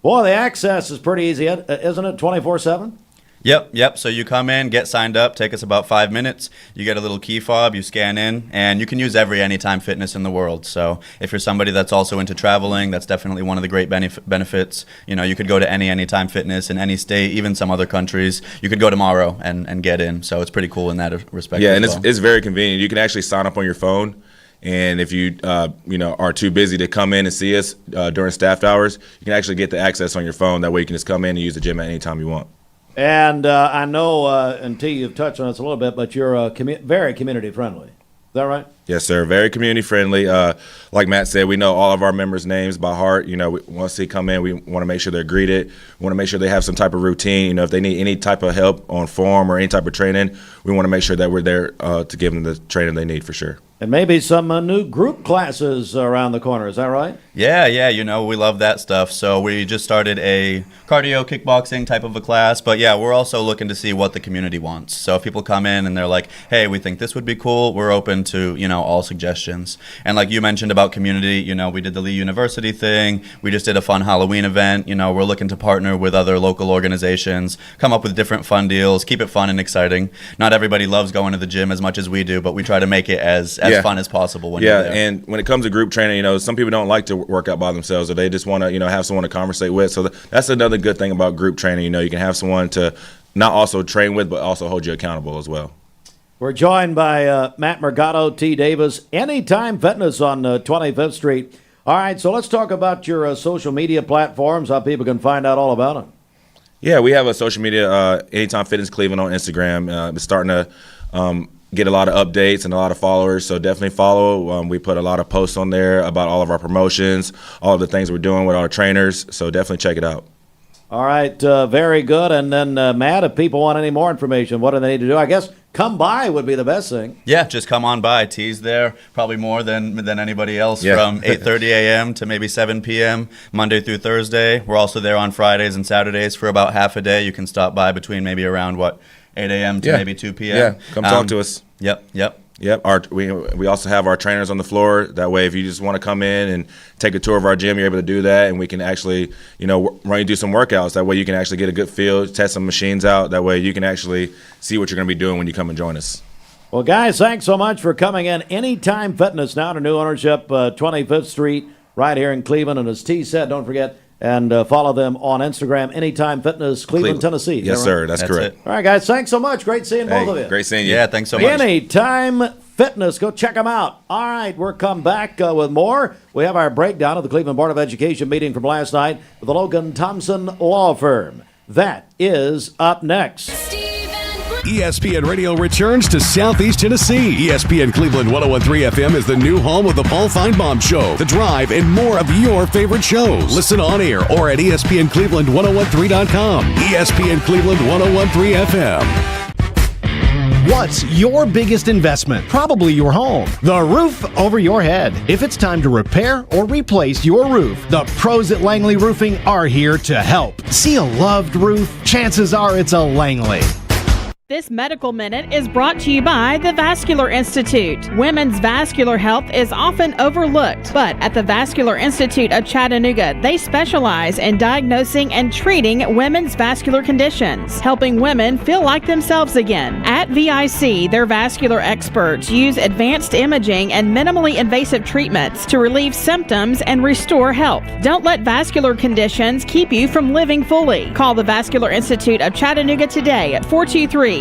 boy, the access is pretty easy, isn't it, 24/7? Yep. So you come in, get signed up, take us about 5 minutes. You get a little key fob, you scan in, and you can use every Anytime Fitness in the world. So if you're somebody that's also into traveling, that's definitely one of the great benefits. You know, you could go to any Anytime Fitness in any state, even some other countries. You could go tomorrow and get in. So it's pretty cool in that respect. Yeah, as and well. it's very convenient. You can actually sign up on your phone. And if you are too busy to come in and see us during staffed hours, you can actually get the access on your phone. That way you can just come in and use the gym at any time you want. And I know, and T, you've touched on this a little bit, but you're very community friendly. Is that right? Yes, sir. Very community friendly. Like Matt said, we know all of our members' names by heart. You know, once they come in, we want to make sure they're greeted. We want to make sure they have some type of routine. You know, if they need any type of help on form or any type of training, we want to make sure that we're there to give them the training they need for sure. And maybe some new group classes around the corner. Is that right? Yeah, you know, we love that stuff. So we just started a cardio kickboxing type of a class. But yeah, we're also looking to see what the community wants. So if people come in and they're like, hey, we think this would be cool, we're open to, you know, all suggestions. And like you mentioned about community, you know, we did the Lee University thing. We just did a fun Halloween event. You know, we're looking to partner with other local organizations, come up with different fun deals, keep it fun and exciting. Not everybody loves going to the gym as much as we do, but we try to make it as fun as possible when you're there. And when it comes to group training, you know, some people don't like to work out by themselves, or they just want to, you know, have someone to conversate with. So that's another good thing about group training. You know, you can have someone to not also train with, but also hold you accountable as well. We're joined by Matt Mercado, T. Davis, Anytime Fitness on 25th Street. All right, so let's talk about your social media platforms, how people can find out all about them. Yeah, we have a social media, Anytime Fitness Cleveland on Instagram. It's starting to get a lot of updates and a lot of followers, so definitely follow. We put a lot of posts on there about all of our promotions, all of the things we're doing with our trainers, so definitely check it out. All right, very good. And then, Matt, if people want any more information, what do they need to do? I guess come by would be the best thing. Yeah, just come on by. T's there probably more than anybody else from 8:30 a.m. to maybe 7 p.m. Monday through Thursday. We're also there on Fridays and Saturdays for about half a day. You can stop by between maybe around, 8 a.m. to maybe 2 p.m. Yeah, come talk to us. Yep. We also have our trainers on the floor. That way, if you just want to come in and take a tour of our gym, you're able to do that, and we can actually, you know, run you through some workouts. That way, you can actually get a good feel, test some machines out. That way, you can actually see what you're going to be doing when you come and join us. Well, guys, thanks so much for coming in. Anytime Fitness now to new ownership, 25th Street, right here in Cleveland. And as T said, don't forget and follow them on Instagram, Anytime Fitness, Cleveland, Tennessee. Yes, sir. That's correct. All right, guys. Thanks so much. Great seeing both of you. Great seeing you. Yeah, thanks so much. Anytime Fitness. Go check them out. All right, we'll come back with more. We have our breakdown of the Cleveland Board of Education meeting from last night with the Logan Thompson Law Firm. That is up next. ESPN Radio returns to Southeast Tennessee. ESPN Cleveland 101.3 FM is the new home of the Paul Feinbaum Show, The Drive, and more of your favorite shows. Listen on air or at ESPNCleveland1013.com. ESPN Cleveland 101.3 FM. What's your biggest investment? Probably your home. The roof over your head. If it's time to repair or replace your roof, the pros at Langley Roofing are here to help. See a loved roof? Chances are it's a Langley. This Medical Minute is brought to you by the Vascular Institute. Women's vascular health is often overlooked, but at the Vascular Institute of Chattanooga, they specialize in diagnosing and treating women's vascular conditions, helping women feel like themselves again. At VIC, their vascular experts use advanced imaging and minimally invasive treatments to relieve symptoms and restore health. Don't let vascular conditions keep you from living fully. Call the Vascular Institute of Chattanooga today at 423-602-2750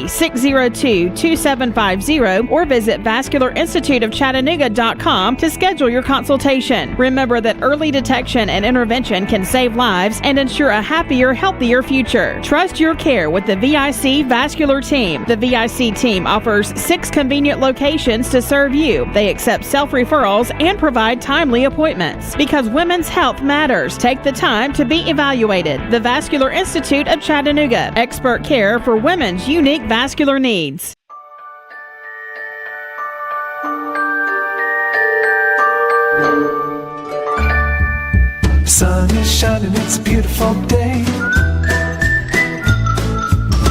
or visit vascularinstituteofchattanooga.com to schedule your consultation. Remember that early detection and intervention can save lives and ensure a happier, healthier future. Trust your care with the VIC Vascular Team. The VIC team offers 6 convenient locations to serve you. They accept self-referrals and provide timely appointments. Because women's health matters, take the time to be evaluated. The Vascular Institute of Chattanooga. Expert care for women's unique vascular needs. Sun is shining, it's a beautiful day.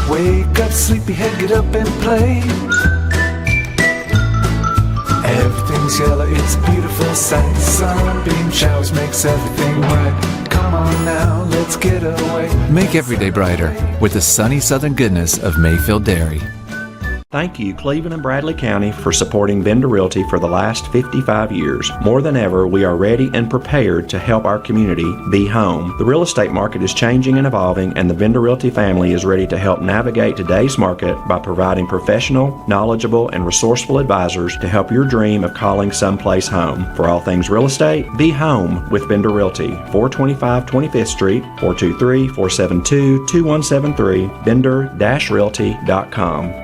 Wake up, sleepyhead, get up and play. Everything turns yellow, it's a beautiful sight. Sunbeam showers makes everything right. Come on now, let's get away. Make every day brighter with the sunny southern goodness of Mayfield Dairy. Thank you, Cleveland and Bradley County, for supporting Vendor Realty for the last 55 years. More than ever, we are ready and prepared to help our community be home. The real estate market is changing and evolving, and the Vendor Realty family is ready to help navigate today's market by providing professional, knowledgeable, and resourceful advisors to help your dream of calling someplace home. For all things real estate, be home with Vendor Realty, 425 25th Street, 423-472-2173, vendor-realty.com.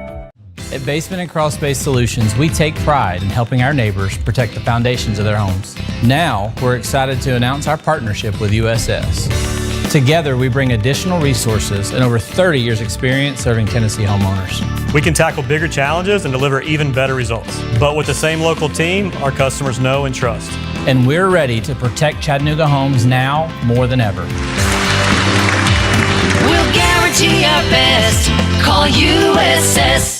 At Basement and Crawl Space Solutions, we take pride in helping our neighbors protect the foundations of their homes. Now, we're excited to announce our partnership with USS. Together, we bring additional resources and over 30 years experience serving Tennessee homeowners. We can tackle bigger challenges and deliver even better results. But with the same local team, our customers know and trust. And we're ready to protect Chattanooga homes now more than ever. We'll guarantee our best. Call USS.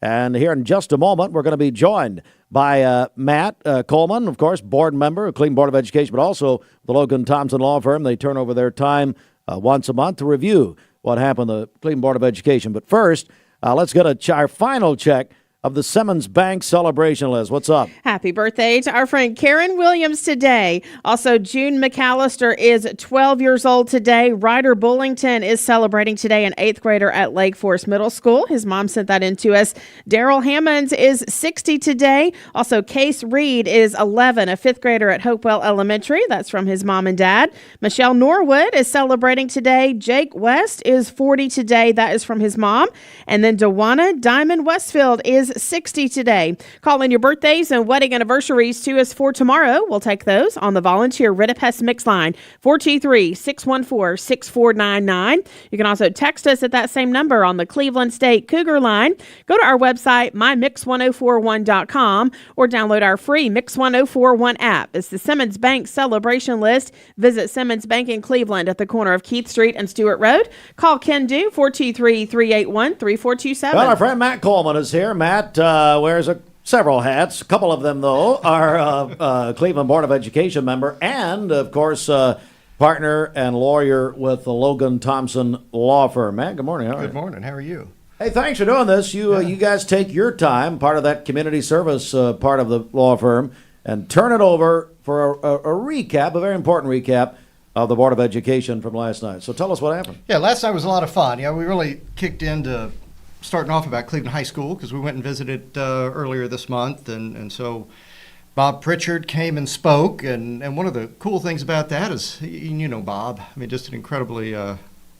And here in just a moment, we're going to be joined by Matt Coleman, of course, board member of Cleveland Board of Education, but also the Logan Thompson Law Firm. They turn over their time once a month to review what happened to the Cleveland Board of Education. But first, let's get our final check of the Simmons Bank celebration list. What's up? Happy birthday to our friend Karen Williams today. Also, June McAllister is 12 years old today. Ryder Bullington is celebrating today, an 8th grader at Lake Forest Middle School. His mom sent that in to us. Daryl Hammonds is 60 today. Also, Case Reed is 11, a 5th grader at Hopewell Elementary. That's from his mom and dad. Michelle Norwood is celebrating today. Jake West is 40 today. That is from his mom. And then Dewana Diamond Westfield is 60 today. Call in your birthdays and wedding anniversaries to us for tomorrow. We'll take those on the volunteer Ritipest Mix line, 423-614-6499. You can also text us at that same number on the Cleveland State Cougar line. Go to our website, mymix1041.com, or download our free Mix 1041 app. It's the Simmons Bank celebration list. Visit Simmons Bank in Cleveland at the corner of Keith Street and Stewart Road. Call Ken Do, 423-381-3427. Well, our friend Matt Coleman is here. Matt wears several hats. A couple of them, though, are Cleveland Board of Education member and, of course, partner and lawyer with the Logan Thompson Law Firm. Matt, good morning. How are you? Good morning. How are you? Hey, thanks for doing this. You guys take your time, part of that community service part of the law firm, and turn it over for a recap, a very important recap of the Board of Education from last night. So tell us what happened. Yeah, last night was a lot of fun. We really kicked into starting off about Cleveland High School because we went and visited earlier this month, and so Bob Pritchard came and spoke, and one of the cool things about that is, you know Bob, I mean, just an incredibly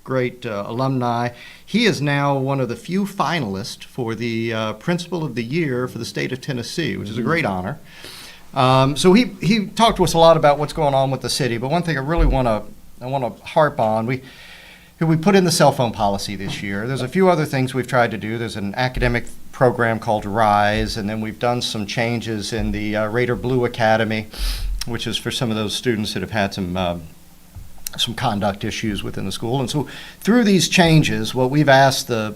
great alumni. He is now one of the few finalists for the Principal of the Year for the state of Tennessee, which is a great honor. So he talked to us a lot about what's going on with the city, but one thing I really want to harp on, we put in the cell phone policy this year. There's a few other things we've tried to do. There's an academic program called RISE, and then we've done some changes in the Raider Blue Academy, which is for some of those students that have had some conduct issues within the school. And so through these changes, what we've asked the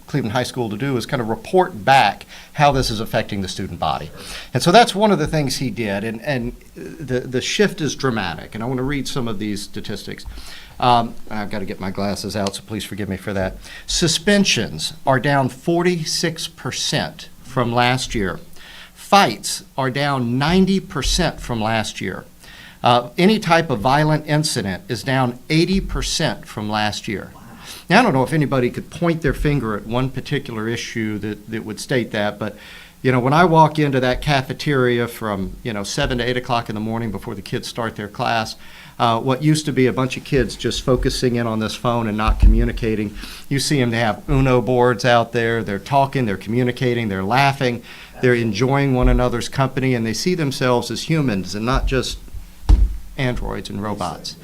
Cleveland High School to do is kind of report back how this is affecting the student body. And so that's one of the things he did, and the shift is dramatic. And I want to read some of these statistics. I've got to get my glasses out, so please forgive me for that. Suspensions are down 46% from last year. Fights are down 90% from last year. Any type of violent incident is down 80% from last year. Wow. Now, I don't know if anybody could point their finger at one particular issue that would state that, but when I walk into that cafeteria from 7 to 8 o'clock in the morning before the kids start their class, what used to be a bunch of kids just focusing in on this phone and not communicating, you see them, they have Uno boards out there, they're talking, they're communicating, they're laughing, they're enjoying one another's company, and they see themselves as humans and not just androids and robots.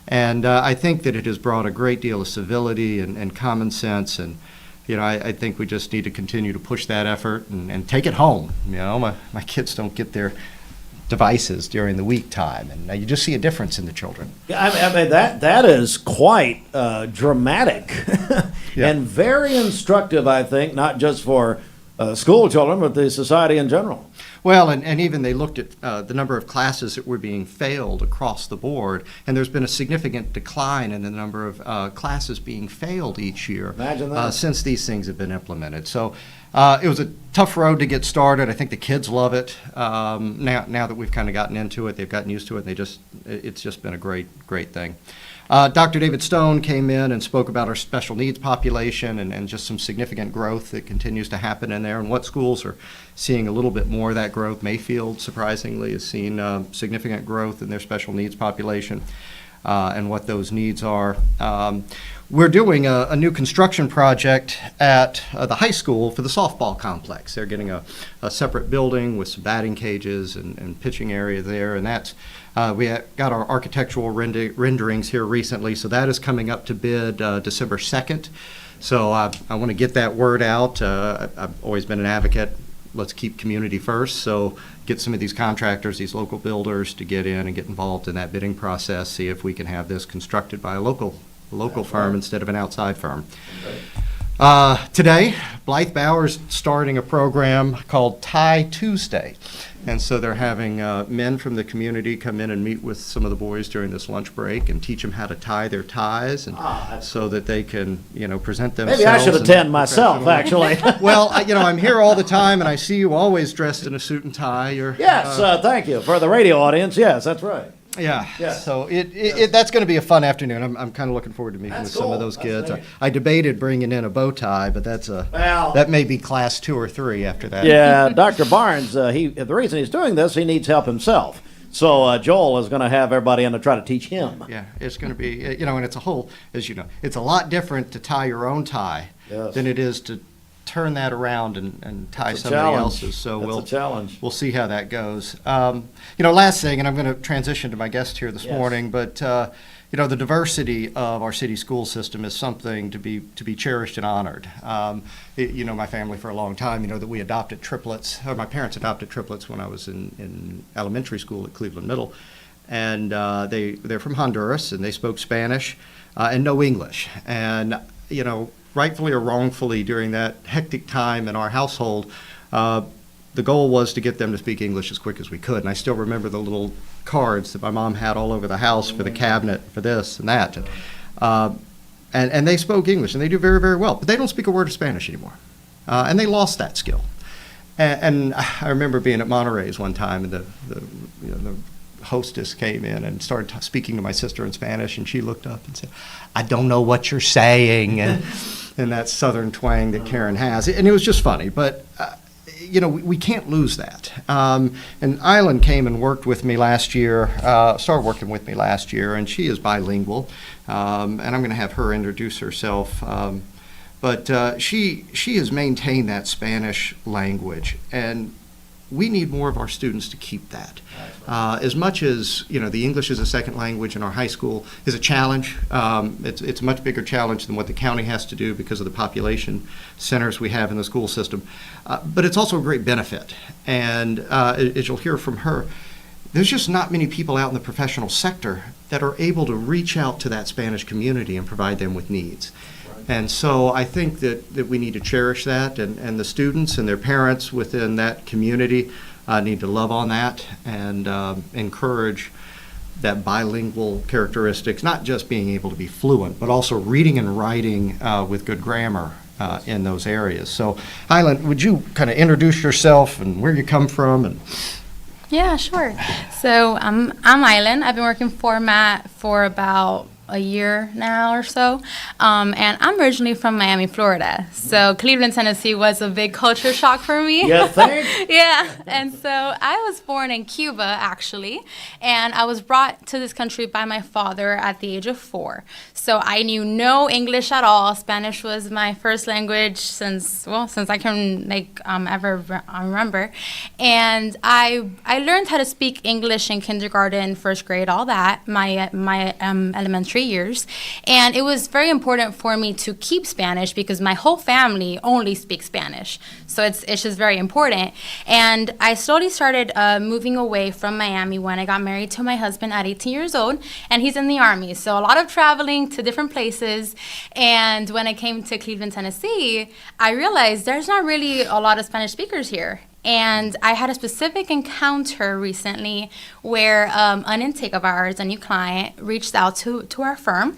And I think that it has brought a great deal of civility and common sense, and I think we just need to continue to push that effort and take it home. My kids don't get their devices during the week time, and you just see a difference in the children. Yeah, I mean that is quite dramatic and very instructive, I think, not just for school children, but the society in general. Well, and even they looked at the number of classes that were being failed across the board, and there's been a significant decline in the number of classes being failed each year. Imagine that. Since these things have been implemented. So it was a tough road to get started. I think the kids love it. Now that we've kind of gotten into it, they've gotten used to it, and it's just been a great thing. Dr. David Stone came in and spoke about our special needs population and just some significant growth that continues to happen in there, and what schools are seeing a little bit more of that growth. Mayfield, surprisingly, has seen significant growth in their special needs population and what those needs are. We're doing a new construction project at the high school for the softball complex. They're getting a separate building with some batting cages and pitching area there, and that's we got our architectural renderings here recently, so that is coming up to bid December 2nd. So I want to get that word out. I've always been an advocate. Let's keep community first. So get some of these contractors, these local builders, to get in and get involved in that bidding process. See if we can have this constructed by a local firm instead of an outside firm. Today, Blythe Bower's starting a program called Tie Tuesday. And so they're having men from the community come in and meet with some of the boys during this lunch break and teach them how to tie their ties, and so that they can, present themselves. Maybe I should attend myself, actually. Well, I'm here all the time, and I see you always dressed in a suit and tie. Yes, thank you. For the radio audience, yes, that's right. Yeah. So that's going to be a fun afternoon. I'm kind of looking forward to meeting with some of those kids. I debated bringing in a bow tie, but that may be class 2 or 3 after that. Yeah, Dr. Barnes, the reason he's doing this, he needs help himself. So Joel is going to have everybody in to try to teach him. Yeah, it's going to be, and it's a whole, as you know, it's a lot different to tie your own tie than it is to turn that around and tie somebody else's. So we'll see how that goes. Last thing, and I'm going to transition to my guest here this morning, but the diversity of our city school system is something to be cherished and honored. My family for a long time, that we adopted triplets, or my parents adopted triplets when I was in elementary school at Cleveland Middle, and they're from Honduras, and they spoke Spanish and no English, and rightfully or wrongfully, during that hectic time in our household, the goal was to get them to speak English as quick as we could. And I still remember the little cards that my mom had all over the house for the cabinet, for this and that. And they spoke English, and they do very, very well. But they don't speak a word of Spanish anymore. And they lost that skill. And I remember being at Monterey's one time, and the hostess came in and started speaking to my sister in Spanish, and she looked up and said, "I don't know what you're saying," and that southern twang that Karen has. And it was just funny, but we can't lose that. And Island came and worked with me last year, started working with me last year, and she is bilingual, and I'm going to have her introduce herself. But she has maintained that Spanish language, and we need more of our students to keep that. As much as the English as a second language in our high school is a challenge. It's a much bigger challenge than what the county has to do because of the population centers we have in the school system. But it's also a great benefit. And as you'll hear from her, there's just not many people out in the professional sector that are able to reach out to that Spanish community and provide them with needs. And so I think that we need to cherish that, and the students and their parents within that community need to love on that and encourage that bilingual characteristics, not just being able to be fluent, but also reading and writing with good grammar in those areas. So, Island, would you kind of introduce yourself and where you come from? And yeah, sure. So I'm Island. I've been working for Matt for about a year now or so, and I'm originally from Miami, Florida. So Cleveland, Tennessee was a big culture shock for me. You think? Yeah, and so I was born in Cuba, actually, and I was brought to this country by my father at the age of 4. So I knew no English at all. Spanish was my first language since I can remember, and I learned how to speak English in kindergarten, first grade, all that. My elementary 3 years. And it was very important for me to keep Spanish because my whole family only speaks Spanish. So it's just very important. And I slowly started moving away from Miami when I got married to my husband at 18 years old, and he's in the Army. So a lot of traveling to different places. And when I came to Cleveland, Tennessee, I realized there's not really a lot of Spanish speakers here. And I had a specific encounter recently where an intake of ours, a new client, reached out to our firm.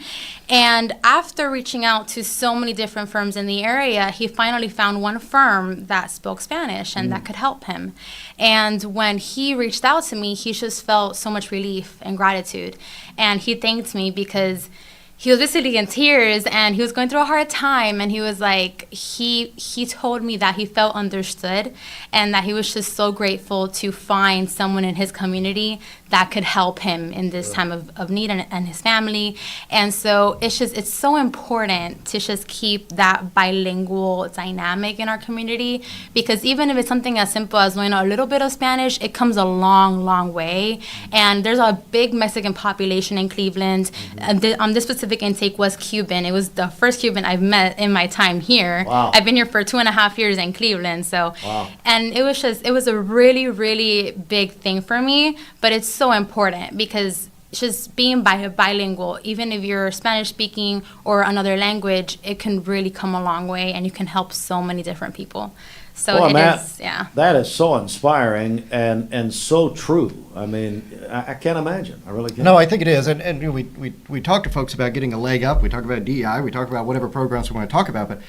And after reaching out to so many different firms in the area, he finally found one firm that spoke Spanish and that could help him. And when he reached out to me, he just felt so much relief and gratitude. And he thanked me because he was basically in tears and he was going through a hard time, and he was like, he told me that he felt understood and that he was just so grateful to find someone in his community that could help him in this time of need and his family. And so it's so important to just keep that bilingual dynamic in our community, because even if it's something as simple as knowing a little bit of Spanish, it comes a long, long way. And there's a big Mexican population in Cleveland. This specific intake was Cuban. It was the first Cuban I've met in my time here. Wow. I've been here for 2.5 years in Cleveland. So, wow. And it was a really, really big thing for me, but it's so important because just being bilingual, even if you're Spanish speaking or another language, it can really come a long way, and you can help so many different people. So Boy, it Matt, is, yeah. That is so inspiring and so true. I mean, I can't imagine. I really can't. No, I think it is. And you know, we talk to folks about getting a leg up. We talk about DEI. We talk about whatever programs we want to talk about. But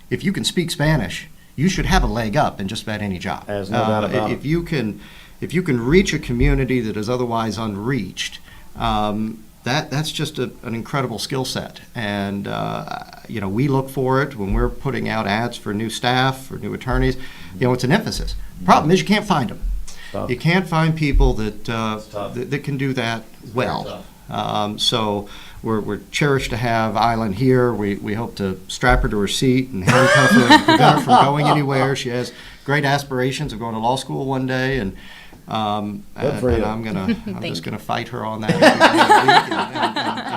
if you can speak Spanish, you should have a leg up in just about any job. There's no doubt about it. If you can reach a community that is otherwise unreached, that's just an incredible skill set. And you know, we look for it when we're putting out ads for new staff, for new attorneys. You know, it's an emphasis. Problem is you can't find them. You can't find people that can do that well. So we're cherished to have Island here. We hope to strap her to her seat and handcuff her and prevent her from going anywhere. She has great aspirations of going to law school one day, and I'm just gonna fight her on that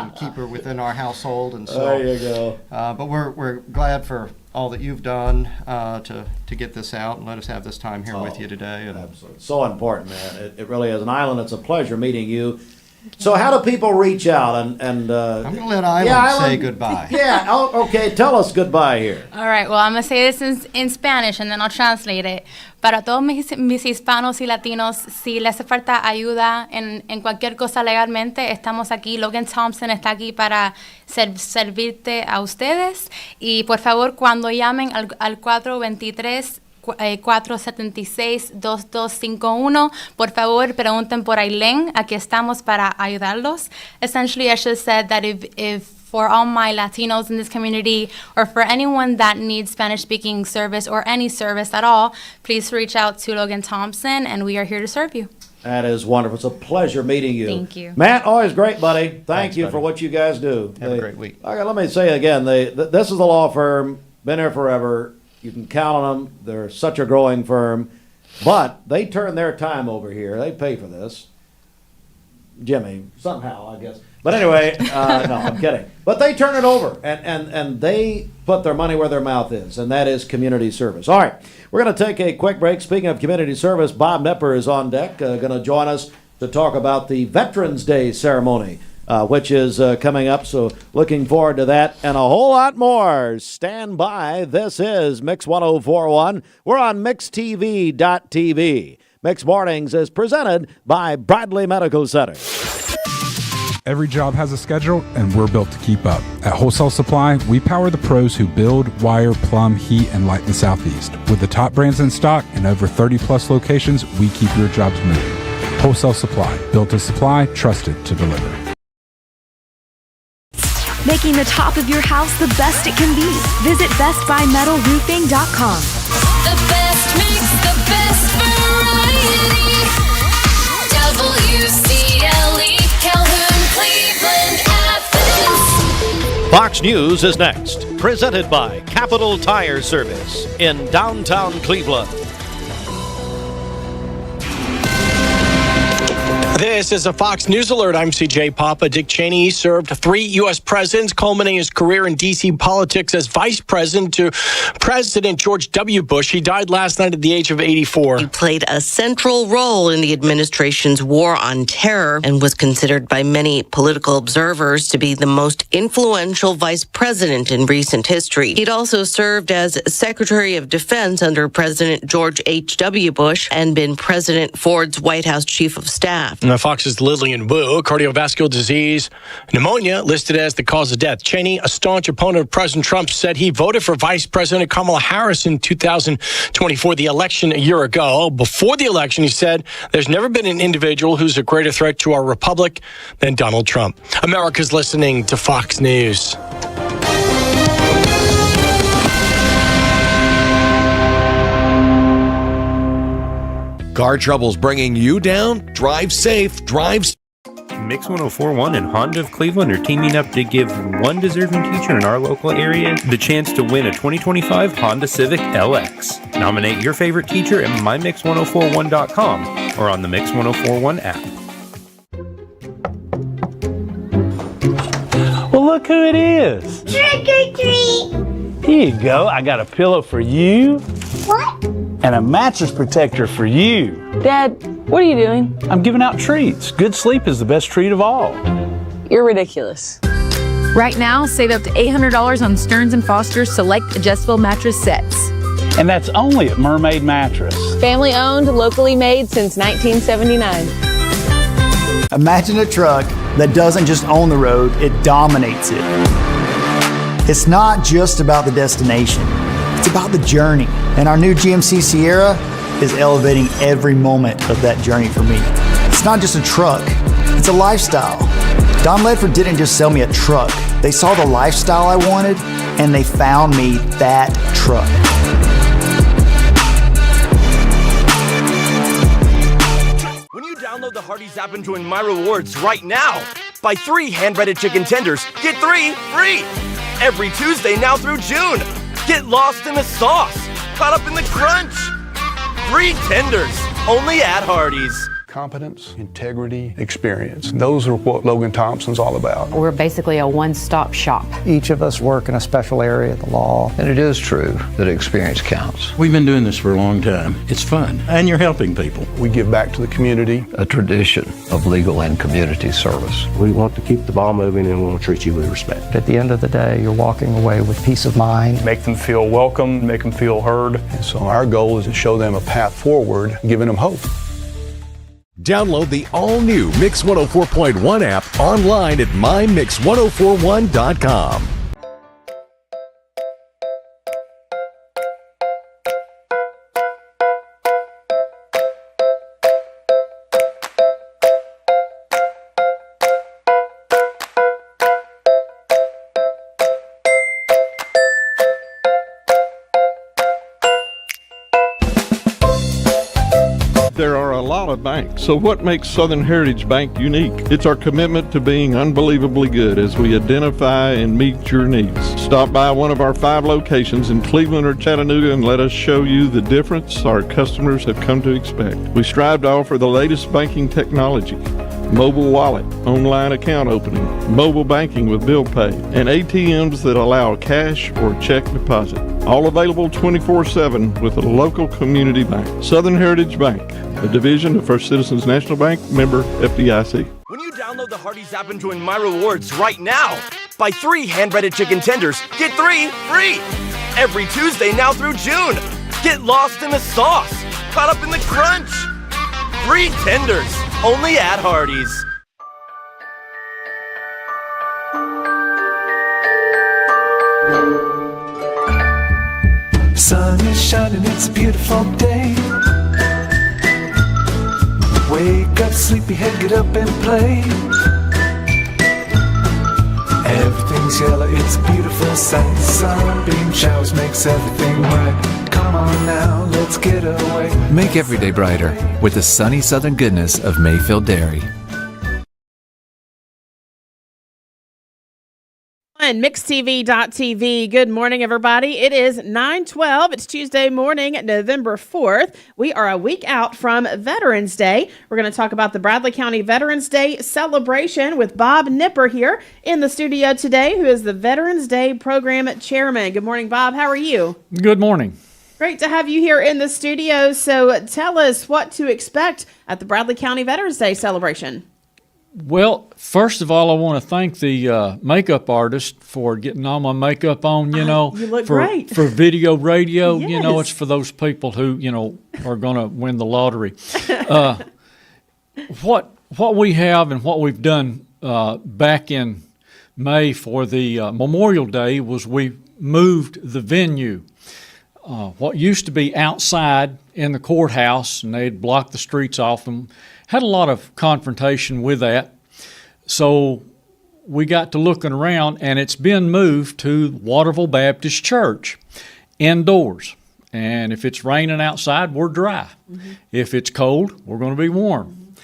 and keep her within our household. And so there you go. But we're glad for all that you've done to get this out and let us have this time here with you today. And absolutely, so important, man. It really is. And Island, it's a pleasure meeting you. So how do people reach out? And I'm going to let Island say goodbye. Yeah, okay, tell us goodbye here. All right, well, I'm going to say this in Spanish and then I'll translate it. Para todos mis hispanos y latinos, si les hace falta ayuda en cualquier cosa legalmente, estamos aquí. Logan Thompson está aquí para servirte a ustedes. Y por favor, cuando llamen al 423 476-2251. Por favor, pregunten por Aileen. Aquí estamos para ayudarlos. Essentially, I just said that if for all my Latinos in this community or for anyone that needs Spanish-speaking service or any service at all, please reach out to Logan Thompson, and we are here to serve you. That is wonderful. It's a pleasure meeting you. Thank you. Matt, always great, buddy. Thanks, you buddy. for what you guys do. Have a great week. Okay, let me say again, this is a law firm, been here forever. You can count on them. They're such a growing firm. But they turn their time over here. They pay for this. Jimmy, somehow, I guess. But anyway, no, I'm kidding. But they turn it over, and they put their money where their mouth is, and that is community service. All right, we're going to take a quick break. Speaking of community service, Bob Knepper is on deck, going to join us to talk about the Veterans Day ceremony, which is coming up. So looking forward to that and a whole lot more. Stand by. This is Mix 1041. We're on MixTV.tv. Mix Mornings is presented by Bradley Medical Center. Every job has a schedule, and we're built to keep up. At Wholesale Supply, we power the pros who build, wire, plumb, heat, and light the Southeast. With the top brands in stock and over 30-plus locations, we keep your jobs moving. Wholesale Supply, built to supply, trusted to deliver. Making the top of your house the best it can be. Visit BestBuyMetalRoofing.com. The best mix, the best variety. WCLE, Calhoun, Cleveland, Athens. Fox News is next, presented by Capital Tire Service in downtown Cleveland. This is a Fox News Alert. I'm CJ Papa. Dick Cheney served 3 U.S. presidents, culminating his career in D.C. politics as vice president to President George W. Bush. He died last night at the age of 84. He played a central role in the administration's war on terror and was considered by many political observers to be the most influential vice president in recent history. He'd also served as Secretary of Defense under President George H.W. Bush and been President Ford's White House Chief of Staff. Now, Fox's Lillian Wu, cardiovascular disease, pneumonia listed as the cause of death. Cheney, a staunch opponent of President Trump, said he voted for Vice President Kamala Harris in 2024, the election a year ago. Before the election, he said, there's never been an individual who's a greater threat to our republic than Donald Trump. America's listening to Fox News. Car troubles bringing you down? Drive safe, drive. Mix 104.1 and Honda of Cleveland are teaming up to give one deserving teacher in our local area the chance to win a 2025 Honda Civic LX. Nominate your favorite teacher at mymix1041.com or on the Mix 1041 app. Well, look who it is. Trick or treat. Here you go. I got a pillow for you. What? And a mattress protector for you. Dad, what are you doing? I'm giving out treats. Good sleep is the best treat of all. You're ridiculous. Right now, save up to $800 on Stearns & Foster's select adjustable mattress sets. And that's only at Mermaid Mattress. Family owned, locally made since 1979. Imagine a truck that doesn't just own the road, it dominates it. It's not just about the destination. It's about the journey, and our new GMC Sierra is elevating every moment of that journey for me. It's not just a truck, it's a lifestyle. Don Ledford didn't just sell me a truck. They saw the lifestyle I wanted, and they found me that truck. When you download the Hardee's app and join My Rewards right now, buy 3 hand-breaded chicken tenders, get 3 free. Every Tuesday now through June. Get lost in the sauce, caught up in the crunch. 3 tenders, only at Hardee's. Competence, integrity, experience. Those are what Logan Thompson's all about. We're basically a one-stop shop. Each of us work in a special area of the law. And it is true that experience counts. We've been doing this for a long time. It's fun, and you're helping people. We give back to the community. A tradition of legal and community service. We want to keep the ball moving and we want to treat you with respect. At the end of the day, you're walking away with peace of mind. Make them feel welcome, make them feel heard. And so our goal is to show them a path forward, giving them hope. Download the all-new Mix 104.1 app online at mymix1041.com. There are a lot of banks, so what makes Southern Heritage Bank unique? It's our commitment to being unbelievably good as we identify and meet your needs. Stop by one of our 5 locations in Cleveland or Chattanooga and let us show you the difference our customers have come to expect. We strive to offer the latest banking technology, mobile wallet, online account opening, mobile banking with bill pay, and ATMs that allow cash or check deposit. All available 24/7 with a local community bank. Southern Heritage Bank, a division of First Citizens National Bank, member FDIC. When you download the Hardee's app and join My Rewards right now, buy 3 hand-breaded chicken tenders, get 3 free. Every Tuesday now through June. Get lost in the sauce, caught up in the crunch. 3 tenders, only at Hardee's. Sun is shining, it's a beautiful day. Wake up, sleepyhead, get up and play. Everything's yellow, it's a beautiful sight. Sunbeam showers makes everything right. Come on now, let's get away. Make every day brighter with the sunny southern goodness of Mayfield Dairy. And MixedTV.tv. Good morning, everybody. It is 9:12. It's Tuesday morning, November 4th. We are a week out from Veterans Day. We're going to talk about the Bradley County Veterans Day celebration with Bob Nipper here in the studio today, who is the Veterans Day Program Chairman. Good morning, Bob. How are you? Good morning. Great to have you here in the studio. So tell us what to expect at the Bradley County Veterans Day celebration. Well, first of all, I want to thank the makeup artist for getting all my makeup on, you look great. For video, radio, Yes. it's for those people who, are going to win the lottery. What we have and what we've done back in May for the Memorial Day was we moved the venue. What used to be outside in the courthouse, and they'd block the streets off, and had a lot of confrontation with that. So we got to looking around, and it's been moved to Waterville Baptist Church, indoors. And if it's raining outside, we're dry. Mm-hmm. If it's cold, we're going to be warm.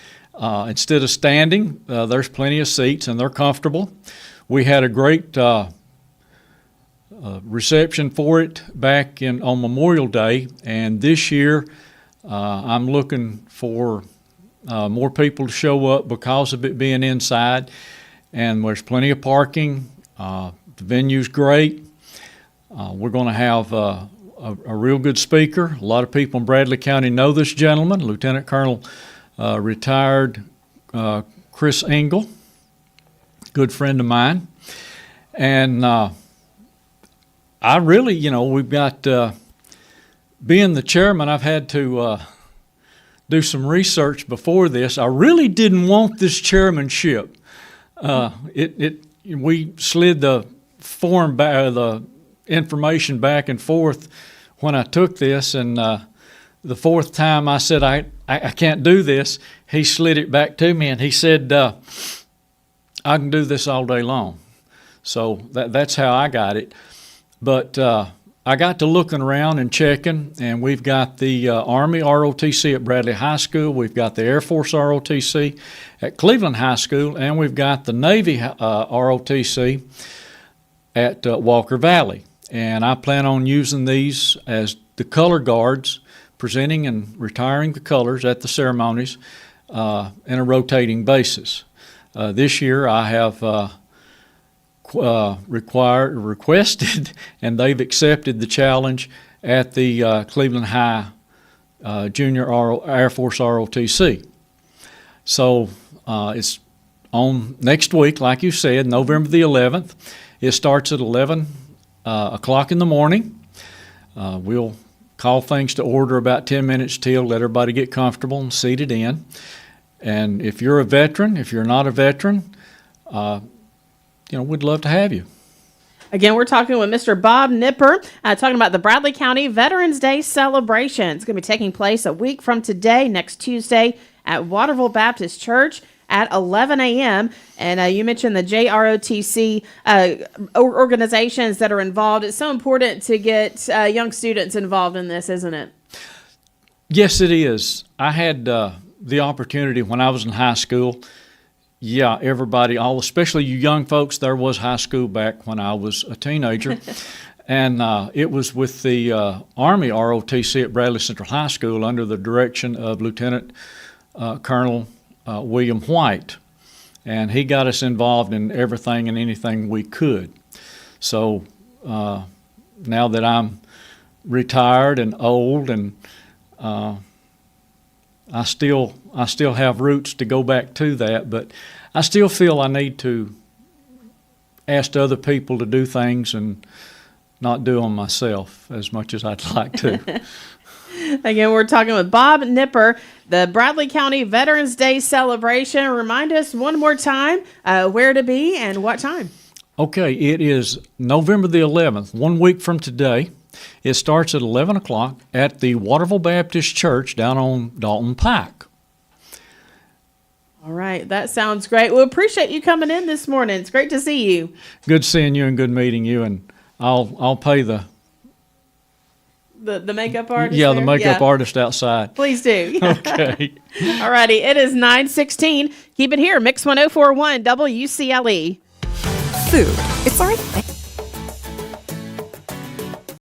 Instead of standing, there's plenty of seats, and they're comfortable. We had a great reception for it back on Memorial Day, and this year I'm looking for more people to show up because of it being inside, and there's plenty of parking. The venue's great. We're going to have a real good speaker. A lot of people in Bradley County know this gentleman, Lieutenant Colonel retired Chris Engel, good friend of mine. And I really, we've got, being the chairman, I've had to do some research before this. I really didn't want this chairmanship. We slid the form back, the information back and forth when I took this, and the fourth time I said I can't do this, he slid it back to me, and he said I can do this all day long. So that's how I got it. But I got to looking around and checking, and we've got the Army ROTC at Bradley High School, we've got the Air Force ROTC at Cleveland High School, and we've got the Navy ROTC at Walker Valley. And I plan on using these as the color guards, presenting and retiring the colors at the ceremonies in a rotating basis. This year I have requested, and they've accepted the challenge at the Cleveland High Junior Air Force ROTC. So it's on next week, like you said, November the 11th. It starts at 11 o'clock in the morning. We'll call things to order about 10 minutes till, let everybody get comfortable and seated in. And if you're a veteran, if you're not a veteran, we'd love to have you. Again, we're talking with Mr. Bob Nipper, talking about the Bradley County Veterans Day celebration. It's going to be taking place a week from today, next Tuesday, at Waterville Baptist Church at 11 a.m. And you mentioned the JROTC organizations that are involved. It's so important to get young students involved in this, isn't it? Yes, it is. I had the opportunity when I was in high school. Yeah, everybody, especially you young folks, there was high school back when I was a teenager. And it was with the Army ROTC at Bradley Central High School under the direction of Lieutenant Colonel William White. And he got us involved in everything and anything we could. So now that I'm retired and old, and I still have roots to go back to that, but I still feel I need to ask other people to do things and not do them myself as much as I'd like to. Again, we're talking with Bob Nipper, the Bradley County Veterans Day celebration. Remind us one more time where to be and what time. Okay, it is November the 11th, 1 week from today. It starts at 11 o'clock at the Waterville Baptist Church down on Dalton Pike. All right, that sounds great. We appreciate you coming in this morning. It's great to see you. Good seeing you and good meeting you, and I'll pay the makeup artist. Yeah, the makeup artist outside. Please do. Okay. All righty, it is 9:16. Keep it here, Mix 1041 WCLE. food. It's our thing.